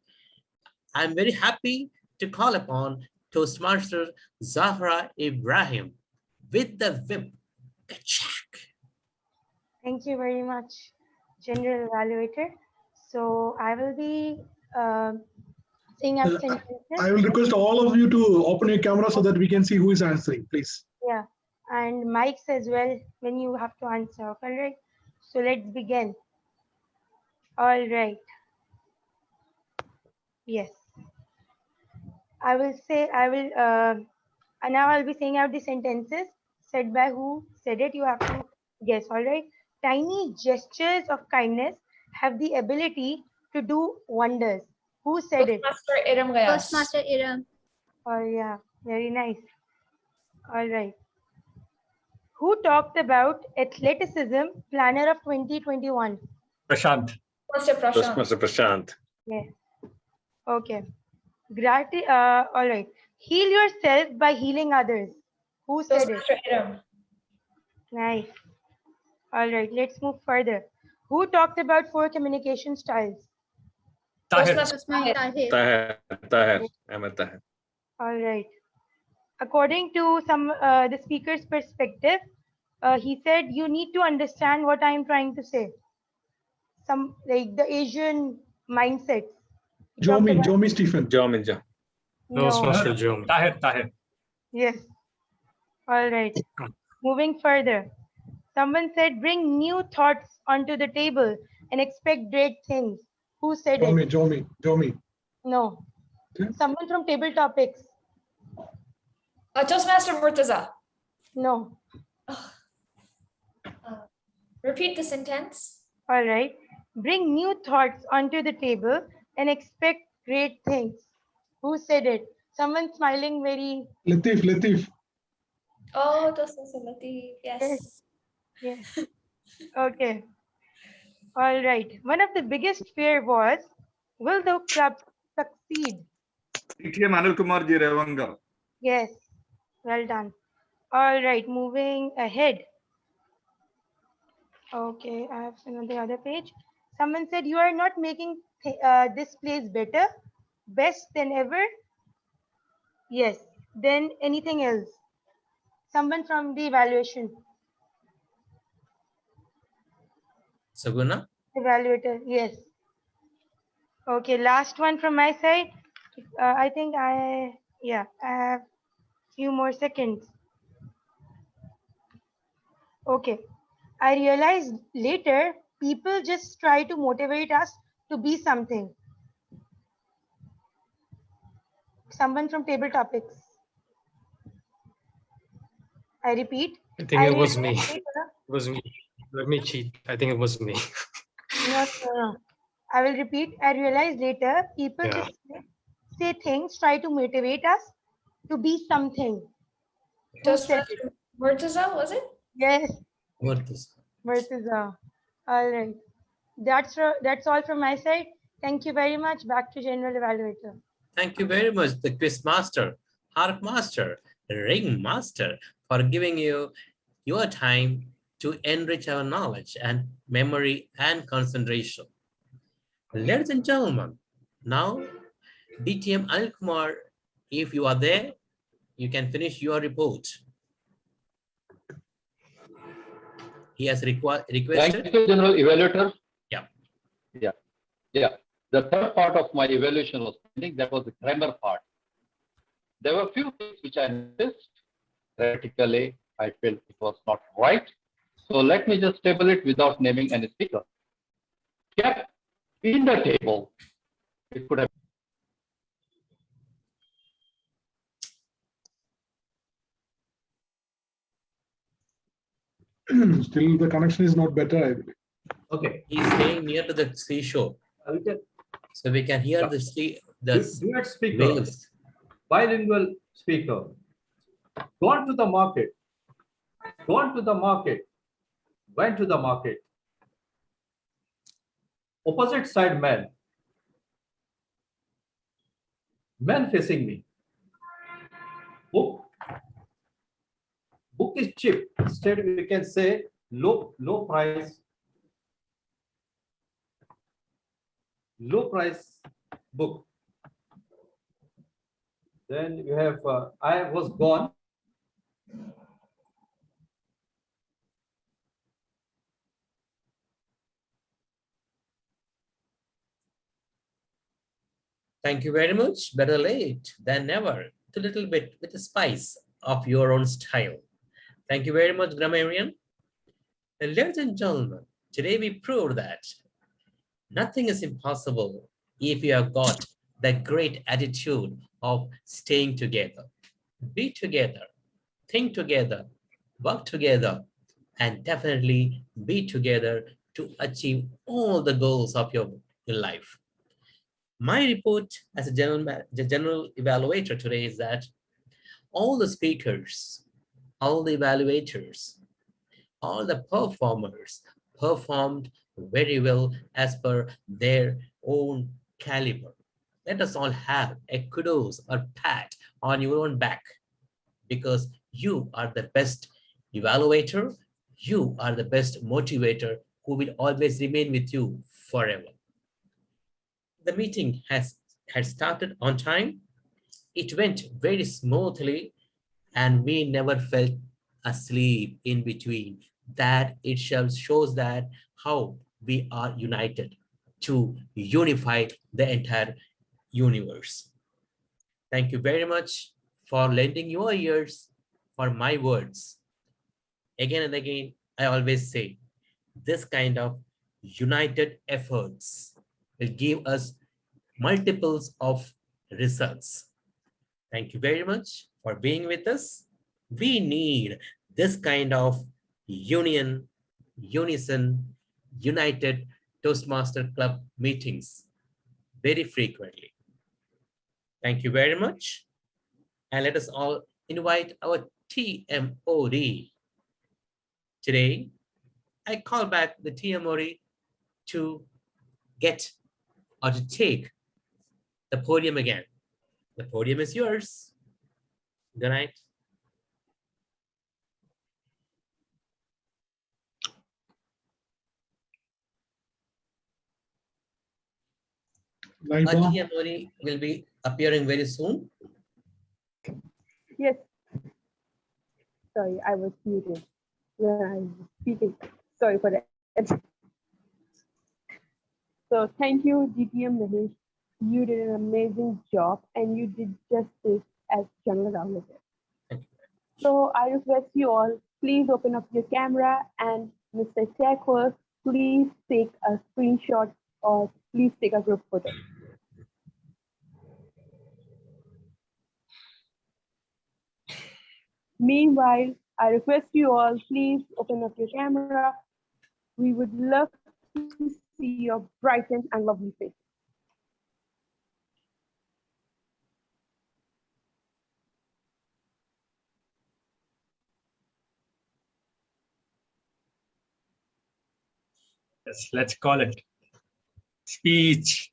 I'm very happy to call upon Toastmaster Zahra Ibrahim with the whip. Kachak. Thank you very much, General Evaluator. So I will be saying out sentences. I will request all of you to open your camera so that we can see who is answering, please. Yeah, and mics as well when you have to answer. All right. So let's begin. All right. Yes. I will say, and now I'll be saying out the sentences said by who said it. You have to guess. All right. Tiny gestures of kindness have the ability to do wonders. Who said it? Toastmaster Iram Gayas. Toastmaster Iram. Oh, yeah. Very nice. All right. Who talked about athleticism planner of 2021? Prashant. Toastmaster Prashant. Yes. Okay. All right. Heal yourself by healing others. Who said it? Toastmaster Iram. Nice. All right. Let's move further. Who talked about 4 communication styles? Tahir. Tahir. Ahmed Tahir. All right. According to the speaker's perspective, he said you need to understand what I am trying to say. Some like the Asian mindset. Jomi Stephen. Jomi. No. Toastmaster Jomi. Tahir. Yes. All right. Moving further. Someone said bring new thoughts onto the table and expect great things. Who said it? Jomi. No. Okay. Someone from Table Topics. Toastmaster Murtaza. No. Repeat the sentence. All right. Bring new thoughts onto the table and expect great things. Who said it? Someone smiling very... Latif. Oh, Toastmaster Latif. Yes. Yes. Okay. All right. One of the biggest fear was, will the club succeed? Anil Kumar ji Revangal. Yes. Well done. All right. Moving ahead. Okay. I have seen on the other page. Someone said, you are not making this place better, best than ever. Yes. Then anything else? Someone from the evaluation. Saguna? Evaluator. Yes. Okay. Last one from my side. I think I have few more seconds. Okay. I realized later people just try to motivate us to be something. Someone from Table Topics. I repeat. I think it was me. It was me. Let me cheat. I think it was me. No. I will repeat. I realized later people just say things, try to motivate us to be something. Toastmaster Murtaza, was it? Yes. Murtaza. All right. That's all from my side. Thank you very much. Back to General Evaluator. Thank you very much, the quiz master, harp master, ring master, for giving you your time to enrich our knowledge and memory and concentration. Ladies and gentlemen, now DTM Anil Kumar, if you are there, you can finish your report. He has requested. Thank you, General Evaluator. Yeah. The third part of my evaluation was pending. That was the grammar part. There were a few things which I noticed. Practically, I felt it was not right. So let me just table it without naming any speaker. Kept in the table. It could have. Still, the connection is not better, I believe. Okay, he's staying near to the seashore. So we can hear the sea. Duet speaker, bilingual speaker. Gone to the market. Gone to the market. Went to the market. Opposite side man. Man facing me. Book. Book is cheap. Instead, we can say low price. Low price book. Then you have I was gone. Thank you very much. Better late than never. A little bit with the spice of your own style. Thank you very much, grammarian. And ladies and gentlemen, today we proved that nothing is impossible if you have got that great attitude of staying together. Be together, think together, work together, and definitely be together to achieve all the goals of your life. My report as a general evaluator today is that all the speakers, all the evaluators, all the performers performed very well as per their own caliber. Let us all have a kudos or pat on your own back, because you are the best evaluator, you are the best motivator who will always remain with you forever. The meeting had started on time. It went very smoothly and we never felt asleep in between. That itself shows that how we are united to unify the entire universe. Thank you very much for lending your ears for my words. Again and again, I always say, this kind of united efforts will give us multiples of results. Thank you very much for being with us. We need this kind of unison, united Toastmaster Club meetings very frequently. Thank you very much. And let us all invite our TMOD. Today, I call back the TMOD to get or to take the podium again. The podium is yours. Good night. Our TMOD will be appearing very soon. Yes. Sorry, I was muted when I was speaking. Sorry for that. So thank you, DTM Mahesh. You did an amazing job and you did justice as general evaluator. So I request you all, please open up your camera, and Mr. Techworth, please take a screenshot or please take a group photo. Meanwhile, I request you all, please open up your camera. We would love to see your brightened and lovely face. Yes, let's call it speech.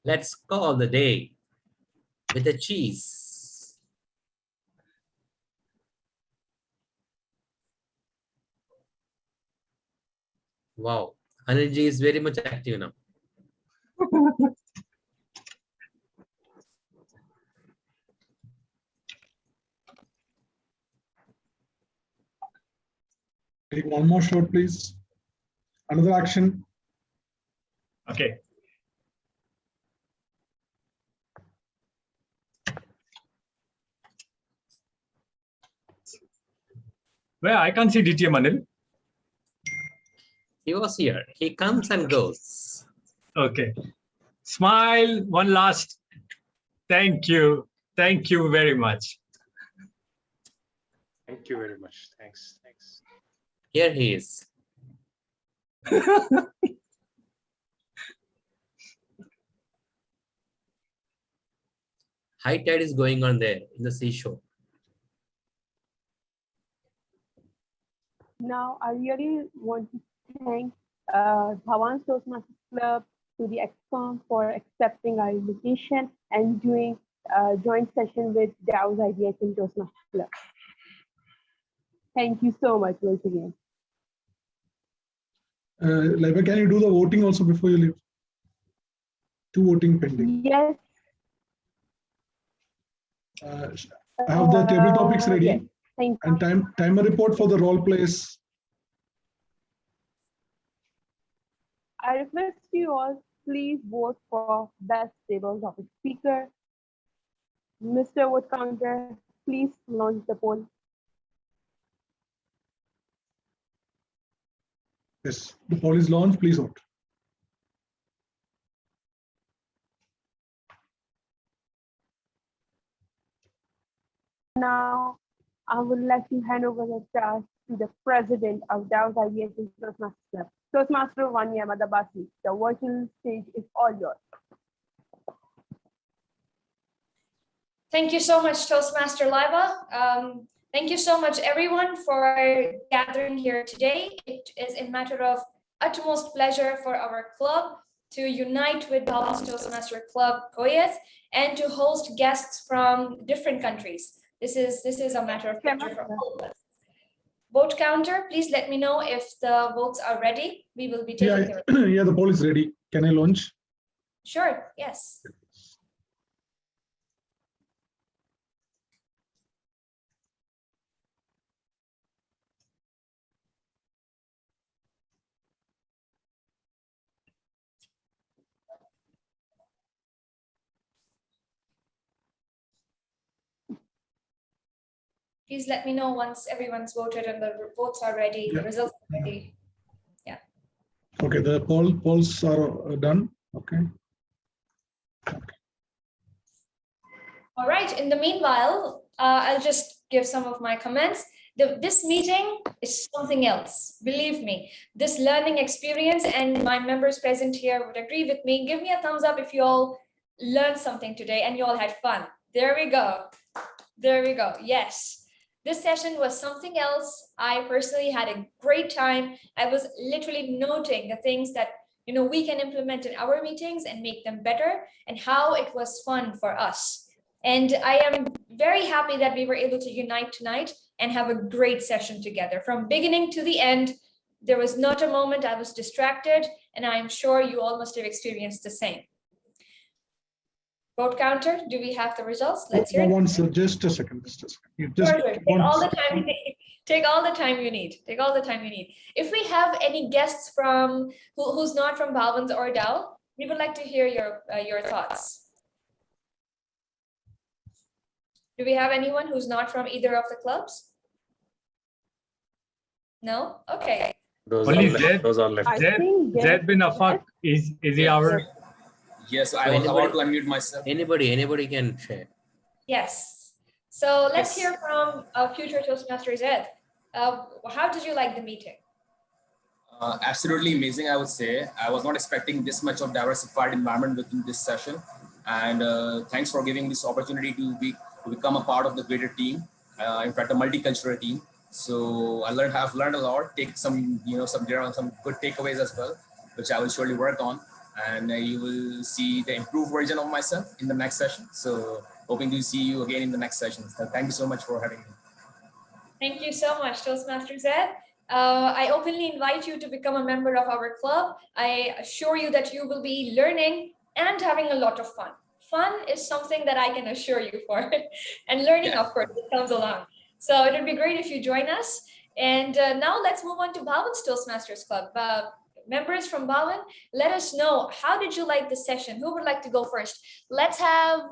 Let's call the day with a cheese. Wow, Anilji is very much active now. Take one more shot, please. Another action. Okay. Well, I can't see DTM Anil. He was here. He comes and goes. Okay. Smile. One last. Thank you. Thank you very much. Thank you very much. Thanks. Here he is. High tide is going on there in the seashore. Now, I really want to thank Bhavan's Toastmasters Club, to the ExCom for accepting our invitation and doing a joint session with DOW IBHM Toastmasters Club. Thank you so much once again. Laiba, can you do the voting also before you leave? 2 voting pending. Yes. I have the table topics ready. Yes. Thank you. And timer report for the role plays. I request you all, please vote for best table topic speaker. Mr. Vote Counter, please launch the poll. Yes, the poll is launched. Please vote. Now, I would like to hand over the task to the president of DOW IBHM Toastmasters Club, Toastmaster Vanya Madabasi. The virtual stage is all yours. Thank you so much, Toastmaster Laiba. Thank you so much, everyone, for gathering here today. It is a matter of utmost pleasure for our club to unite with Bhavan's Toastmaster Club, Koyeth, and to host guests from different countries. This is a matter of pleasure for all of us. Vote counter, please let me know if the votes are ready. We will be taking the Yeah, the poll is ready. Can I launch? Sure, yes. Please let me know once everyone's voted and the votes are ready, the results are ready. Yeah. Okay, the polls are done. Okay. All right. In the meanwhile, I'll just give some of my comments. This meeting is something else. Believe me, this learning experience, and my members present here would agree with me. Give me a thumbs up if you all learned something today and you all had fun. There we go. There we go. Yes. This session was something else. I personally had a great time. I was literally noting the things that we can implement in our meetings and make them better, and how it was fun for us. And I am very happy that we were able to unite tonight and have a great session together. From beginning to the end, there was not a moment I was distracted, and I'm sure you all must have experienced the same. Vote counter, do we have the results? Let's hear it. Just a second. You just take all the time. Take all the time you need. Take all the time you need. If we have any guests from who's not from Bhavan's or DOW, we would like to hear your thoughts. Do we have anyone who's not from either of the clubs? No? Okay. Those are left. Zed bin Afaq, is he our? Yes, I was about to unmute myself. Anybody can share. Yes. So let's hear from future Toastmaster Zed. How did you like the meeting? Absolutely amazing, I would say. I was not expecting this much of diversified environment within this session. And thanks for giving this opportunity to become a part of the greater team. In fact, a multicultural team. So I've learned a lot. Take some good takeaways as well, which I will surely work on. And you will see the improved version of myself in the next session. So hoping to see you again in the next session. So thank you so much for having me. Thank you so much, Toastmaster Zed. I openly invite you to become a member of our club. I assure you that you will be learning and having a lot of fun. Fun is something that I can assure you for. And learning, of course, it comes along. So it would be great if you join us. And now let's move on to Bhavan's Toastmasters Club. Members from Bhavan, let us know, how did you like the session? Who would like to go first? Let's have,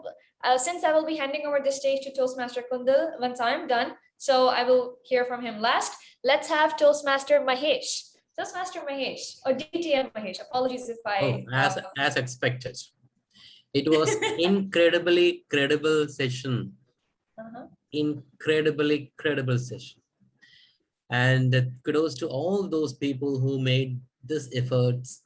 since I will be handing over the stage to Toastmaster Kundal once I'm done, so I will hear from him last. Let's have Toastmaster Mahesh. Toastmaster Mahesh, or DTM Mahesh, apologies if I... As expected. It was incredibly credible session. Incredibly credible session. And kudos to all those people who made this efforts,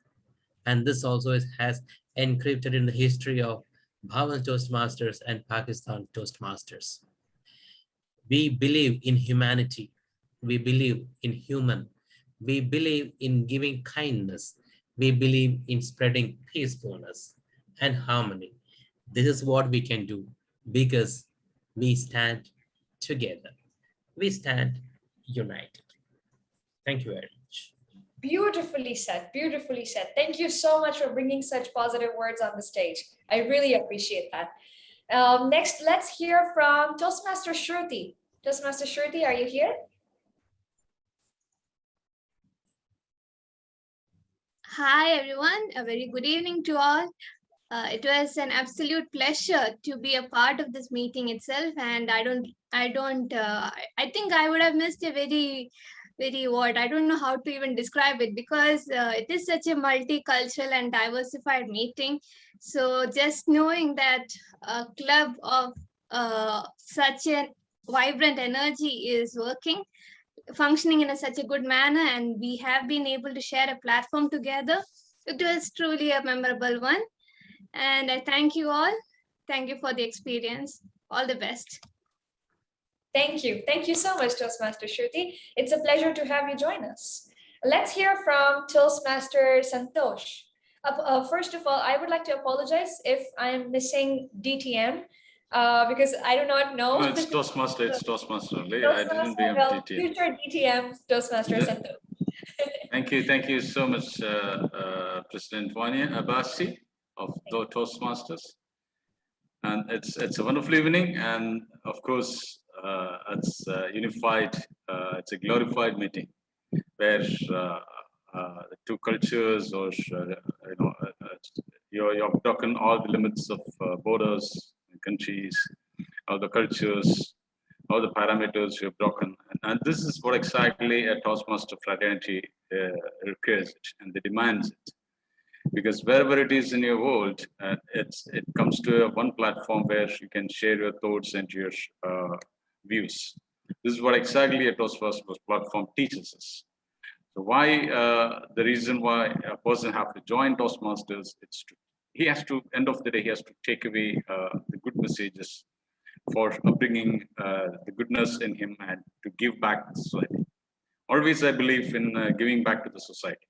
and this also has encrypted in the history of Bhavan Toastmasters and Pakistan Toastmasters. We believe in humanity. We believe in human. We believe in giving kindness. We believe in spreading peacefulness and harmony. This is what we can do because we stand together. We stand united. Thank you very much. Beautifully said, beautifully said. Thank you so much for bringing such positive words on the stage. I really appreciate that. Next, let's hear from Toastmaster Shruti. Toastmaster Shruti, are you here? Hi, everyone. A very good evening to all. It was an absolute pleasure to be a part of this meeting itself. And I think I would have missed a very, I don't know how to even describe it, because it is such a multicultural and diversified meeting. So just knowing that a club of such a vibrant energy is functioning in such a good manner, and we have been able to share a platform together, it was truly a memorable one. And I thank you all. Thank you for the experience. All the best. Thank you. Thank you so much, Toastmaster Shruti. It's a pleasure to have you join us. Let's hear from Toastmaster Santosh. First of all, I would like to apologize if I'm missing DTM because I do not know. No, it's Toastmaster. It's Toastmaster. I didn't Toastmaster, DM DTM. future DTM, Toastmaster Santosh. Thank you so much, President Vanya Abbasi of the Toastmasters. And it's a wonderful evening, and of course, it's unified. It's a glorified meeting where the two cultures, or you've broken all the limits of borders, countries, all the cultures, all the parameters you've broken, and this is what exactly a Toastmaster fraternity requires and they demands it. Because wherever it is in your world, it comes to one platform where you can share your thoughts and your views. This is what exactly a Toastmasters platform teaches us. So why the reason why a person have to join Toastmasters, he has to, end of the day, he has to take away the good messages for bringing the goodness in him and to give back to society. Always I believe in giving back to the society.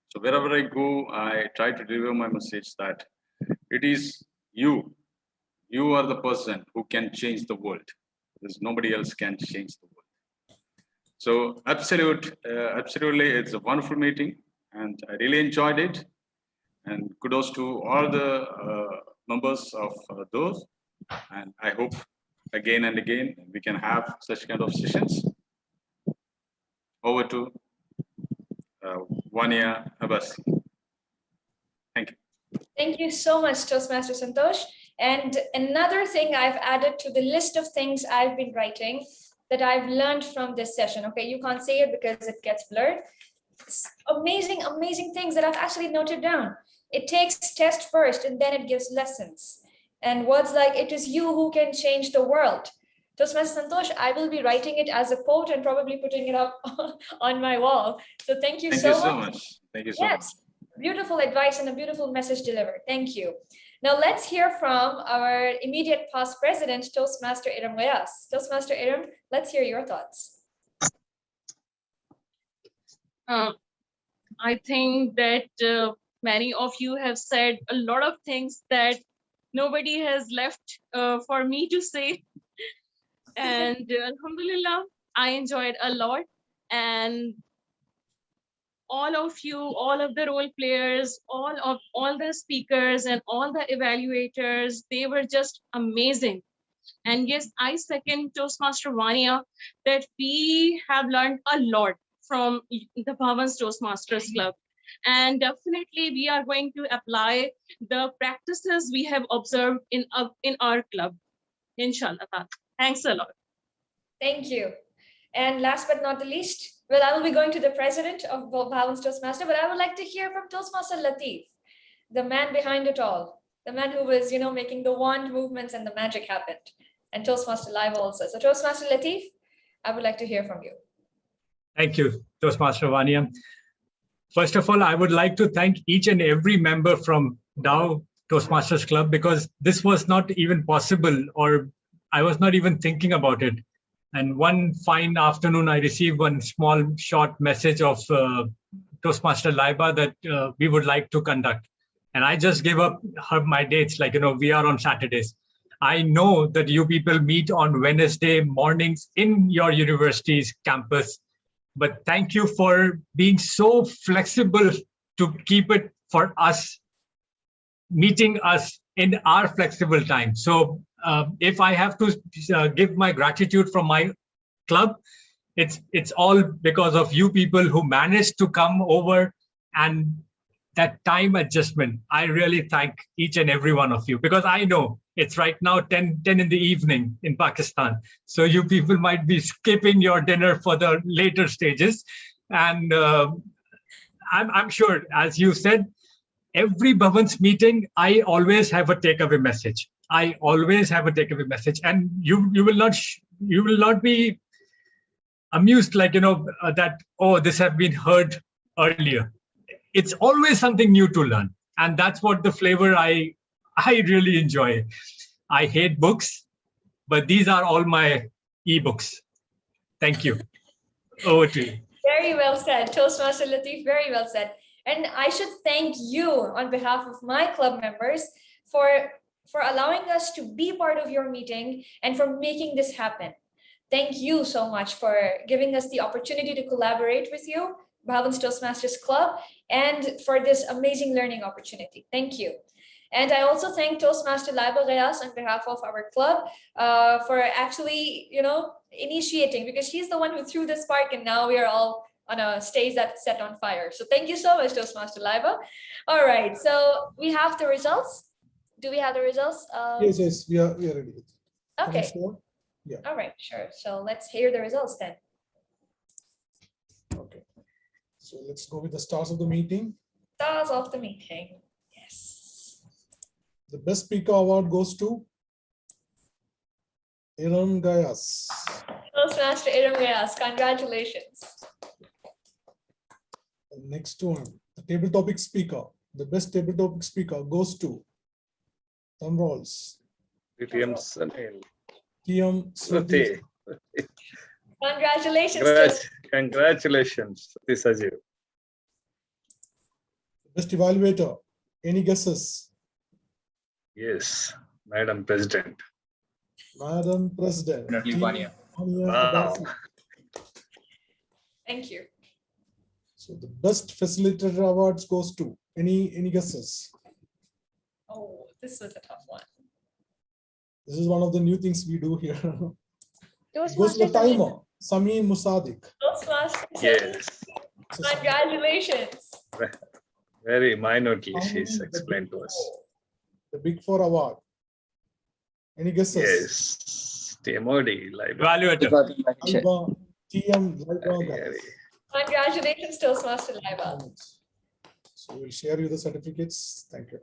So wherever I go, I try to deliver my message that it is you are the person who can change the world. There's nobody else can change the world. So absolutely, it's a wonderful meeting, and I really enjoyed it. And kudos to all the members of those. And I hope again and again we can have such kind of sessions. Over to Vanya Abbasi. Thank you. Thank you so much, Toastmaster Santosh. And another thing I've added to the list of things I've been writing that I've learned from this session. Okay, you can't say it because it gets blurred. It's amazing, amazing things that I've actually noted down. It takes test first and then it gives lessons. And words like, it is you who can change the world. Toastmaster Santosh, I will be writing it as a quote and probably putting it up on my wall. So thank you so much. Thank you so much. Beautiful advice and a beautiful message delivered. Thank you. Now let's hear from our immediate past president, Toastmaster Iram Gayas. Toastmaster Iram, let's hear your thoughts. I think that many of you have said a lot of things that nobody has left for me to say. And Alhamdulillah, I enjoyed a lot. And all of you, all of the role players, all the speakers and all the evaluators, they were just amazing. And yes, I second Toastmaster Vanya that we have learned a lot from the Bhavan's Toastmasters Club. And definitely we are going to apply the practices we have observed in our club. Inshallah. Thanks a lot. Thank you. And last but not the least, well, I will be going to the president of Bhavan's Toastmaster, but I would like to hear from Toastmaster Latif, the man behind it all, the man who was, making the wand movements and the magic happened, and Toastmaster Live also. So Toastmaster Latif, I would like to hear from you. Thank you, Toastmaster Vanya. First of all, I would like to thank each and every member from DOW Toastmasters Club, because this was not even possible, or I was not even thinking about it. And one fine afternoon, I received one small short message of Toastmaster Laiba that we would like to conduct. And I just gave up my dates, like, we are on Saturdays. I know that you people meet on Wednesday mornings in your university's campus, but thank you for being so flexible to keep it for us, meeting us in our flexible time. So if I have to give my gratitude from my club, it's all because of you people who managed to come over, and that time adjustment. I really thank each and every one of you, because I know it's right now 10 in the evening in Pakistan. So you people might be skipping your dinner for the later stages. And I'm sure, as you said, every Bhavan's meeting, I always have a takeaway message. I always have a takeaway message, and you will not be amused, like, that, oh, this have been heard earlier. It's always something new to learn. And that's what the flavor I really enjoy. I hate books, but these are all my ebooks. Thank you. Over to you. Very well said, Toastmaster Latif, very well said. And I should thank you on behalf of my club members for allowing us to be part of your meeting and for making this happen. Thank you so much for giving us the opportunity to collaborate with you, Bhavan's Toastmasters Club, and for this amazing learning opportunity. Thank you. And I also thank Toastmaster Laiba Ghayas on behalf of our club for actually, initiating, because she's the one who threw the spark, and now we are all on a stage that's set on fire. So thank you so much, Toastmaster Laiba. All right, so we have the results. Do we have the results? Yes, we are ready. Okay. Yeah. All right, sure. So let's hear the results then. Okay. So let's go with the stars of the meeting. Stars of the meeting. Yes. The best speaker award goes to Iram Gayas. Toastmaster Iram Gayas, congratulations. The next one, the table topic speaker. The best table topic speaker goes to thumb rolls. TM Sunil. TM Shruti. Congratulations. Congratulations, Sajiv. Best evaluator. Any guesses? Yes, Madam President. Madam President. Wow. Thank you. So the best facilitator awards goes to any guesses? Oh, this was a tough one. This is one of the new things we do here. Goes to Toastmaster the timer, Samin Musadik. Toastmaster. Yes. Congratulations. Very minutely she's explained to us. The Big Four award. Any guesses? Yes. TMOD, like Laiba, TM Laiba. Congratulations, Toastmaster Laiba. So we'll share you the certificates. Thank you.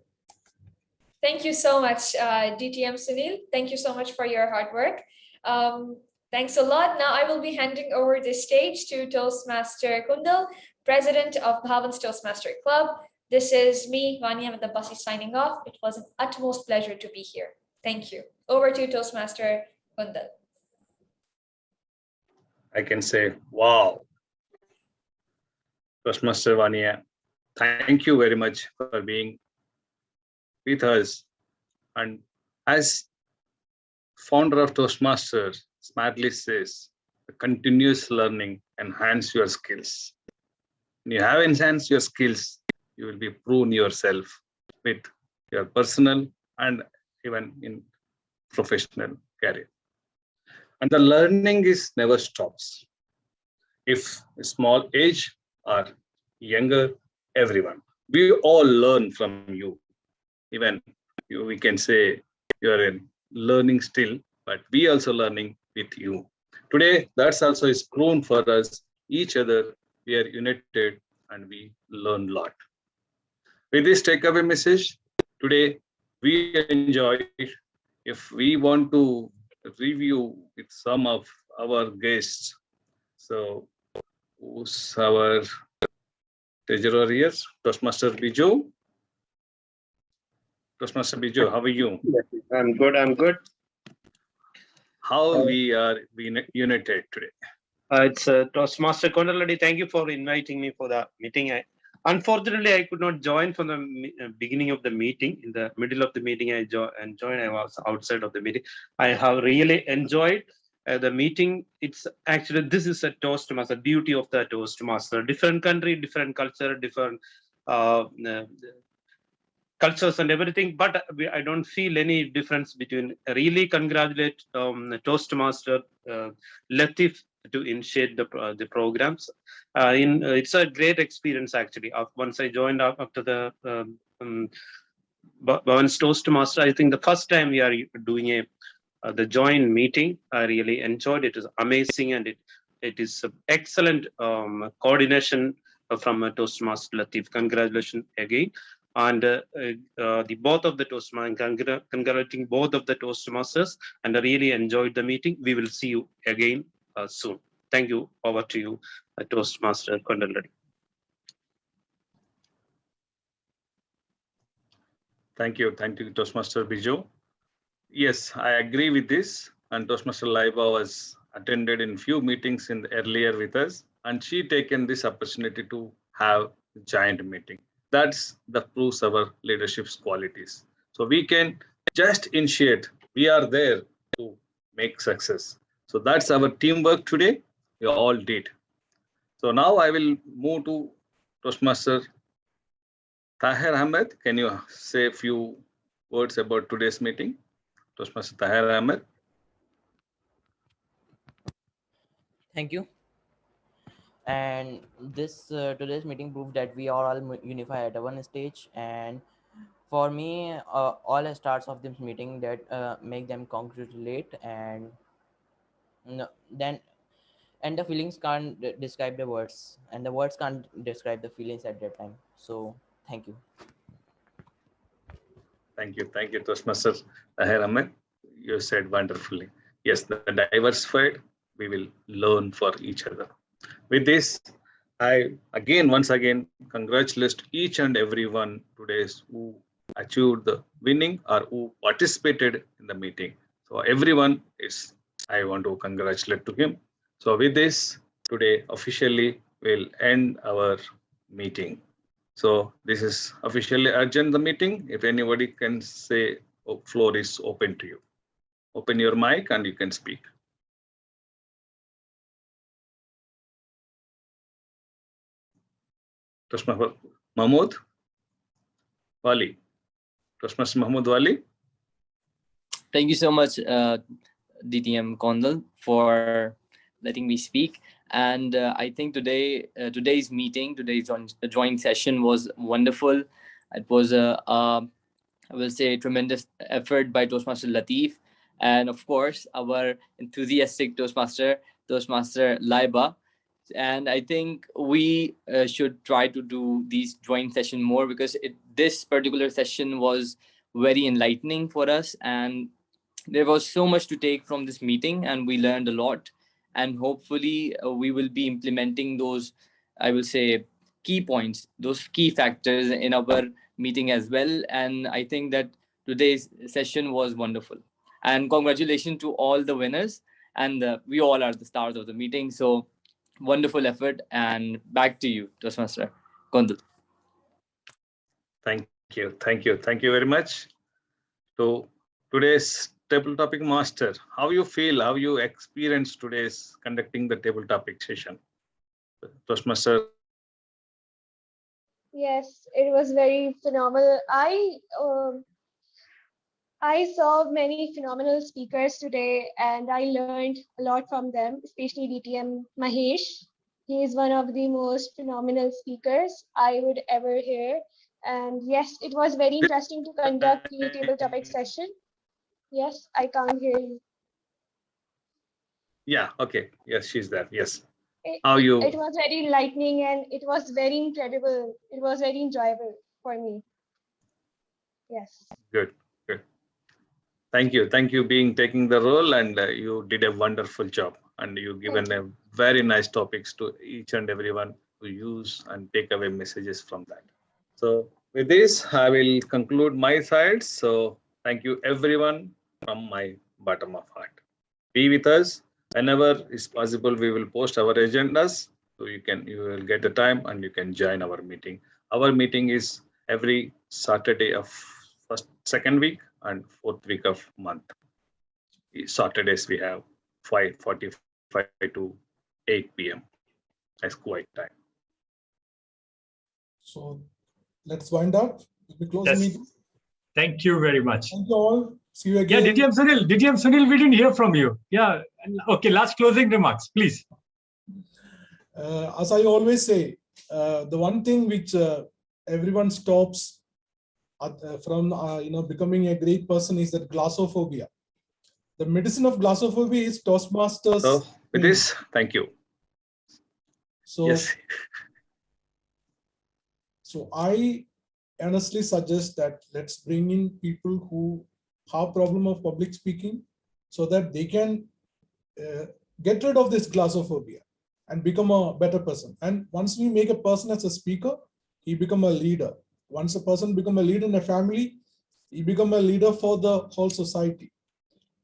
Thank you so much, DTM Sunil. Thank you so much for your hard work. Thanks a lot. Now I will be handing over the stage to Toastmaster Kundal, President of Bhavan's Toastmaster Club. This is me, Vanya Basi, signing off. It was an utmost pleasure to be here. Thank you. Over to Toastmaster Kundal. I can say, wow. Toastmaster Vanya, thank you very much for being with us. And as founder of Toastmasters smartly says, continuous learning enhance your skills. When you have enhanced your skills, you will be proven yourself with your personal and even in professional career. And the learning is never stops. If a small age or younger, everyone. We all learn from you. Even we can say you're in learning still, but we also learning with you. Today, that's also is proven for us, each other, we are united and we learn a lot. With this takeaway message, today we enjoy, if we want to review with some of our guests. So who's our treasurer here? Toastmaster Bijo. Toastmaster Bijo, how are you? I'm good. how we are united today. It's Toastmaster Kondaladi. Thank you for inviting me for the meeting. Unfortunately, I could not join from the beginning of the meeting. In the middle of the meeting, I joined. I was outside of the meeting. I have really enjoyed the meeting. It's actually, this is a Toastmaster, beauty of the Toastmaster. Different country, different culture, different cultures and everything, but I don't feel any difference between. Really congratulate Toastmaster Latif to initiate the programs. It's a great experience actually. Once I joined after the Bhavan's Toastmaster, I think the first time we are doing the joint meeting, I really enjoyed it. It is amazing, and it is excellent coordination from Toastmaster Latif. Congratulations again. And the both of the Toastmasters, congratulating both of the Toastmasters, and I really enjoyed the meeting. We will see you again soon. Thank you. Over to you, Toastmaster Kondaladi. Thank you, Toastmaster Bijo. Yes, I agree with this. And Toastmaster Laiba was attended in few meetings earlier with us, and she taken this opportunity to have a giant meeting. That's the proves our leadership's qualities. So we can just initiate. We are there to make success. So that's our teamwork today. We all did. So now I will move to Toastmaster Tahir Ahmed. Can you say a few words about today's meeting? Toastmaster Tahir Ahmed. Thank you. And this today's meeting proved that we are all unified at one stage. And for me, all starts of this meeting that make them congratulate, and then and the feelings can't describe the words, and the words can't describe the feelings at that time. So thank you. Thank you, Toastmaster Tahir Ahmed. You said wonderfully. Yes, the diversified, we will learn for each other. With this, I once again congratulate each and everyone today who achieved the winning or who participated in the meeting. So everyone I want to congratulate to him. So with this, today officially we'll end our meeting. So this is officially adjourn the meeting. If anybody can say, floor is open to you. Open your mic and you can speak. Toastmaster Mahmood Wali. Toastmaster Mahmood Wali. Thank you so much, DTM Kondal, for letting me speak. And I think today's meeting, today's joint session was wonderful. It was I will say, tremendous effort by Toastmaster Latif, and of course our enthusiastic Toastmaster Laiba. And I think we should try to do these joint session more, because this particular session was very enlightening for us, and there was so much to take from this meeting, and we learned a lot. And hopefully we will be implementing those, I will say, key points, those key factors in our meeting as well. And I think that today's session was wonderful. And congratulations to all the winners. And we all are the stars of the meeting. So wonderful effort. And back to you, Toastmaster Kondal. Thank you very much. So today's table topic master, how you feel, how you experience today's conducting the table topic session? Toastmaster. Yes, it was very phenomenal. I saw many phenomenal speakers today, and I learned a lot from them, especially DTM Mahesh. He is one of the most phenomenal speakers I would ever hear. And yes, it was very interesting to conduct the table topic session. Yes, I can't hear you. Yeah, okay. Yes, she's there. Yes. It you? Was very enlightening, and it was very incredible. It was very enjoyable for me. Yes. Good. Thank you being taking the role, and you did a wonderful job, and you given a very nice topics to each and everyone to use and take away messages from that. So with this, I will conclude my side. So thank you everyone from my bottom of heart. be with us. Whenever is possible, we will post our agendas. So you will get the time and you can join our meeting. Our meeting is every Saturday of second week and fourth week of month. Saturdays we have 5:45 to 8 p.m. as quiet time. So let's wind up. We close the meeting. Thank you very much. Thank you all. See you again. Yeah, DTM Sunil, we didn't hear from you. Yeah. Okay, last closing remarks, please. As I always say, the one thing which everyone stops from becoming a great person is that glossophobia. The medicine of glossophobia is Toastmasters. So with this, thank you. So, yes. So I honestly suggest that let's bring in people who have problem of public speaking so that they can get rid of this glossophobia and become a better person. And once we make a person as a speaker, he become a leader. Once a person become a leader in a family, he become a leader for the whole society.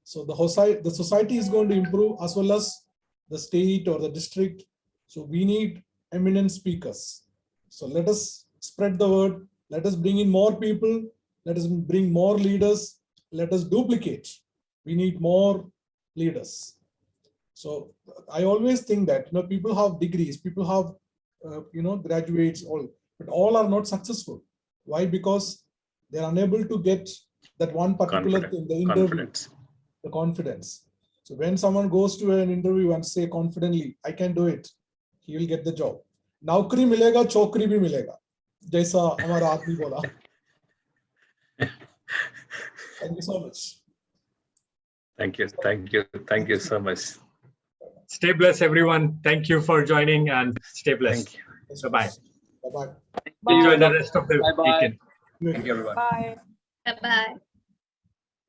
So the society is going to improve as well as the state or the district. So we need eminent speakers. So let us spread the word. Let us bring in more people. Let us bring more leaders. Let us duplicate. We need more leaders. So I always think that people have degrees, people have graduates, but all are not successful. Why? Because they are unable to get that one particular thing, the interview, the confidence. So when someone goes to an interview and say confidently, I can do it, he will get the job. Naukri milega, chokri bhi milega. Jaisa hamara aadmi bola. Thank you so much. Thank you. Thank you. Thank you so much. Stay blessed, everyone. Thank you for joining and stay blessed. Bye-bye. Bye-bye. Enjoy the rest of the weekend. Thank you, everyone. Bye-bye.